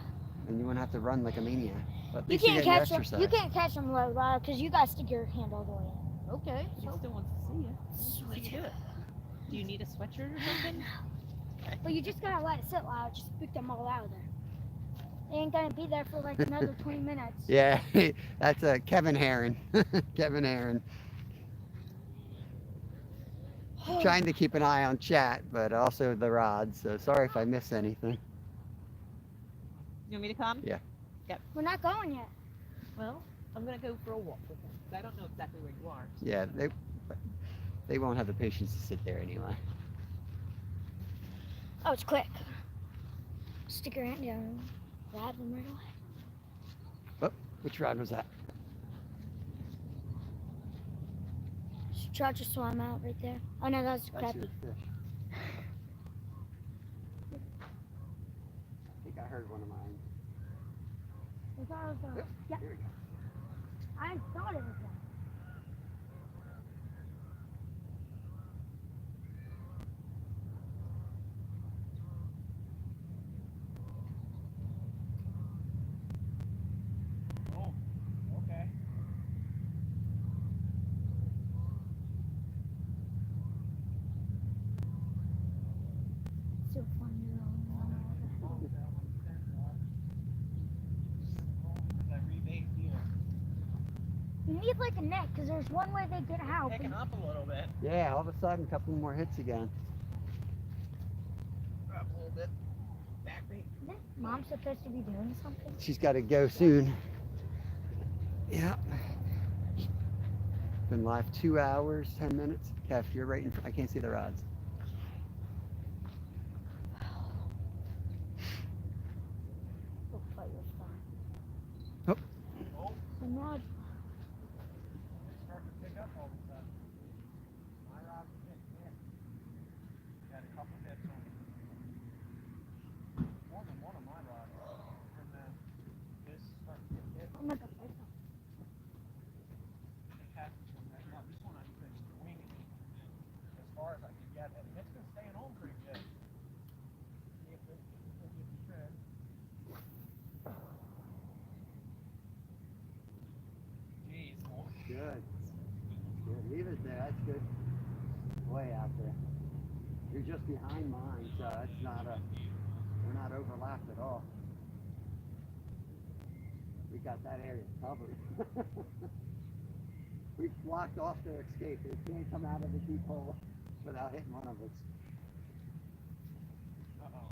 And you wouldn't have to run like a maniac. But at You least you can't get your catch them. exercise. You can't catch them live because you gotta stick your hand all the way in. Okay. He still wants to see you. Sweet. You do it. Do you need a sweatshirt or something? But you just gotta let it sit loud. Just pick them all out of there. They ain't gonna be there for like another 20 minutes. Yeah, that's Kevin Heron. Kevin Heron. Trying to keep an eye on chat, but also the rods. So sorry if I miss anything. You want me to come? Yeah. We're not going yet. Well, I'm gonna go for a walk with him. 'Cause I don't know exactly where you are. Yeah, they won't have the patience to sit there anyway. Oh, it's quick. Stick your hand down. Grab them right away. Which rod was that? She tried to swim out right there. Oh no, that's a That's your crappie. fish. I think I heard one of mine. I thought it was a- yeah, Here we go. I thought it was that. Oh, okay. So funny. That rebate deal. You need like a net because there's one way they get out. Picking up a little bit. Yeah, all of a sudden, a couple more hits again. Up a little bit. Back bait. Isn't Mom supposed to be doing something? She's got to go soon. Yeah. Been live 2 hours, 10 minutes. Kev, you're right in front. I can't see the rods. Hopefully you're fine. Oh. Oh, I'm not. it's starting to pick up all of a sudden. My rod's hit here. Got a couple hits on it. More than one of my rods. And then this starting to get hit. Oh my god. The catfish one right now. This one I think is winging it as far as I can get it. And it's been staying on pretty good. See if this will get the shred. Jeez, boy. Good. Good. Leave it there. That's good. Way out there. You're just behind mine, so it's not we're not overlapped at all. We got that area covered. We've blocked off their escape. They can't come out of the deep hole without hitting one of us. Uh-oh.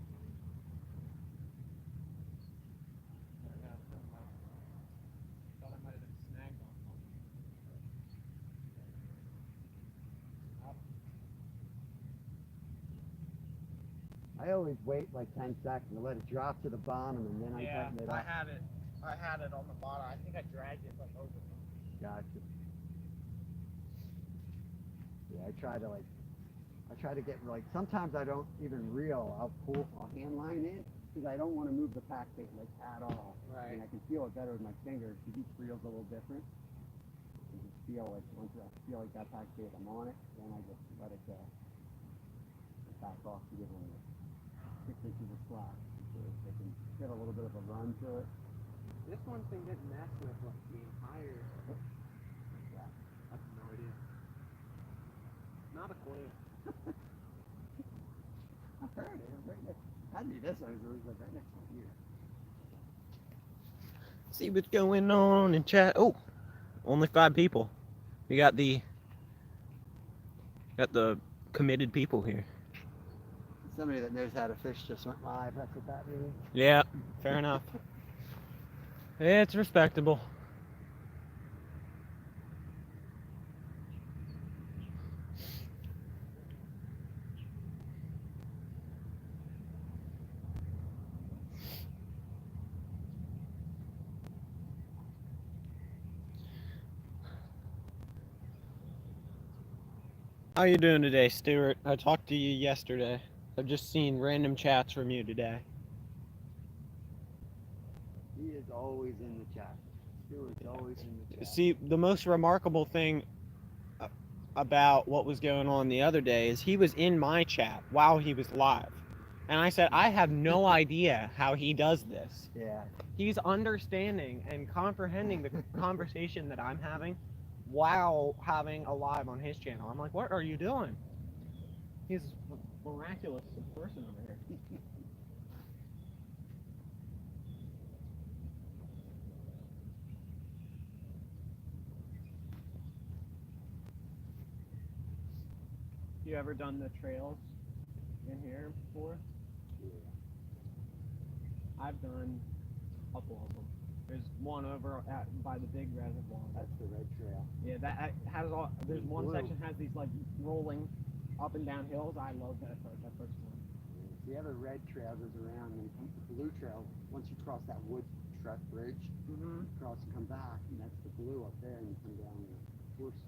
I always wait like 10 seconds to let it drop to the bottom and then I tighten it up. I had it on the bottom. I think I dragged it like over. Gotcha. Yeah, I try to get like, sometimes I don't even reel. I'll hand line in because I don't want to move the pack bait like at all. Right. And I can feel it better with my fingers because each reel's a little different. You just feel like, once I feel like that pack bait, I'm on it, then I just let it go. Back off to give them 6 inches of slack so they can get a little bit of a run to it. This one thing didn't mess with like the entire. Yeah. I have no idea. Not a clue. I've heard it. It's right next. Had me this one. It was like right next to here. See what's going on in chat. Oh, only 5 people. We got the committed people here. Somebody that knows how to fish just went live. That's what that means. Yeah, fair enough. It's respectable. How you doing today, Stuart? I talked to you yesterday. I've just seen random chats from you today. He is always in the chat. Stuart's always in the chat. See, the most remarkable thing about what was going on the other day is he was in my chat while he was live. And I said, I have no idea how he does this. Yeah. He's understanding and comprehending the conversation that I'm having while having a live on his channel. I'm like, what are you doing? He's a miraculous person over here. You ever done the trails in here before? Yeah. I've done a couple of them. There's one over by the big reservoir. That's the red trail. Yeah, that has all. There's one Blue. section has these like rolling up and down hills. I love that first one. The other red trail goes around, and the blue trail, once you cross that wood truck bridge, Mm-hmm. cross and come back, and that's the blue up there, and you come down the horse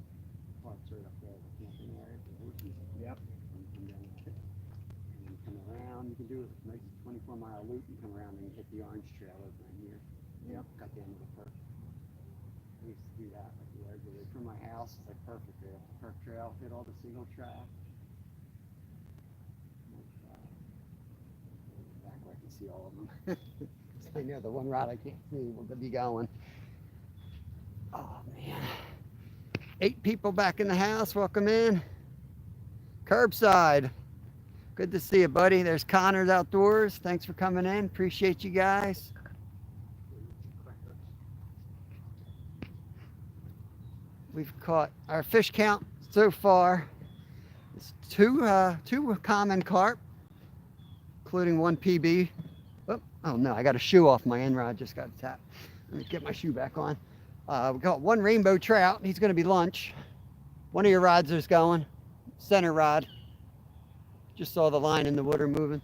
park's right up there, the camping area for horses. Yep. And you come down that, and you come around, you can do a nice 24-mile loop, and come around and hit the orange trail over in here. Yep. Cut down to the perk. I used to do that like regularly. From my house, it's like perfect there. Perk trail, hit all the single track. Back where I can see all of them. I know the one rod I can't see will be going. Oh man. 8 people back in the house. Welcome in. Curbside. Good to see you, buddy. There's Connor's Outdoors. Thanks for coming in. Appreciate you guys. We've caught our fish count so far. It's two common carp, including 1 PB. Oh no, I got a shoe off. My end rod just got tapped. Let me get my shoe back on. We got 1 rainbow trout. He's going to be lunch. One of your rods is going. Center rod. Just saw the line in the water moving.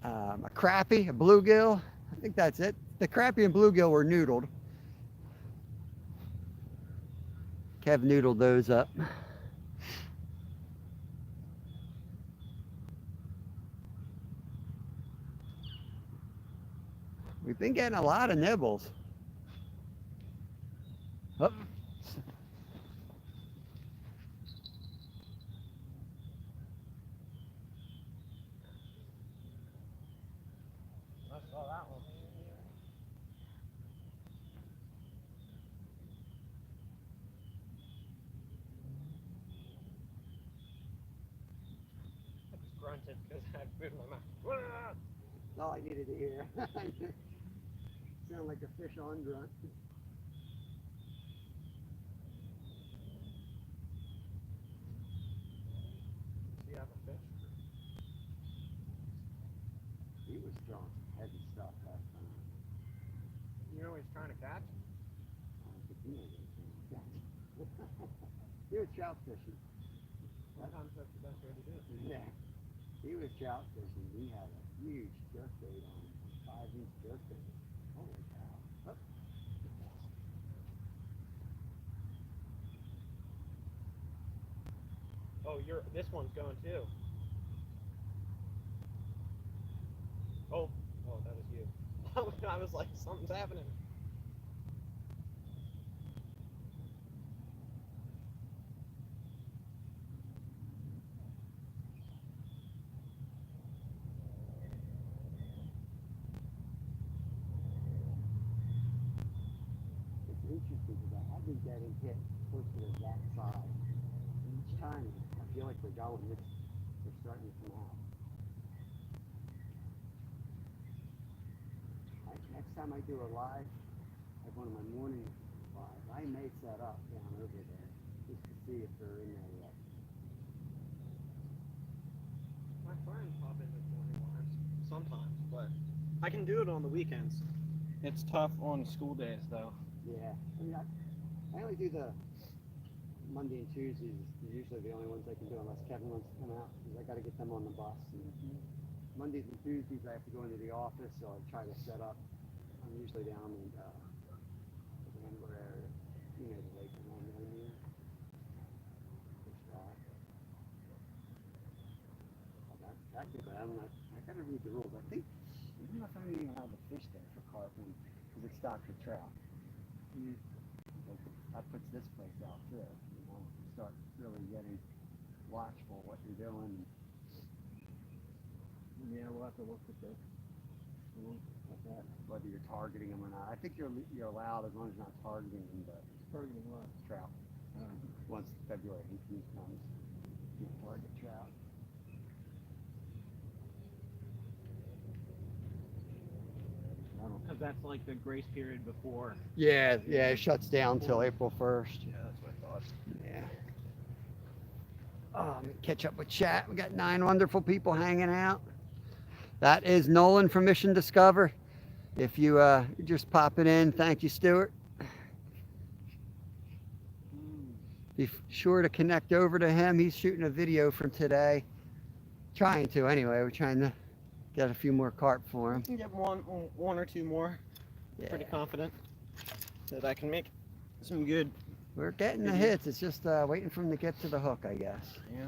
A crappie, a bluegill. I think that's it. The crappie and bluegill were noodled. Kev noodled those up. We've been getting a lot of nibbles. Oh. I saw that one. I just grunted because I had food in my mouth. That's all I needed to hear. Sound like a fish on grunt. You have a fish? He was throwing some heavy stuff last time. You know what he's trying to catch? I don't think he knows what he's trying to catch. He was trout fishing. Sometimes that's the best way to do it. Yeah. He was trout fishing. He had a huge jerkbait on him, 5-inch jerkbait. Holy cow. Oh, this one's going too. Oh, that is you. I was like, something's happening. It's interesting because I've been getting hit closer to that side. And each time I feel like they're going, they're starting to come out. Next time I do a live, like one of my morning lives, I may set up down over there just to see if they're in there yet. My friends pop in the morning lives sometimes, but I can do it on the weekends. It's tough on school days, though. Yeah, I mean, I only do the Monday and Tuesdays. They're usually the only ones I can do unless Kevin wants to come out because I got to get them on the bus. And Mondays and Tuesdays I have to go into the office, so I try to set up. I'm usually down in the Ambler area, you know, the lake one, you know what I mean? Fish rock. Technically, I gotta read the rules. I think, I don't know if I'm even allowed to fish there for carp because it's stocked for trout. That puts this place out too, you know, you start really getting watchful what you're doing. Yeah, we'll have to look at this. That, whether you're targeting them or not. I think you're allowed as long as you're not targeting them, but targeting what? Trout. Once February 18th comes, you can target trout. Because that's like the grace period before. Yeah, it shuts down till April 1st. Yeah, that's what I thought. Yeah. Oh, let me catch up with chat. We got 9 wonderful people hanging out. That is Nolan from Mission Discover. If you just pop it in, thank you, Stuart. Be sure to connect over to him. He's shooting a video from today. Trying to, anyway. We're trying to get a few more carp for him. I can get one or two more. Yeah. Pretty confident that I can make some good. We're getting the hits. It's just waiting for him to get to the hook, I guess. Yeah.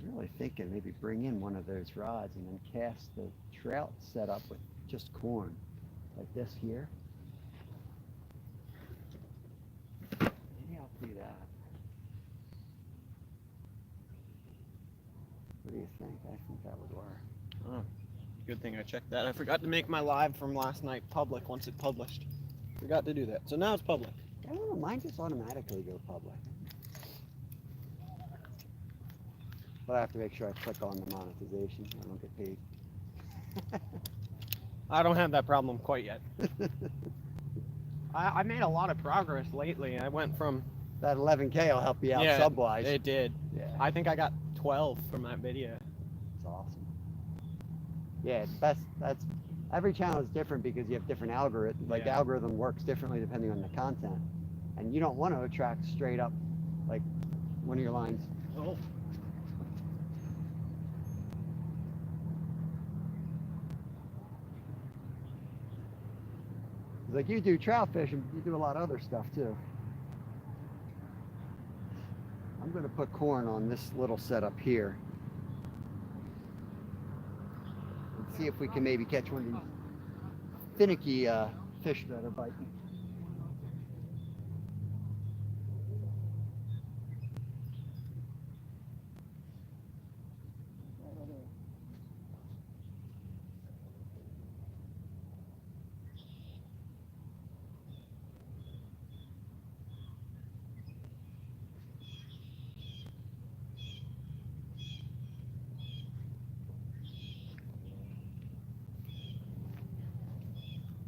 Really thinking maybe bring in one of those rods and then cast the trout setup with just corn, like this here. Maybe I'll do that. What do you think? I think that would work. Oh, good thing I checked that. I forgot to make my live from last night public once it published. Forgot to do that. So now it's public. I don't know, mine just automatically go public. But I have to make sure I click on the monetization. I don't get paid. I don't have that problem quite yet. I made a lot of progress lately. I went from... That 11K will help you out sub-wise. It did. Yeah. I think I got 12 from that video. It's awesome. Yeah, that's every channel is different because you have different algorithms. Like the algorithm works differently depending on the content. And you don't want to attract straight up like one of your lines. Oh. Like you do trout fishing, you do a lot of other stuff too. I'm going to put corn on this little setup here. And see if we can maybe catch one of these finicky fish that are biting.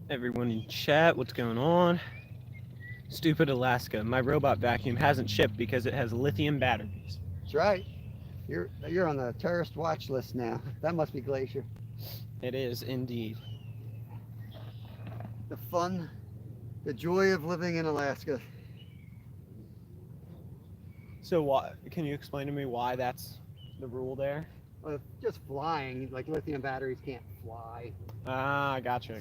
Everyone in chat, what's going on? Stupid Alaska. My robot vacuum hasn't shipped because it has lithium batteries. That's right. You're on the terrorist watch list now. That must be Glacier. It is indeed. The fun, the joy of living in Alaska. So what? Can you explain to me why that's the rule there? Just flying, like lithium batteries can't fly. Ah, gotcha.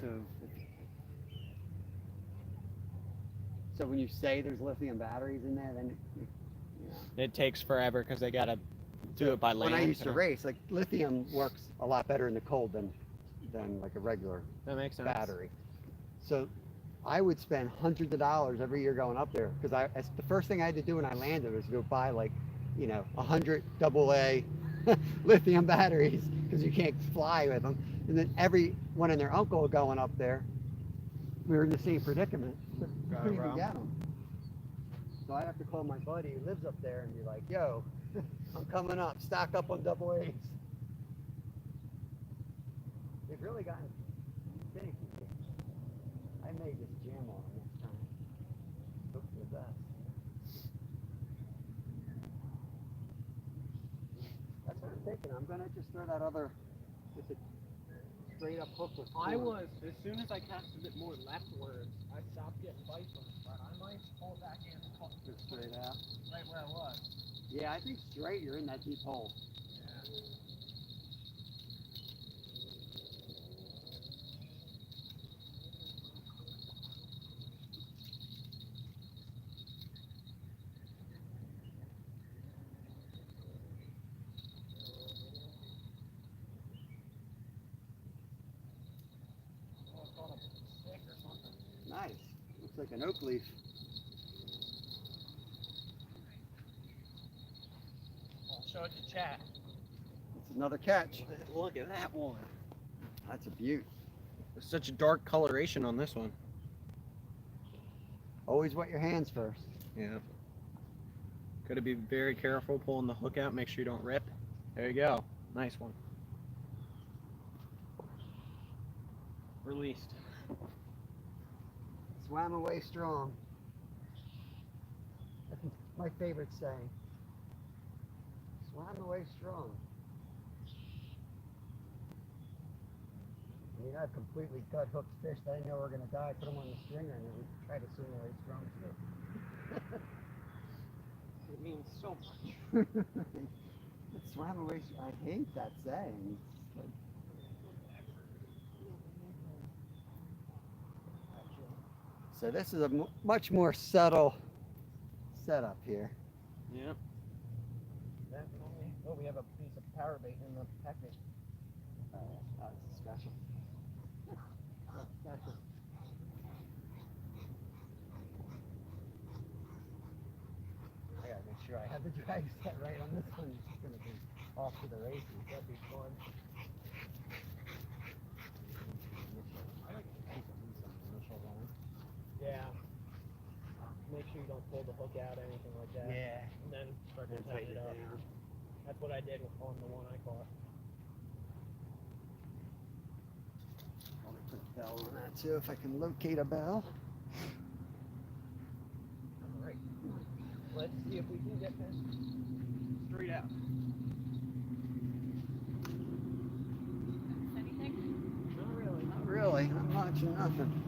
So when you say there's lithium batteries in there, then you know. It takes forever because they gotta do it by land. When I used to race, like lithium works a lot better in the cold than like a regular That makes sense. battery. So I would spend hundreds of dollars every year going up there because the first thing I had to do when I landed was go buy like, 100 AA lithium batteries because you can't fly with them. And then everyone and their uncle going up there, we were in the same predicament. But we couldn't even get them. So I have to call my buddy who lives up there and be like, yo, I'm coming up, stock up on AA's. They've really gotten finicky. I may just jam on them next time. Hope for the best. That's what I'm thinking. I'm gonna just throw that other, just a straight up hook with I corn. was, as soon as I cast a bit more leftwards, I stopped getting bites on it, but I might pull back in and cut Just straight out. right where I was. Yeah, I think straight you're in that deep hole. Oh, it's on a stick or something. Nice. Looks like an oak leaf. I'll show it to chat. It's another catch. Look at that one. That's a beaut. There's such a dark coloration on this one. Always wet your hands first. Yeah. Gotta be very careful pulling the hook out, make sure you don't rip. There you go. Nice one. Released. Swam away strong. That's my favorite saying. Swam away strong. I mean, I've completely gut hooked fish that I know are going to die, put them on the stringer, and then we try to swim away strong too. It means so much. It swam away. I hate that saying. It's like, so this is a much more subtle setup here. Yep. Definitely. Oh, we have a piece of power bait in the package. That's special. That's special. I gotta make sure I have the drag set right on this one. It's gonna be off to the races. That'd be fun. Yeah. Make sure you don't pull the hook out, anything like that. Yeah. And then start to And tighten it up. down. That's what I did on the one I caught. I'll put a bell on that too if I can locate a bell. Alright. Let's see if we can get this straight out. Anything? Not really. Not really. I'm watching nothing.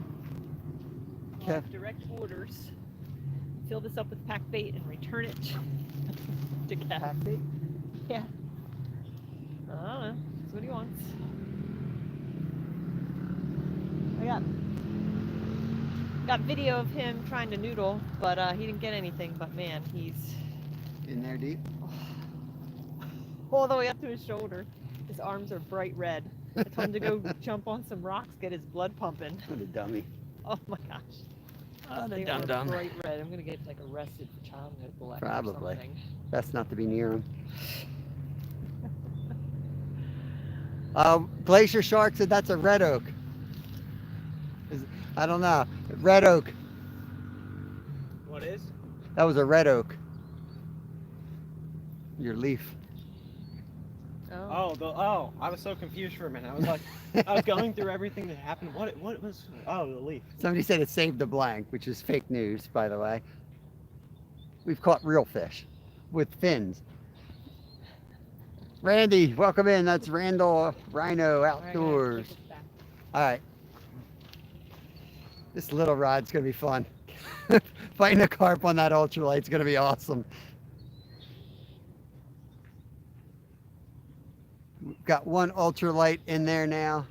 Well, direct orders. Fill this up with pack bait and return it to Kev. Pack bait? Yeah. I don't know. That's what he wants. I got video of him trying to noodle, but he didn't get anything. But man, he's In there deep? all the way up to his shoulder. His arms are bright red. I told him to go jump on some rocks, get his blood pumping. What a dummy. Oh my gosh. the They are dum-dum. bright red. I'm gonna get like arrested for child neglect or Probably. something. Best not to be near him. Glacier Shark said that's a red oak. I don't know. Red oak. What is? That was a red oak. Your leaf. Oh. Oh, I was so confused for a minute. I was like, I was going through everything that happened. What was? Oh, the leaf. Somebody said it saved the blank, which is fake news, by the way. We've caught real fish with fins. Randy, welcome in. That's Randall Rhino All right, guys, Outdoors. take this back. All right. This little rod's gonna be fun. Fighting a carp on that ultralight's gonna be awesome. We've got one ultralight in there now,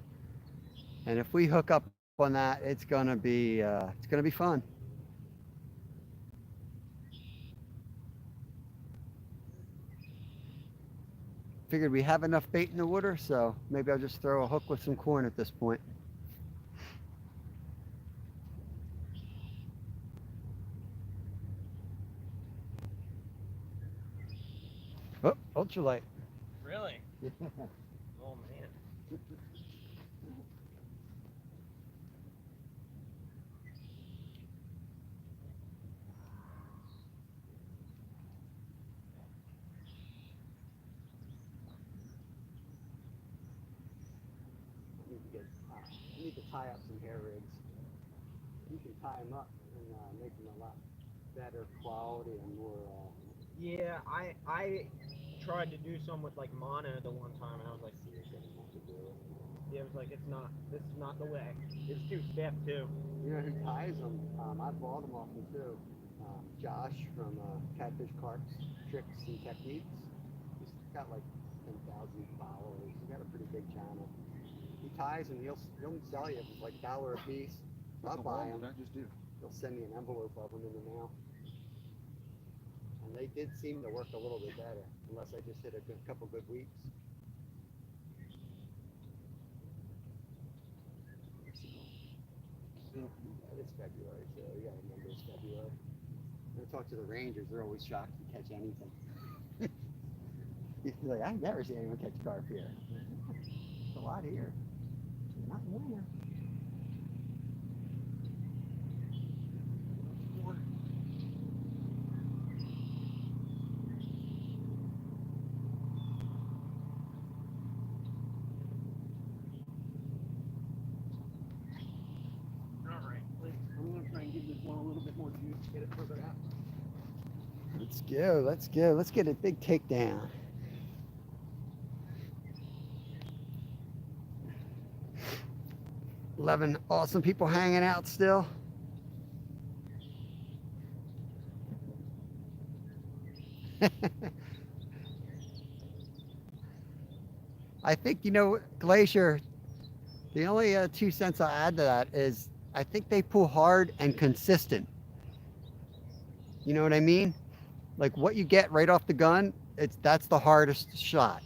and if we hook up on that, it's gonna be fun. Figured we have enough bait in the water, so maybe I'll just throw a hook with some corn at this point. Oh, ultralight. Really? Oh man. I need to tie up some hair rigs. You can tie them up and make them a lot better quality and more. Yeah, I tried to do some with like mono the one time, and I was like, yeah, it was like this is not the way. It's too stiff too. You know who ties them? I bought them off him too. Josh from Catfish, Carp, Tricks and Techniques. He's got like 10,000 followers. He's got a pretty big channel. He ties and he'll sell you for like $1 a piece. I'll buy them. He'll send me an envelope of them in the mail. And they did seem to work a little bit better, unless I just hit a couple good weeks. It's February, so you gotta remember it's February. When I talk to the Rangers, they're always shocked to catch anything. He's like, I've never seen anyone catch carp here. It's a lot here. Not in winter. I'm gonna try and give this one a little bit more juice, get it further out. Let's go, let's go. Let's get a big takedown. $11 awesome people hanging out still. I think, Glacier, the only 2 cents I'll add to that is I think they pull hard and consistent. You know what I mean? Like what you get right off the gun, that's the hardest shot.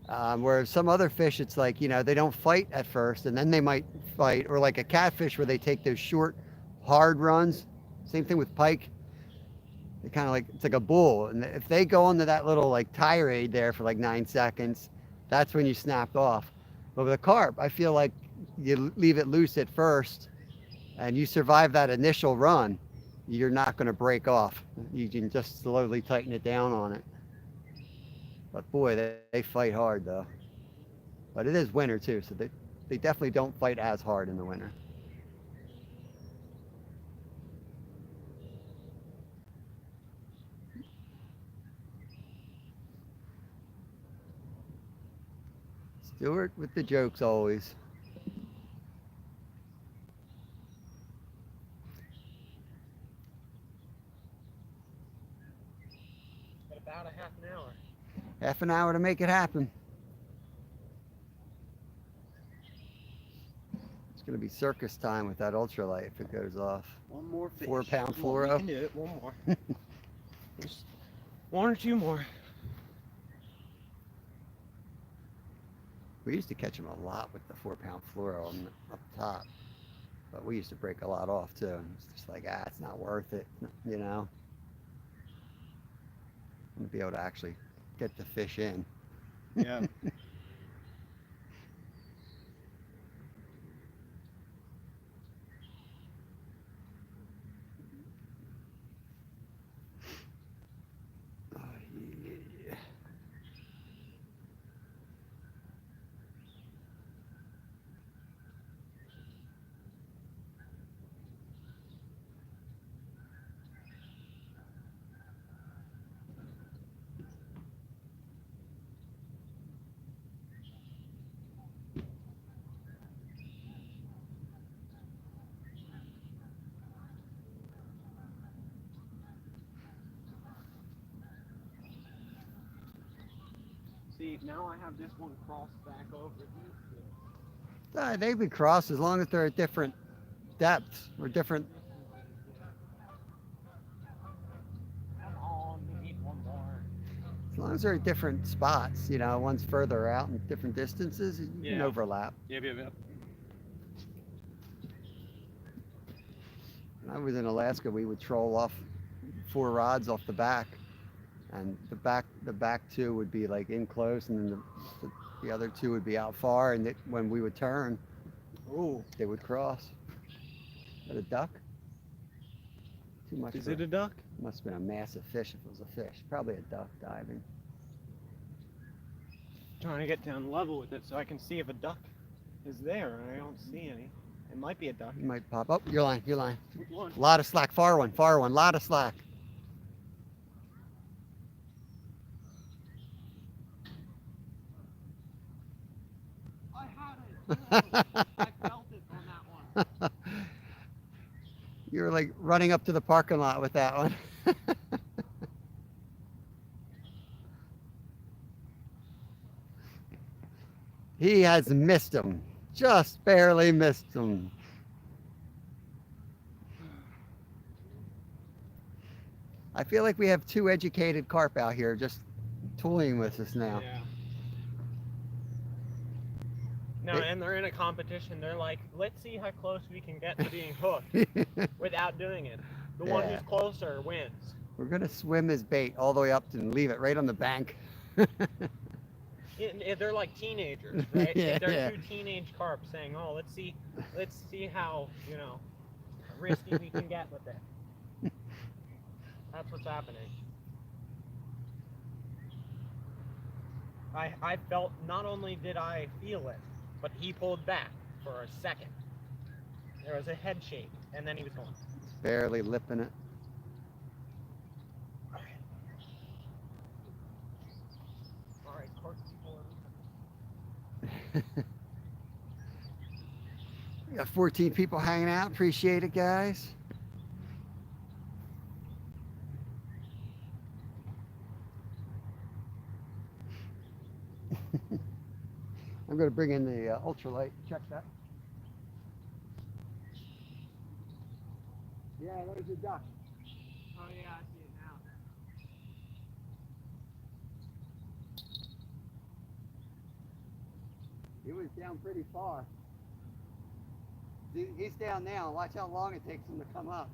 Whereas some other fish, it's like, they don't fight at first and then they might fight, or like a catfish where they take those short, hard runs. Same thing with pike. They kind of like, it's like a bull. And if they go into that little like tirade there for like 9 seconds, that's when you snap off. But with a carp, I feel like you leave it loose at first and you survive that initial run, you're not going to break off. You can just slowly tighten it down on it. But boy, they fight hard though. But it is winter too, so they definitely don't fight as hard in the winter. Stuart with the jokes always. Got about a half an hour. Half an hour to make it happen. It's going to be circus time with that ultralight if it goes off. One more fish. 4-pound Come on, fluoro. we can do it. One more. Just one or two more. We used to catch them a lot with the 4-pound fluoro up top. But we used to break a lot off too. It's just like, it's not worth it, I'm going to be able to actually get the fish in. Yeah. Oh, yeah. See, now I have this one crossed back over these two. They would cross as long as they're at different depths or different. Come on, we need one more. As long as they're at different spots, you know, one's further out and different distances, you can Yeah. overlap. Yep. When I was in Alaska, we would troll off 4 rods off the back, and the back 2 would be like in close, and then the other 2 would be out far, and when we would turn, Ooh. they would cross. Is that a duck? Too much. Is it a duck? Must have been a massive fish if it was a fish. Probably a duck diving. Trying to get down level with it so I can see if a duck is there, and I don't see any. It might be a duck. You might pop. Oh, your line. Which one? A lot of slack. Far one. Lot of slack. I had it. I felt it on that one. You were like running up to the parking lot with that one. He has missed him. Just barely missed him. I feel like we have 2 educated carp out here just tooling with us now. Yeah. No, and they're in a competition. They're like, let's see how close we can get to being hooked without doing it. The one Yeah. who's closer wins. We're gonna swim his bait all the way up and leave it right on the bank. They're like teenagers, right? Yeah, They're yeah. 2 teenage carp saying, "Oh, let's see how risky we can get with it." That's what's happening. I felt, not only did I feel it, but he pulled back for a second. There was a head shake, and then he was gone. Barely lipping it. All right, Carp people. We got 14 people hanging out. Appreciate it, guys. I'm going to bring in the ultralight. Check that. Yeah, there's your duck. Oh yeah, I see it now. He was down pretty far. He's down now. Watch how long it takes him to come up.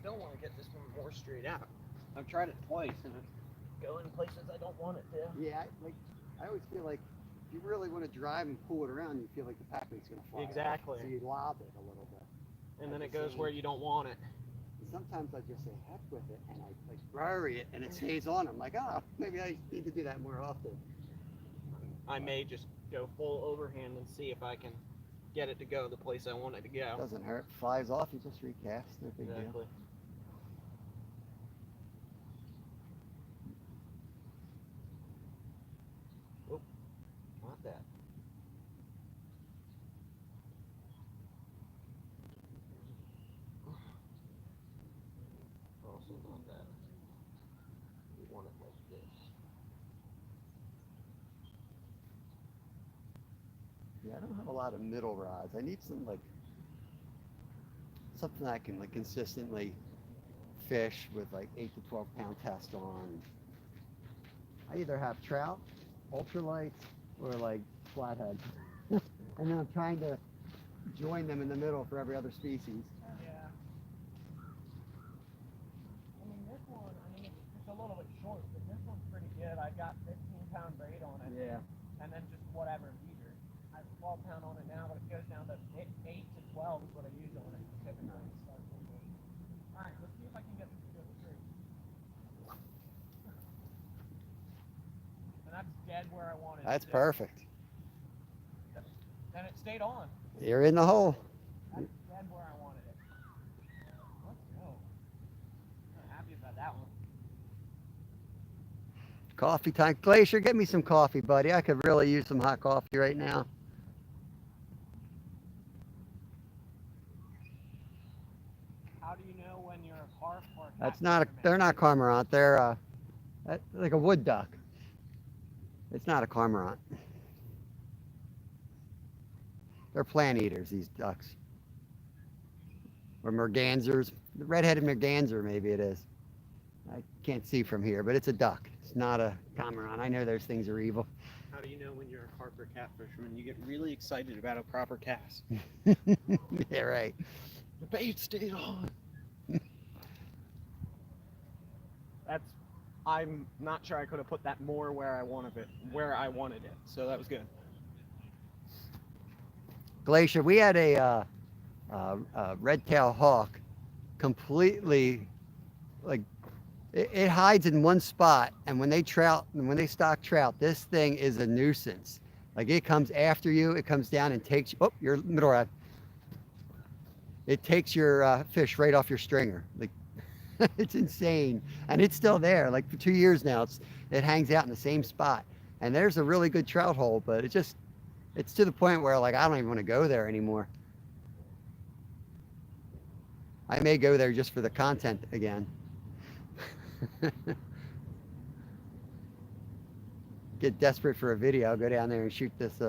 Still want to get this one more straight out. I've tried it twice and it's going places I don't want it to. Yeah, I always feel like if you really want to drive and pull it around, you feel like the pack bait's going to fly. Exactly. So you lob it a little bit. And then it goes where you don't want it. And sometimes I just say heck with it and I like bury it and it stays on. I'm like, oh, maybe I need to do that more often. I may just go full overhand and see if I can get it to go the place I want it to go. Doesn't hurt. Flies off, you just recast. No big deal. Exactly. Oh, not that. Also not that. We want it like this. Yeah, I don't have a lot of middle rods. I need some something I can consistently fish with 8 to 12 pound test on. I either have trout, ultralights, or flathead. And then I'm trying to join them in the middle for every other species. Yeah. I mean, this one, it's a little bit short, but this one's pretty good. I got 15-pound braid on it. Yeah. And then just whatever leader. I have 12-pound on it now, but it goes down to 8 to 12 is what I use on it typically. Alright, let's see if I can get this to go through. That's dead where I wanted it. That's to. perfect. And it stayed on. You're in the hole. That's dead where I wanted it. Let's go. I'm happy about that one. Coffee time. Glacier, get me some coffee, buddy. I could really use some hot coffee right now. How do you know when you're a carp or a That's catfish not a, or they're man? not cormorant. They're like a wood duck. It's not a cormorant. They're plant eaters, these ducks. Or mergansers. The red-headed merganser, maybe it is. I can't see from here, but it's a duck. It's not a cormorant. I know those things are evil. How do you know when you're a carp or catfish? When you get really excited about a proper cast. Yeah, right. The bait stayed on. That's. I'm not sure I could have put that more where I wanted it. So that was good. Glacier, we had a red-tailed hawk completely, like, it hides in one spot, and when they stock trout, this thing is a nuisance. Like, it comes after you, it comes down and takes you, oh, your middle rod. It takes your fish right off your stringer. Like, it's insane, and it's still there. Like, for 2 years now, it hangs out in the same spot, and there's a really good trout hole, but it's to the point where, like, I don't even want to go there anymore. I may go there just for the content again. Get desperate for a video, I'll go down there and shoot this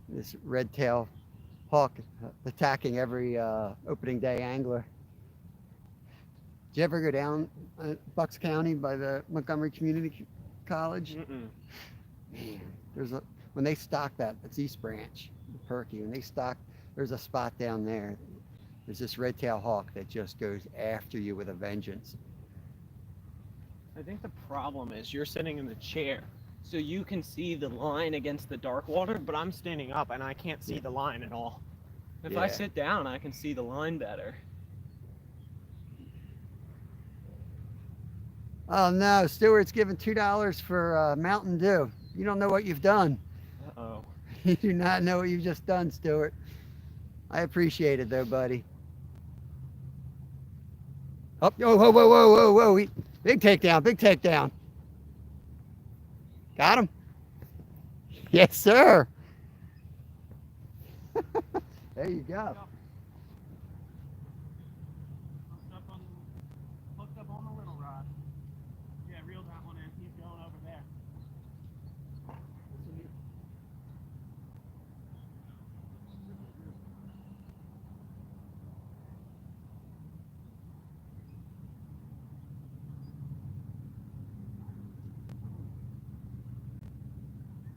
this red-tailed hawk attacking every opening day angler. Did you ever go down Bucks County by the Montgomery Community College? Mm-mm. Man, when they stock that's East Branch, Perky, when they stock, there's a spot down there. There's this red-tailed hawk that just goes after you with a vengeance. I think the problem is you're sitting in the chair, so you can see the line against the dark water, but I'm standing up and I can't see the line at all. If I Yeah. sit down, I can see the line better. Oh no, Stewart's giving $2 for Mountain Dew. You don't know what you've done. Uh-oh. You do not know what you've just done, Stewart. I appreciate it though, buddy. Oh, whoa, whoa, whoa, whoa, whoa, whoa. Big takedown, big takedown. Got him? Yes, sir. There you go. Hooked up on the little rod. Yeah, reeled that one in. He's going over there.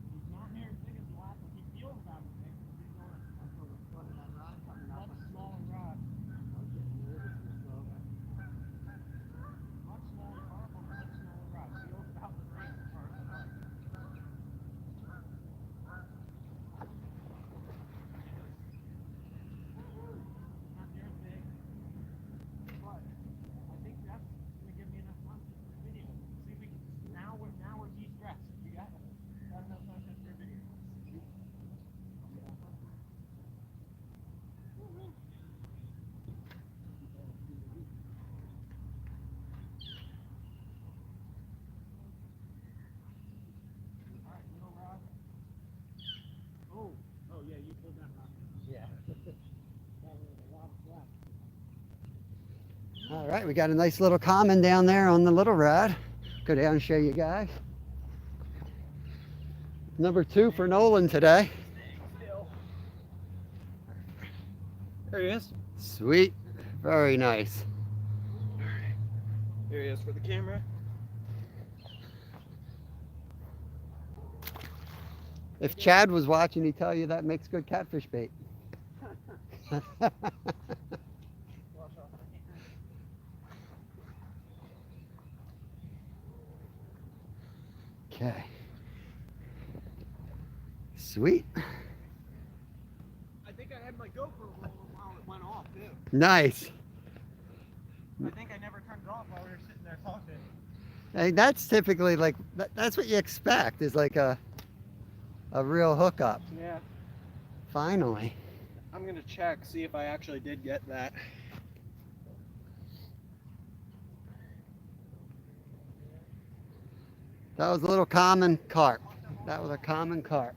He's not near as big as the last one. He feels about as big. He's going much smaller rod. Much smaller carp on a much smaller rod. Feels about the same as far as I know. Not near as big, but I think that's gonna give me enough content for a video. See if we can, now we're de-stressed. We got enough content for a video. Alright, little rod. Oh yeah, you pulled that rod. Yeah. All right, we got a nice little common down there on the little rod. Go down and show you guys. Number 2 for Nolan today. Still. There he is. Sweet, very nice. Here he is for the camera. If Chad was watching, he'd tell you that makes good catfish bait. Wash off my hand. Okay. Sweet. I think I had my GoPro rolling while it went off too. Nice. I think I never turned it off while we were sitting there talking. And that's typically like, that's what you expect is like a real hookup. Yeah. Finally. I'm gonna check, see if I actually did get that. That was a little common carp. That was a common carp.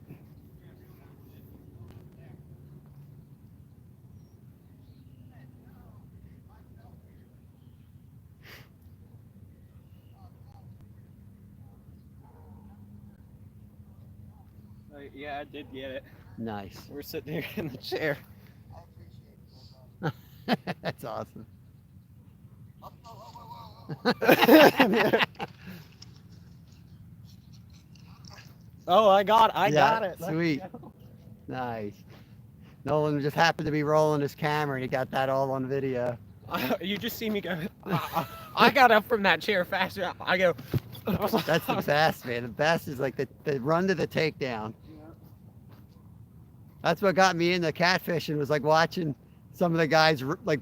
Yeah, I did get it. Nice. We're sitting here in the chair. That's awesome. Oh, I got Yeah, got it. Let's sweet. go. Nice. Nolan just happened to be rolling his camera and he got that all on video. You just see me go. I got up from that chair faster. I go. That's the best, man. The best is like the run to the takedown. That's what got me into catfishing, was like watching some of the guys, like,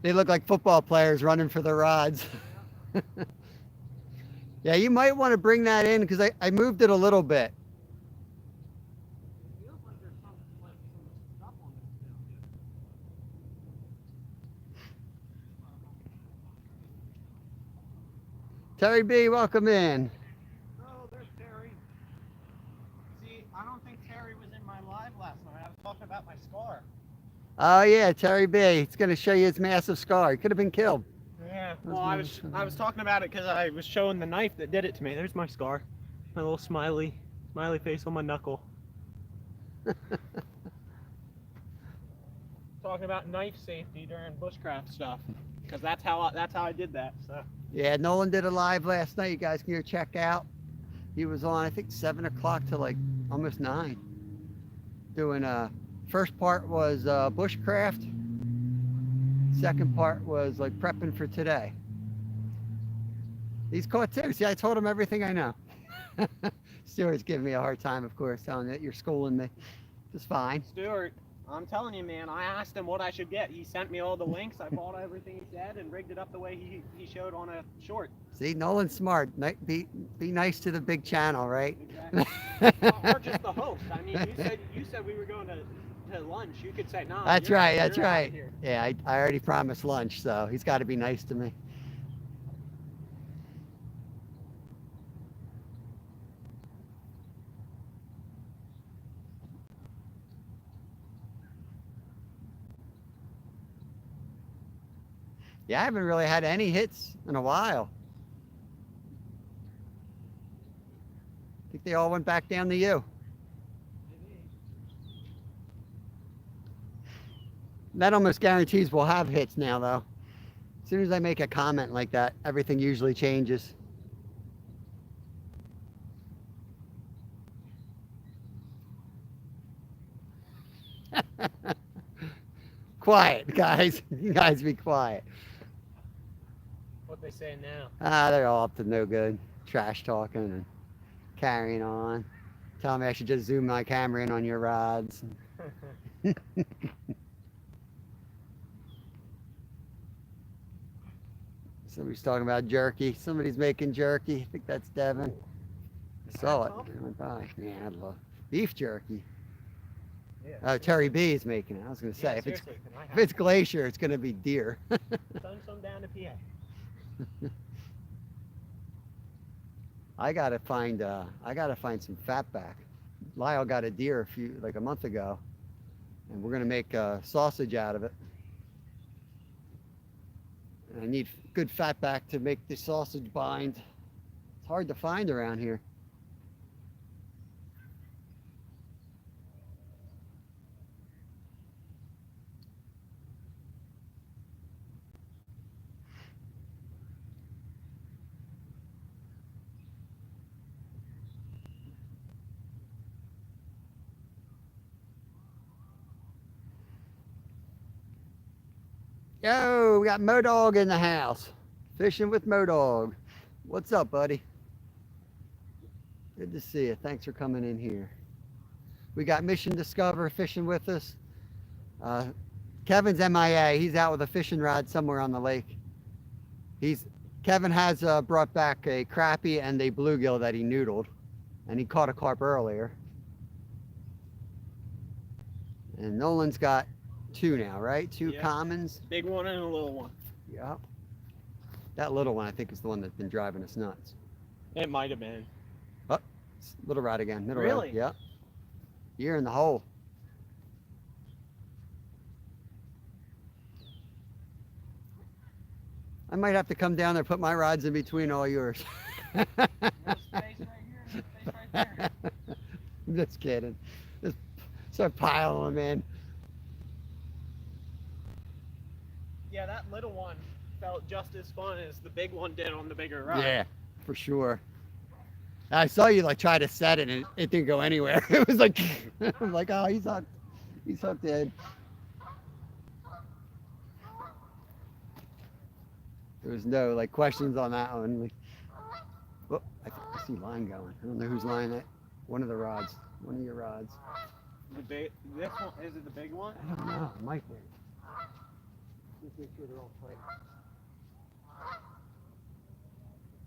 they look like football players running for their rods. Yeah, you might want to bring that in because I moved it a little bit. Terry B, welcome in. Oh, there's Terry. See, I don't think Terry was in my live last night. I was talking about my scar. Oh yeah, Terry B. It's gonna show you his massive scar. He could have been killed. Yeah. Well, I was talking about it because I was showing the knife that did it to me. There's my scar. My little smiley face on my knuckle. Talking about knife safety during bushcraft stuff, because that's how I did that. So. Yeah, Nolan did a live last night. You guys can go check out. He was on, I think, 7 o'clock to like almost 9. Doing first part was bushcraft. Second part was like prepping for today. He's caught too. See, I told him everything I know. Stuart's giving me a hard time, of course, telling that you're schooling me. It's fine. Stuart, I'm telling you, man, I asked him what I should get. He sent me all the links. I bought everything he said and rigged it up the way he showed on a short. See, Nolan's smart. Be nice to the big channel, right? Exactly. Or just the host. I mean, you said we were going to lunch. You could say, no. That's right. That's you're right. outta here. Yeah, I already promised lunch, so he's got to be nice to me. Yeah, I haven't really had any hits in a while. I think they all went back down to you. That almost guarantees we'll have hits now, though. As soon as I make a comment like that, everything usually changes. Quiet, guys. You guys be quiet. What they say now? They're all up to no good. Trash talking and carrying on. Telling me I should just zoom my camera in on your rods. Somebody's talking about jerky. Somebody's making jerky. I think that's Devin. I saw it. I went by. Yeah, I love beef jerky. Yeah. Oh, Terry B is making it. I was going to say, Yeah, if seriously, can I if have it's glacier, it's going to be deer. Send some down to PA. I gotta find some fatback. Lyle got a deer like a month ago, and we're gonna make sausage out of it. And I need good fatback to make the sausage bind. It's hard to find around here. Yo, we got Modog in the house. Fishing with Modog. What's up, buddy? Good to see you. Thanks for coming in here. We got Mission Discover fishing with us. Kevin's MIA. He's out with a fishing rod somewhere on the lake. He's Kevin has brought back a crappie and a bluegill that he noodled, and he caught a carp earlier. And Nolan's got two now, right? Two Yep. commons. Big one and a little one. Yep. That little one, I think, is the one that's been driving us nuts. It might have been. Little rod again. Middle Really? rod. Yep. You're in the hole. I might have to come down there, put my rods in between all yours. There's space right here, there's space right there. I'm just kidding. Just start piling them in. Yeah, that little one felt just as fun as the big one did on the bigger rod. Yeah, for sure. I saw you like try to set it and it didn't go anywhere. It was like, I'm like, oh, he's hooked. He's hooked in. There was no like questions on that one. Like, oh, I see line going. I don't know whose line that. One of the rods. One of your rods. The big, this one, is it the big one? I don't know. It might be. Just make sure they're all tight.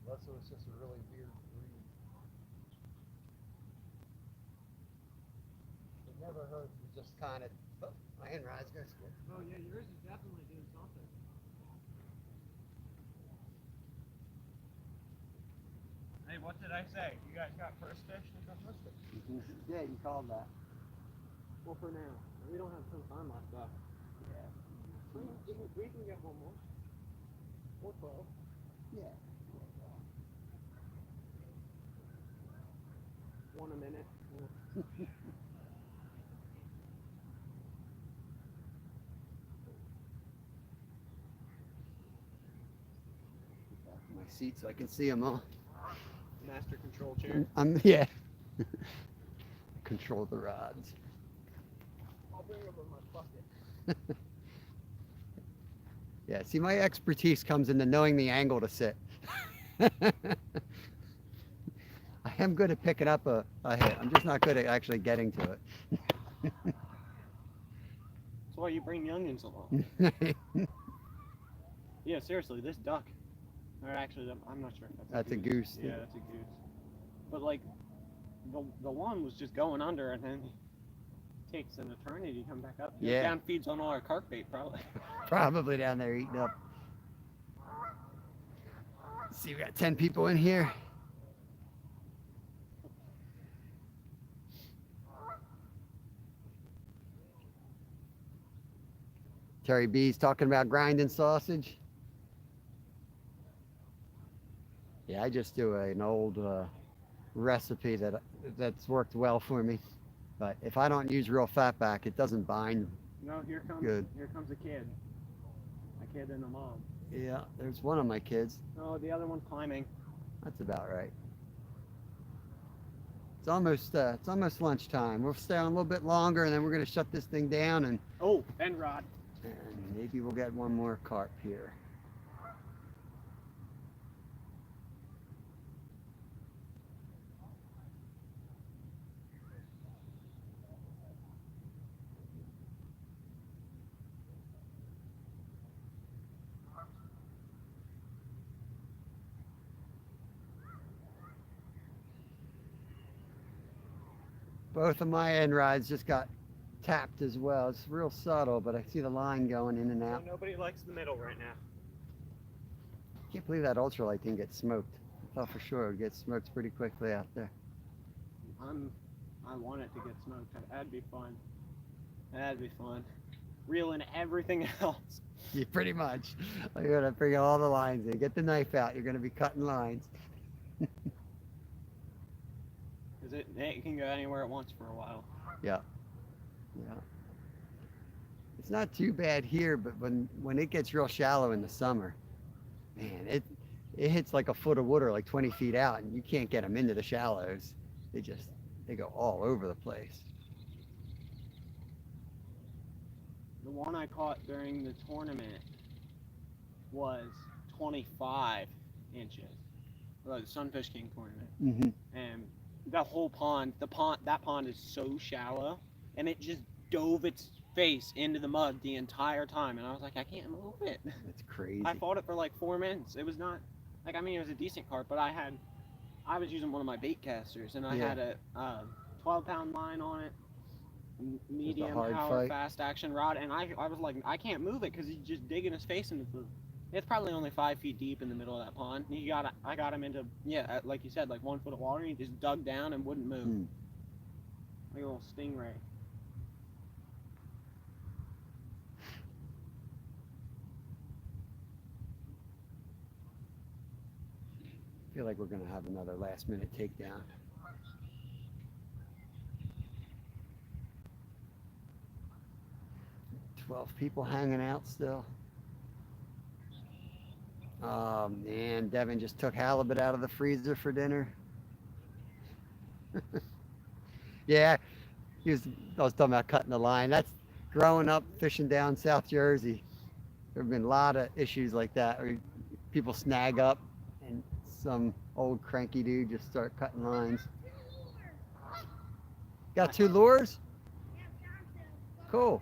Unless it was just a really weird breed. It never hurts to just kind of. Oh, my hand rod's going to Oh yeah, yours is definitely doing something. Hey, what did I say? You guys got first fish? We got first fish. Yeah, you called that. Well, for now. We don't have some time left though. Yeah. We can get one more. Or 12. Yeah. 1 a minute. My seat so I can see them all. Master control chair. Yeah. Control the rods. I'll bring them in my bucket. Yeah, see, my expertise comes into knowing the angle to sit. I am good at picking up a hit. I'm just not good at actually getting to it. That's why you bring youngins along. Yeah, seriously, this duck. Or actually, I'm not sure if That's a goose. Yeah, that's a goose. But like, the one was just going under, and then he takes an eternity to come back up. He Yeah. down feeds on all our carp bait, probably. Probably down there eating up. See, we got 10 people in here. Terry B's talking about grinding sausage. Yeah, I just do an old recipe that's worked well for me. But if I don't use real fatback, it doesn't bind. No, here comes a kid. A kid and a mom. Yeah, there's one of my kids. Oh, the other one's climbing. That's about right. It's almost lunchtime. We'll stay on a little bit longer, and then we're gonna shut this thing down, and Oh, bend rod. maybe we'll get one more carp here. Both of my end rods just got tapped as well. It's real subtle, but I see the line going in and So out. nobody likes the middle right now. Can't believe that ultralight didn't get smoked. I thought for sure it would get smoked pretty quickly out there. I want it to get smoked. That'd be fun. That'd be fun. Reeling everything else. Yeah, pretty much. You're gonna bring all the lines in. Get the knife out. You're gonna be cutting lines. Cause it can go anywhere it wants for a while. Yeah. It's not too bad here, but when it gets real shallow in the summer, man, it hits like a foot of water, like 20 feet out, and you can't get them into the shallows. They go all over the place. The one I caught during the tournament was 25 inches. Well, the Sunfish King tournament. Mm-hmm. And the whole pond, that pond is so shallow, and it just dove its face into the mud the entire time, and I was like, I can't move it. That's crazy. I fought it for like 4 minutes. It was not Like, I mean, it was a decent carp, but I was using one of my bait casters, and I Yeah. had a 12-pound line on it, medium hard power, fight. fast action rod, and I was like, I can't move it because he's just digging his face into the. It's probably only 5 feet deep in the middle of that pond. I got him into, like you said, like 1 foot of water. He just dug down and wouldn't move, like a little stingray. I feel like we're gonna have another last minute takedown. $12 people hanging out still. Oh man, Devin just took halibut out of the freezer for dinner. Yeah, I was talking about cutting the line. That's growing up fishing down South Jersey. There have been a lot of issues like that where people snag up and some old cranky dude just start cutting lines. Got 2 lures? Cool.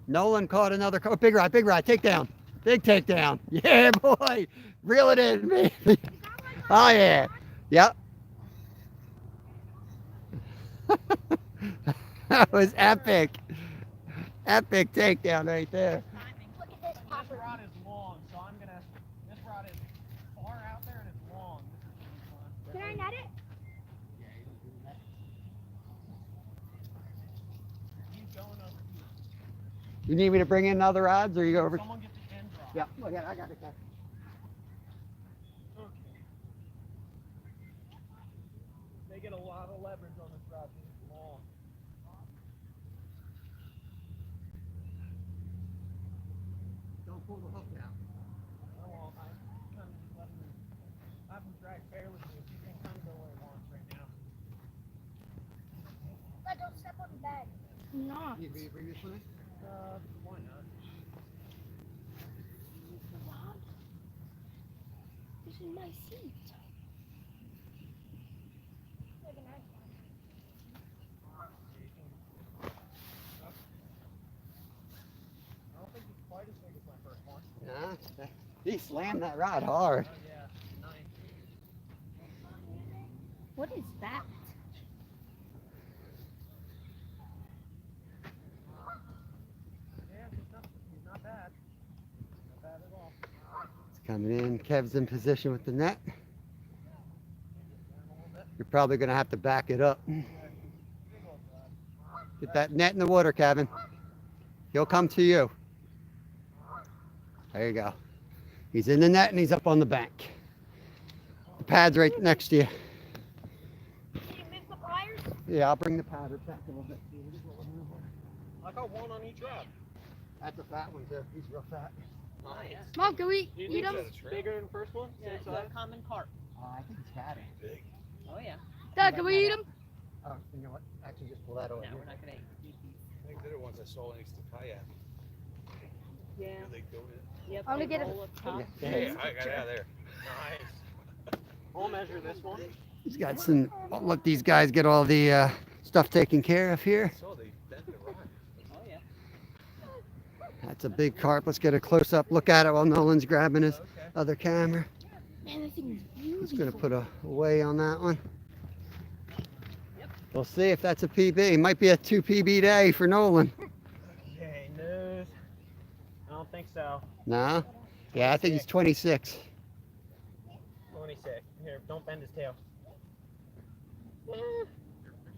Nolan caught another big rod, takedown. Big takedown. Yeah, boy. Reel it in, baby. Oh, yeah. Yep. That was epic. Epic takedown right there. Look at this This popper. rod is long, so I'm gonna. This rod is far out there and it's long. This is Can I net it? He's going over here. You need me to bring in other rods or you go over? Someone get the end rod. Yeah, look at it. I got it. Okay. They get a lot of leverage on this rod. It's long. Don't pull the hook out. Oh, well, I'm kind of just letting him. I have him drag fairly loose. He can kind of go where he wants right now. But don't step on the bag. Not. Need me to bring this one in? Why not? This is my seat. Look at that. I don't think it's quite as big as my first one. Yeah. He slammed that rod hard. Oh yeah, nice. What is that? Yeah, he's not bad. Not bad at all. It's coming in. Kev's in position with the net. Turn a little bit. You're probably going to have to back it up. Get that net in the water, Kevin. He'll come to you. There you go. He's in the net and he's up on the bank. The pad's right next to you. Can you move the pliers? Yeah, I'll bring the pad back a little bit. I got one on each rod. That's a fat one too. He's real fat. Nice. Mom, can we Do you eat think them? it's bigger than the first one? Yeah, Same it's size? a common carp. I think he's fatty. Oh yeah. Dad, can we eat them? Oh, you know what? Actually, just pull that over. No, we're not gonna eat these. I think they're the ones I saw next to kayak. Yeah. They go in. Yep. I'm gonna they get a- roll up top. Yeah. Yeah, I got out of there. Nice. I'll measure this one. He's got some. Oh, look, these guys get all the stuff taken care of here. I saw they bent the rod. Oh yeah. That's a big carp. Let's get a close up look at it while Nolan's grabbing his Okay. other camera. Man, that thing is beautiful. Just gonna put a away on that one. Yep. We'll see if that's a PB. Might be a 2 PB day for Nolan. Okay, nose. I don't think so. No? Yeah, I think he's 26. 26. Here, don't bend his tail.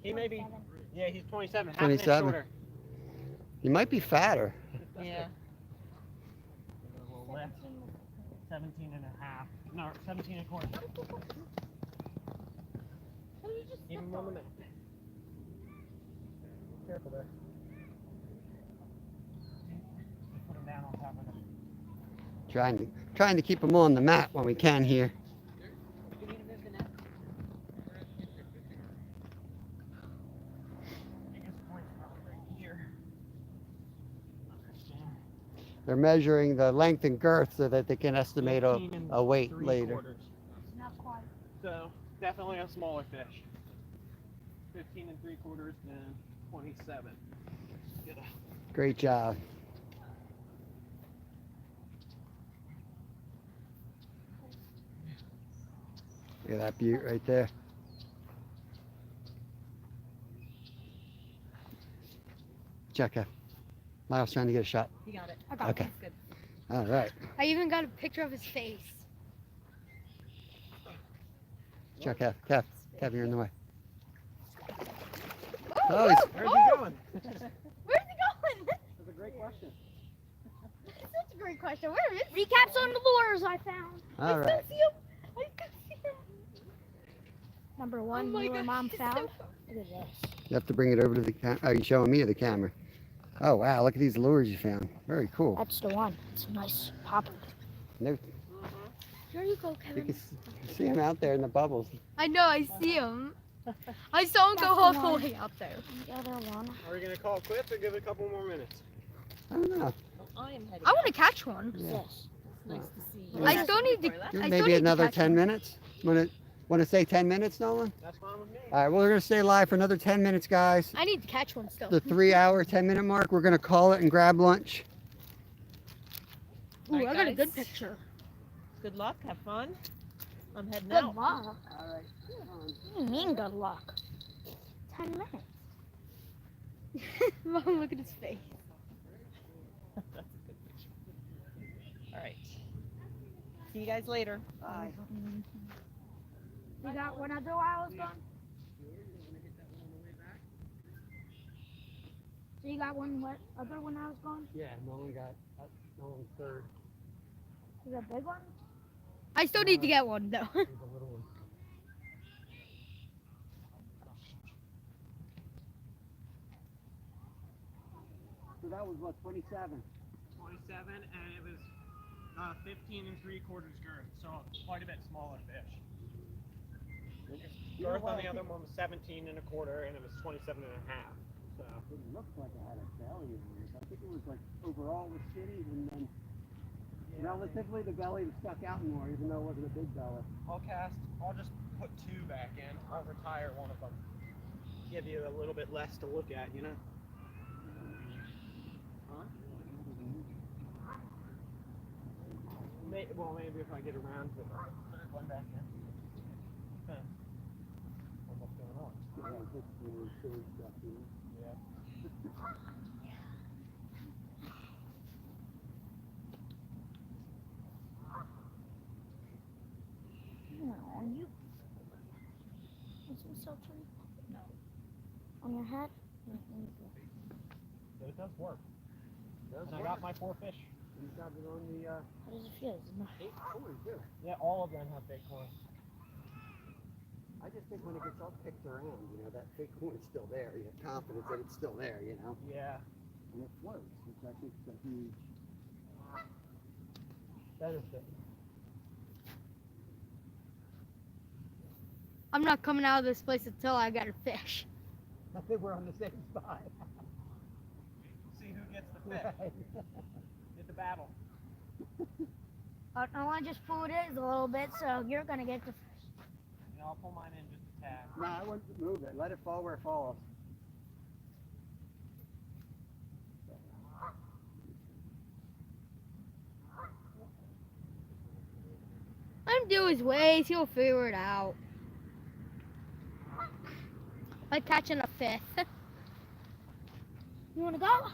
He may be. Yeah, he's 27. Half an inch 27. shorter. He might be fatter. Yeah. A little lift. 17 and a half. No, 17 and a quarter. Even more than that. Careful there. Put him down on top of it. Trying to keep him on the mat when we can here. Do you need to move the net? Biggest point's probably right here. They're measuring the length and girth so that they can estimate 15 and a weight 3/4. later. Not quite. So definitely a smaller fish. 15 and 3/4 than 27. Get a Great job. Look at that butte right there. Check it. Miles trying to get a shot. You got it. I got Okay. That's good. All right. I even got a picture of his face. Check out. Kev, you're in the way. Oh, Oh, he's- Where's he going? where's he going? That's a great question. That's such a great question. Where is he? Recaps on the lures I found. All right. See him? I can see him. Number one, my lure gosh, mom he's found. so Look at this. You have to bring it over to the camera. Oh, you're showing me the camera. Oh, wow. Look at these lures you found. Very cool. That's the one. It's a nice popper. No, Here you go, you Kevin. can see him out there in the bubbles. I know, I see him. I saw him go all the way out there. The other one. Are we gonna call it quits or give it a couple more minutes? I don't know. I am heading I want to out. catch one. Yeah. Yes. It's nice to see I you. still need to- Toilet. I still Maybe need to another catch 10 one. minutes? Want to say 10 minutes, Nolan? That's fine with me. All right, well, we're going to stay live for another 10 minutes, guys. I need to catch one still. The 3-hour, 10-minute mark. We're going to call it and grab lunch. Ooh, Alright, I got a good guys. picture. Good luck. Have fun. I'm heading Good out. luck. All right. What do you mean good luck? 10 minutes. Mom, look at his face. That's a good picture. All right. See you guys later. Bye. You got one other while I was gone? So you got one what other when I was gone? Yeah, Nolan got Nolan's third. Is that a big one? I still need to get one though. He's a little one. So that was what, 27? 27, and it was 15 3/4 girth, so quite a bit smaller fish. Girth on the other one was 17 1/4, and it was 27 1/2. So It looked like it had a belly on it. I think it was like overall was skinny, and then relatively the belly stuck out more, even though it wasn't a big belly. I'll just put 2 back in. I'll retire one of them. Give you a little bit less to look at, you know. Maybe if I get around to put one back in. Huh. What's going on? Yeah. No, on you. Want some salt on you? No. On your head? But it does work. And I got my 4 fish. You got it on the How does it feel? Is it not? 8 corn too. Yeah, all of them have big corn. I just think when it gets all picked around, you know, that big horn's still there. You have confidence that it's still there, you know, Yeah. and it floats, which I think is a huge Benefit. I'm not coming out of this place until I got a fish. I think we're on the same spot. See who gets the fish. Get the battle. I want to just pull it in a little bit, so you're gonna get the fish. And I'll pull mine in just a tad. No, I wouldn't move it. Let it fall where it falls. Let him do his ways. He'll figure it out. Like catching a fish. You wanna go?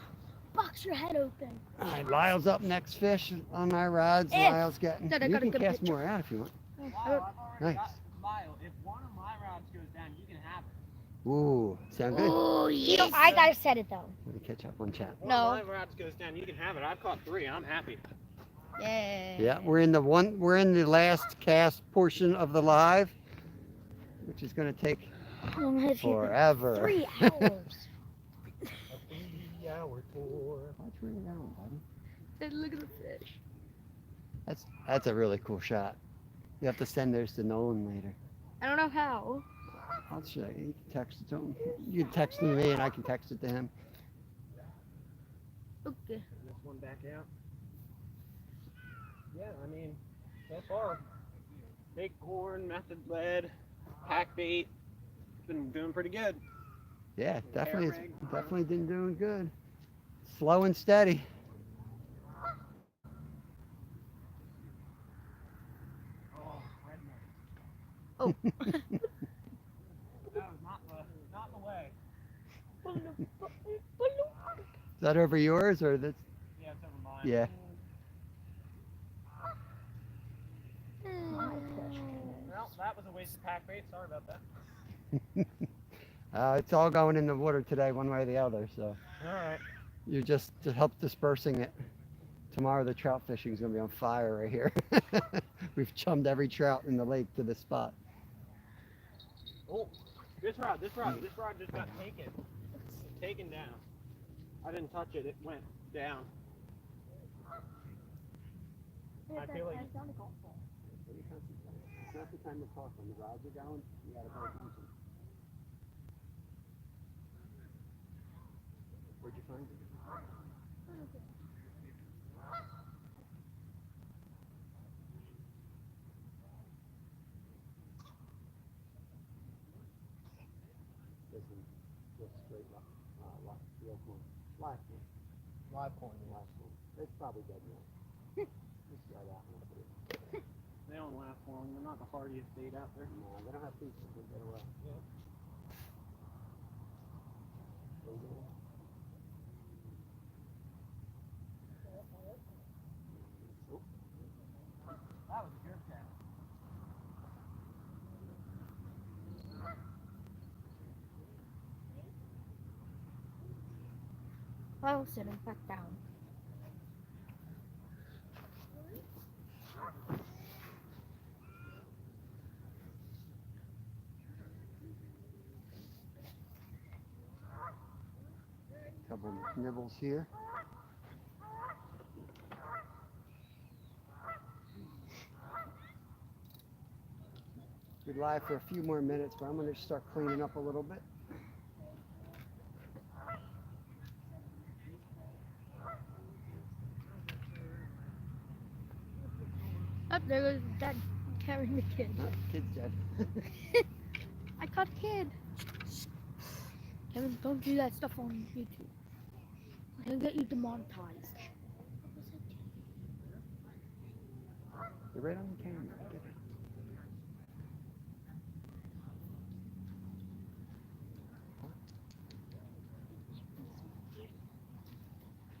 Box your head open. All right, Lyle's up next fish on my rods. If- Lyle's getting. Dad, I You got a can good cast picture. more out if you want. Lyle, Nice. Lyle, if one of my rods goes down, you can have it. Ooh, sound good? Oh yes. I gotta set it though. Let me catch up on chat. One No. of my rods goes down, you can have it. I've caught 3. I'm happy. Yeah. Yeah, we're in the last cast portion of the live, which is going to take forever. 3 hours. A 3-hour tour. Watch where you're going, buddy. Dad, look at the fish. That's a really cool shot. You have to send those to Nolan later. I don't know how. I'll show you. You can text it to him. You can text it to me, and I can text it to him. Okay. This one back out. Yeah, I mean, so far, big corn, method lead, pack bait, been doing pretty good. Yeah, definitely, it's rig. definitely been doing good. Slow and steady. Oh, red Oh. That was not the way. Is that over yours or this? Yeah, it's over mine. Yeah. Well, that was a waste of pack bait. Sorry about that. It's all going in the water today, one way or the other. So All right. you're just to help dispersing it. Tomorrow the trout fishing is going to be on fire right here. We've chummed every trout in the lake to this spot. Oh, this rod just got taken down. I didn't touch it. It went down. I feel like It's not the time to talk when the rods are going. You got to pay attention. Where'd you find it? This one, just straight real corn. Live corn. live point. Live corn. It's probably dead now. Let's try that one. They don't last long. They're not the hardiest bait out there. No, they don't have feet to get away. Yeah. That was a good catch. I was sitting back down. Couple of nibbles here. We'd lie for a few more minutes, but I'm going to start cleaning up a little bit. Up there goes Dad carrying the kid. Oh, kid's dead. I caught a kid. Kevin, don't do that stuff on YouTube. He'll get you demonetized. You're right on the camera. Get it.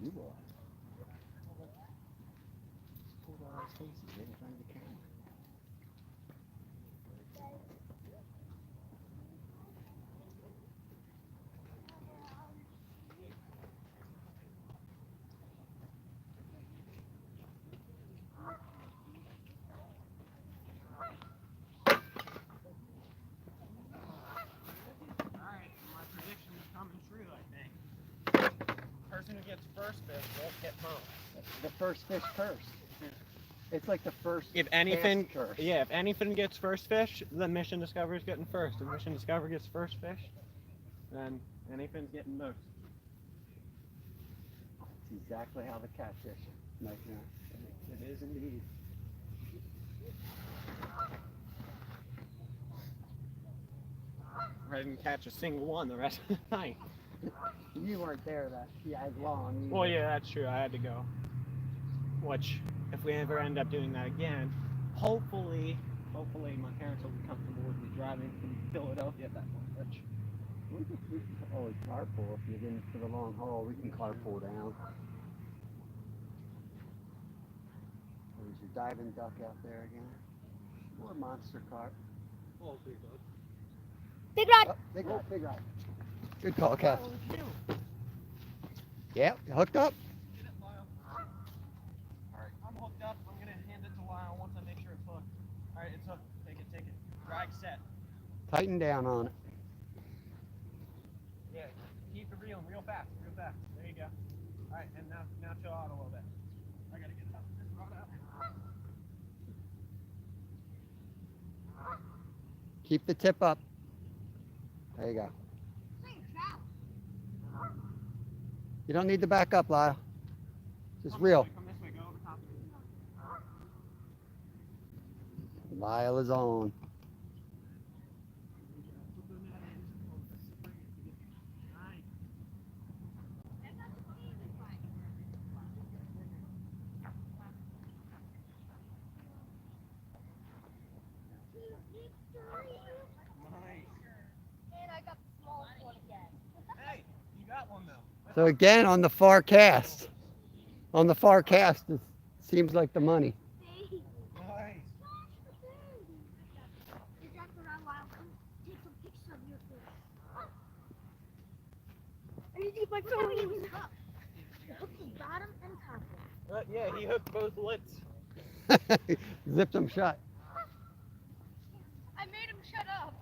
You are. Hold all our faces right in front of the camera. Alright, my prediction is coming true, I think. Person who gets first fish won't get home. The first fish curse. It's like the first If anything, cast curse. yeah, if anything gets first fish, then Mission Discovery is getting first. If Mission Discovery gets first fish, then anything's getting most. It's exactly how the catfish make it. It is indeed. I didn't catch a single one the rest of the night. You weren't there that as long. Well, yeah, that's true. I had to go. Which, if we ever end up doing that again, hopefully my parents will be comfortable with me driving from Philadelphia at that point. Which, We can always carpool if you're in for the long haul. We can carpool down. There's your diving duck out there again. More monster carp. oh, big bud. Big rod. Oh, big rod, big rod. Good call, Kath. Yep, you hooked up. Get it, Lyle. Alright, I'm hooked up. I'm gonna hand it to Lyle once I make sure it's hooked. Alright, it's hooked. Take it, take it. Drag set. Tighten down on it. Yeah, keep it real fast, real fast. There you go. Alright, and now chill out a little bit. I gotta get this rod out. Keep the tip up. There you go. You don't need to back up, Lyle. Just reel. Come this way, go over top of it. Lyle is on. Nice. And I got the smallest one again. Hey, you got one though. So again, on the far cast, it seems like the money. Nice. I need to get my phone. Hook the bottom and top. Yeah, he hooked both lips. Zipped them shut. I made him shut up.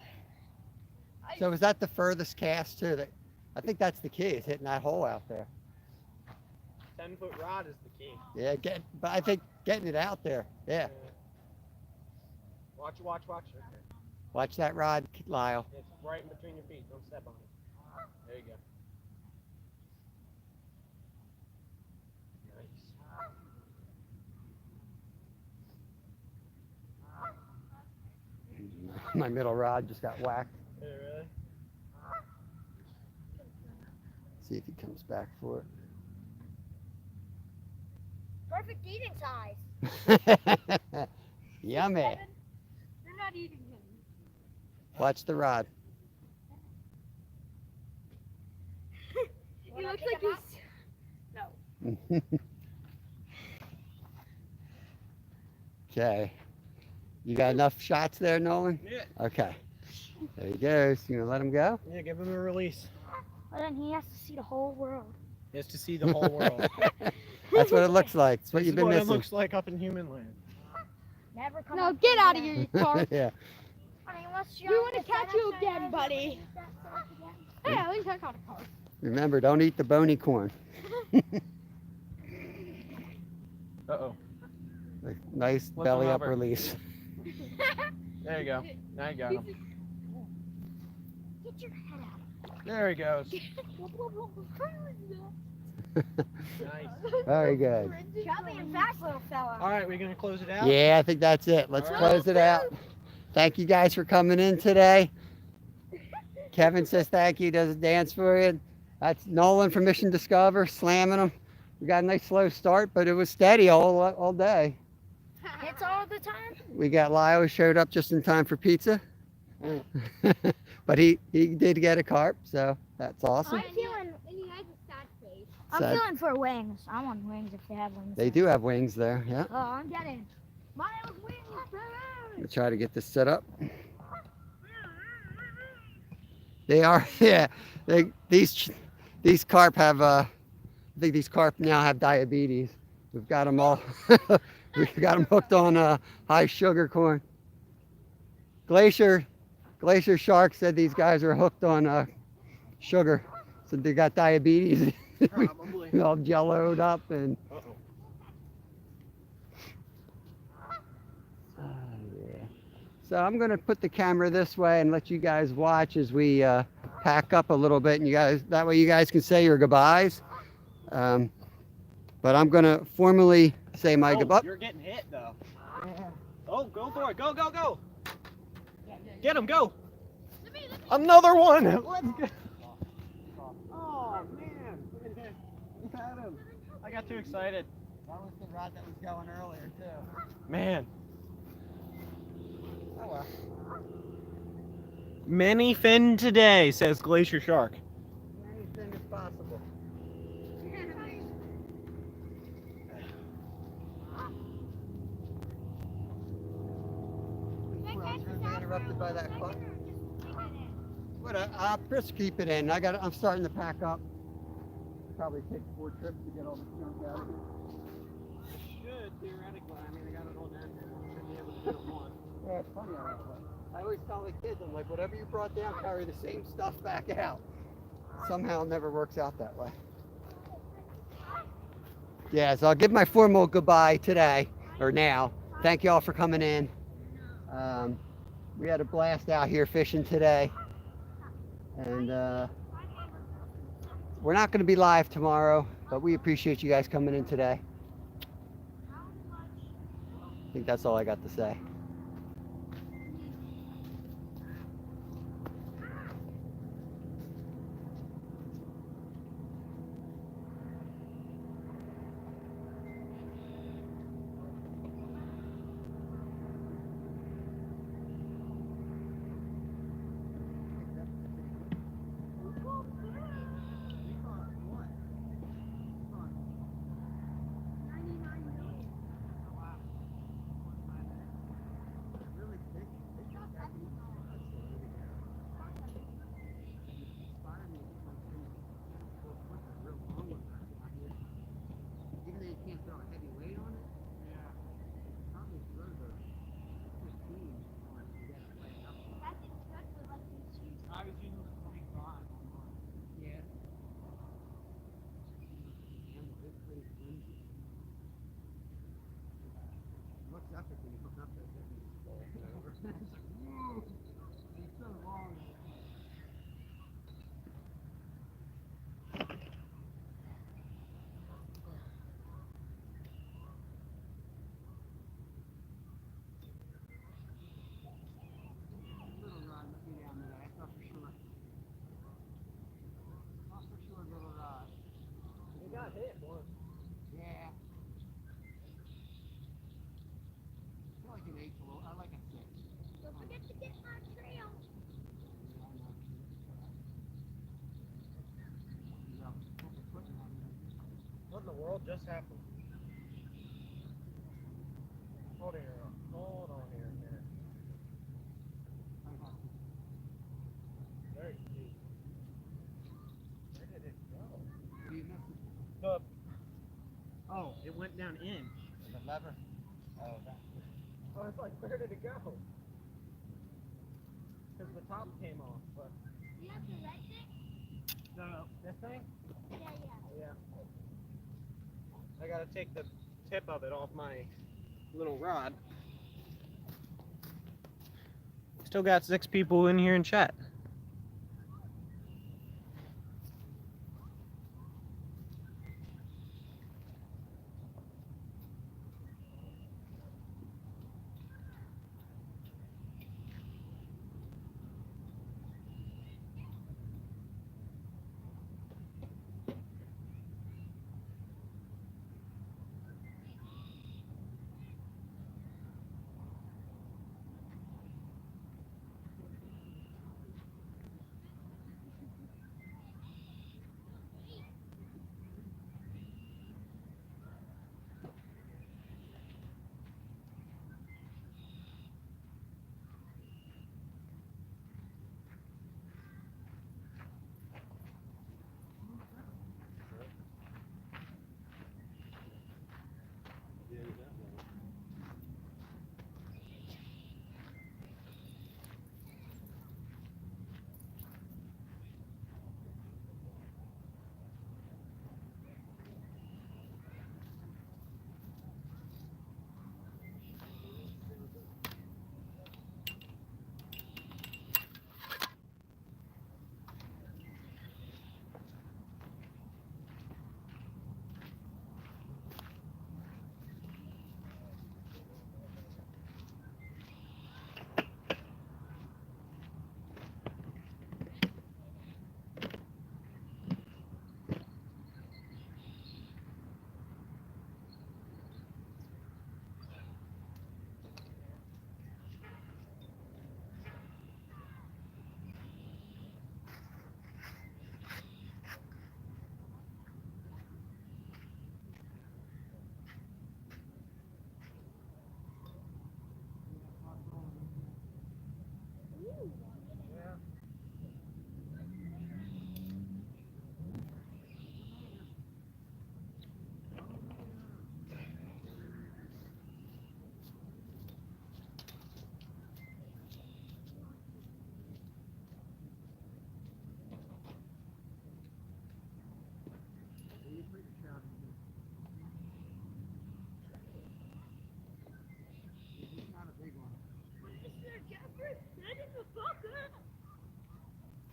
So is that the furthest cast too? I think that's the key, is hitting that hole out there. 10-foot rod is the key. Yeah, but I think getting it out there. Yeah. Watch. Okay. Watch that rod, Lyle. It's right in between your feet. Don't step on it. There you go. Nice. My middle rod just got whacked. Yeah, really? See if he comes back for Perfect eating size. it. Yummy. They're not eating him. Watch the rod. He looks like he's. No. Okay. You got enough shots there, Nolan? Yeah. Okay. There he goes. You gonna let him go? Yeah, give him a release. Well, then he has to see the whole world. He has to see the whole world. That's what it looks like. It's what This you've is been what it missing. looks like up in human land. Never come. No, get out of here, you car. Yeah. I mean, unless We want to catch you again, buddy. Hey, I think I caught a car. Remember, don't eat the bony corn. Uh-oh. Nice Flip belly him up over. release. There you go. Now you got him. Get your head out. There he goes. Nice. Very good. Chubby and fast little fella. All right, we're going to close it out? Yeah, I think that's it. Let's All right. close it out. Thank you guys for coming in today. Kevin says thank you, does a dance for you. That's Nolan from Mission Discover, slamming them. We got a nice slow start, but it was steady all day. It's all the time. We got Lyle, who showed up just in time for pizza. But he did get a carp, so that's awesome. I'm feeling. I'm Sad. feeling for wings. I want wings if they have wings. They do have wings there, yeah. Oh, I'm getting. My wings. We'll try to get this set up. They are, yeah. These carp have, I think these carp now have diabetes. We've got them all, we've got them hooked on high sugar corn. Glacier Shark said these guys are hooked on sugar. So they got diabetes. Probably. All jelloed up and Uh-oh. yeah. So I'm gonna put the camera this way and let you guys watch as we pack up a little bit, and that way you guys can say your goodbyes. But I'm gonna formally say my goodbye. You're getting hit though. Oh, go for it. Go, go, go. Get him, go. Another one. Let's go. Oh, man. You had him. I got too excited. That was the rod that was going earlier too. Man. Oh well. Many fin today, says Glacier Shark. Anything is possible. Interrupted by that car. What? I'll just keep it in. I'm starting to pack up. Probably take 4 trips to get all the junk out of here. Should, theoretically. I mean, I got it on that. Should be able to do it one. Yeah, it's funny how that works. I always tell the kids, I'm like, whatever you brought down, carry the same stuff back out. Somehow it never works out that way. Yeah, so I'll give my formal goodbye today, or now. Thank you all for coming in. We had a blast out here fishing today. And we're not going to be live tomorrow, but we appreciate you guys coming in today. I think that's all I got to say. electric when you hook up that thing. It's like, whoa! It's so long. Little rod let me down today, that's not for sure. Not for sure, little rod. You got hit once. Yeah. I feel like an 8's a little, I like a 6. Don't forget to get my trail. Yeah, I know. Yeah, put the foot on there. What in the world just happened? Hold on here. Hold on here a minute. Very deep. Where did it go? What are you missing? Oh, it went down in. The lever. Oh, that. I was like, where did it go? Because the top came off, but You have the red thing? this thing? Yeah. Yeah. I gotta take the tip of it off my little rod. Still got 6 people in here in chat.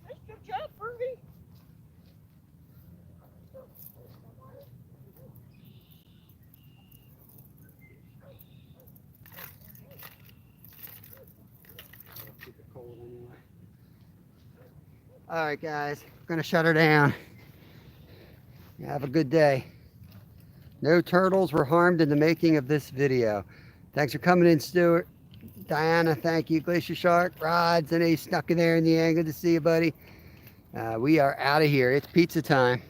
Mr. Jeffrey! Keep it cold anyway. All right, guys, we're gonna shut her down. Have a good day. No turtles were harmed in the making of this video. Thanks for coming in, Stuart. Diana, thank you. Glacier Shark, Rods, and he snuck in there in the end. Good to see you, buddy. We are out of here. It's pizza time.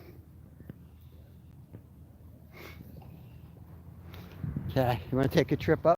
Okay, you want to take a trip up?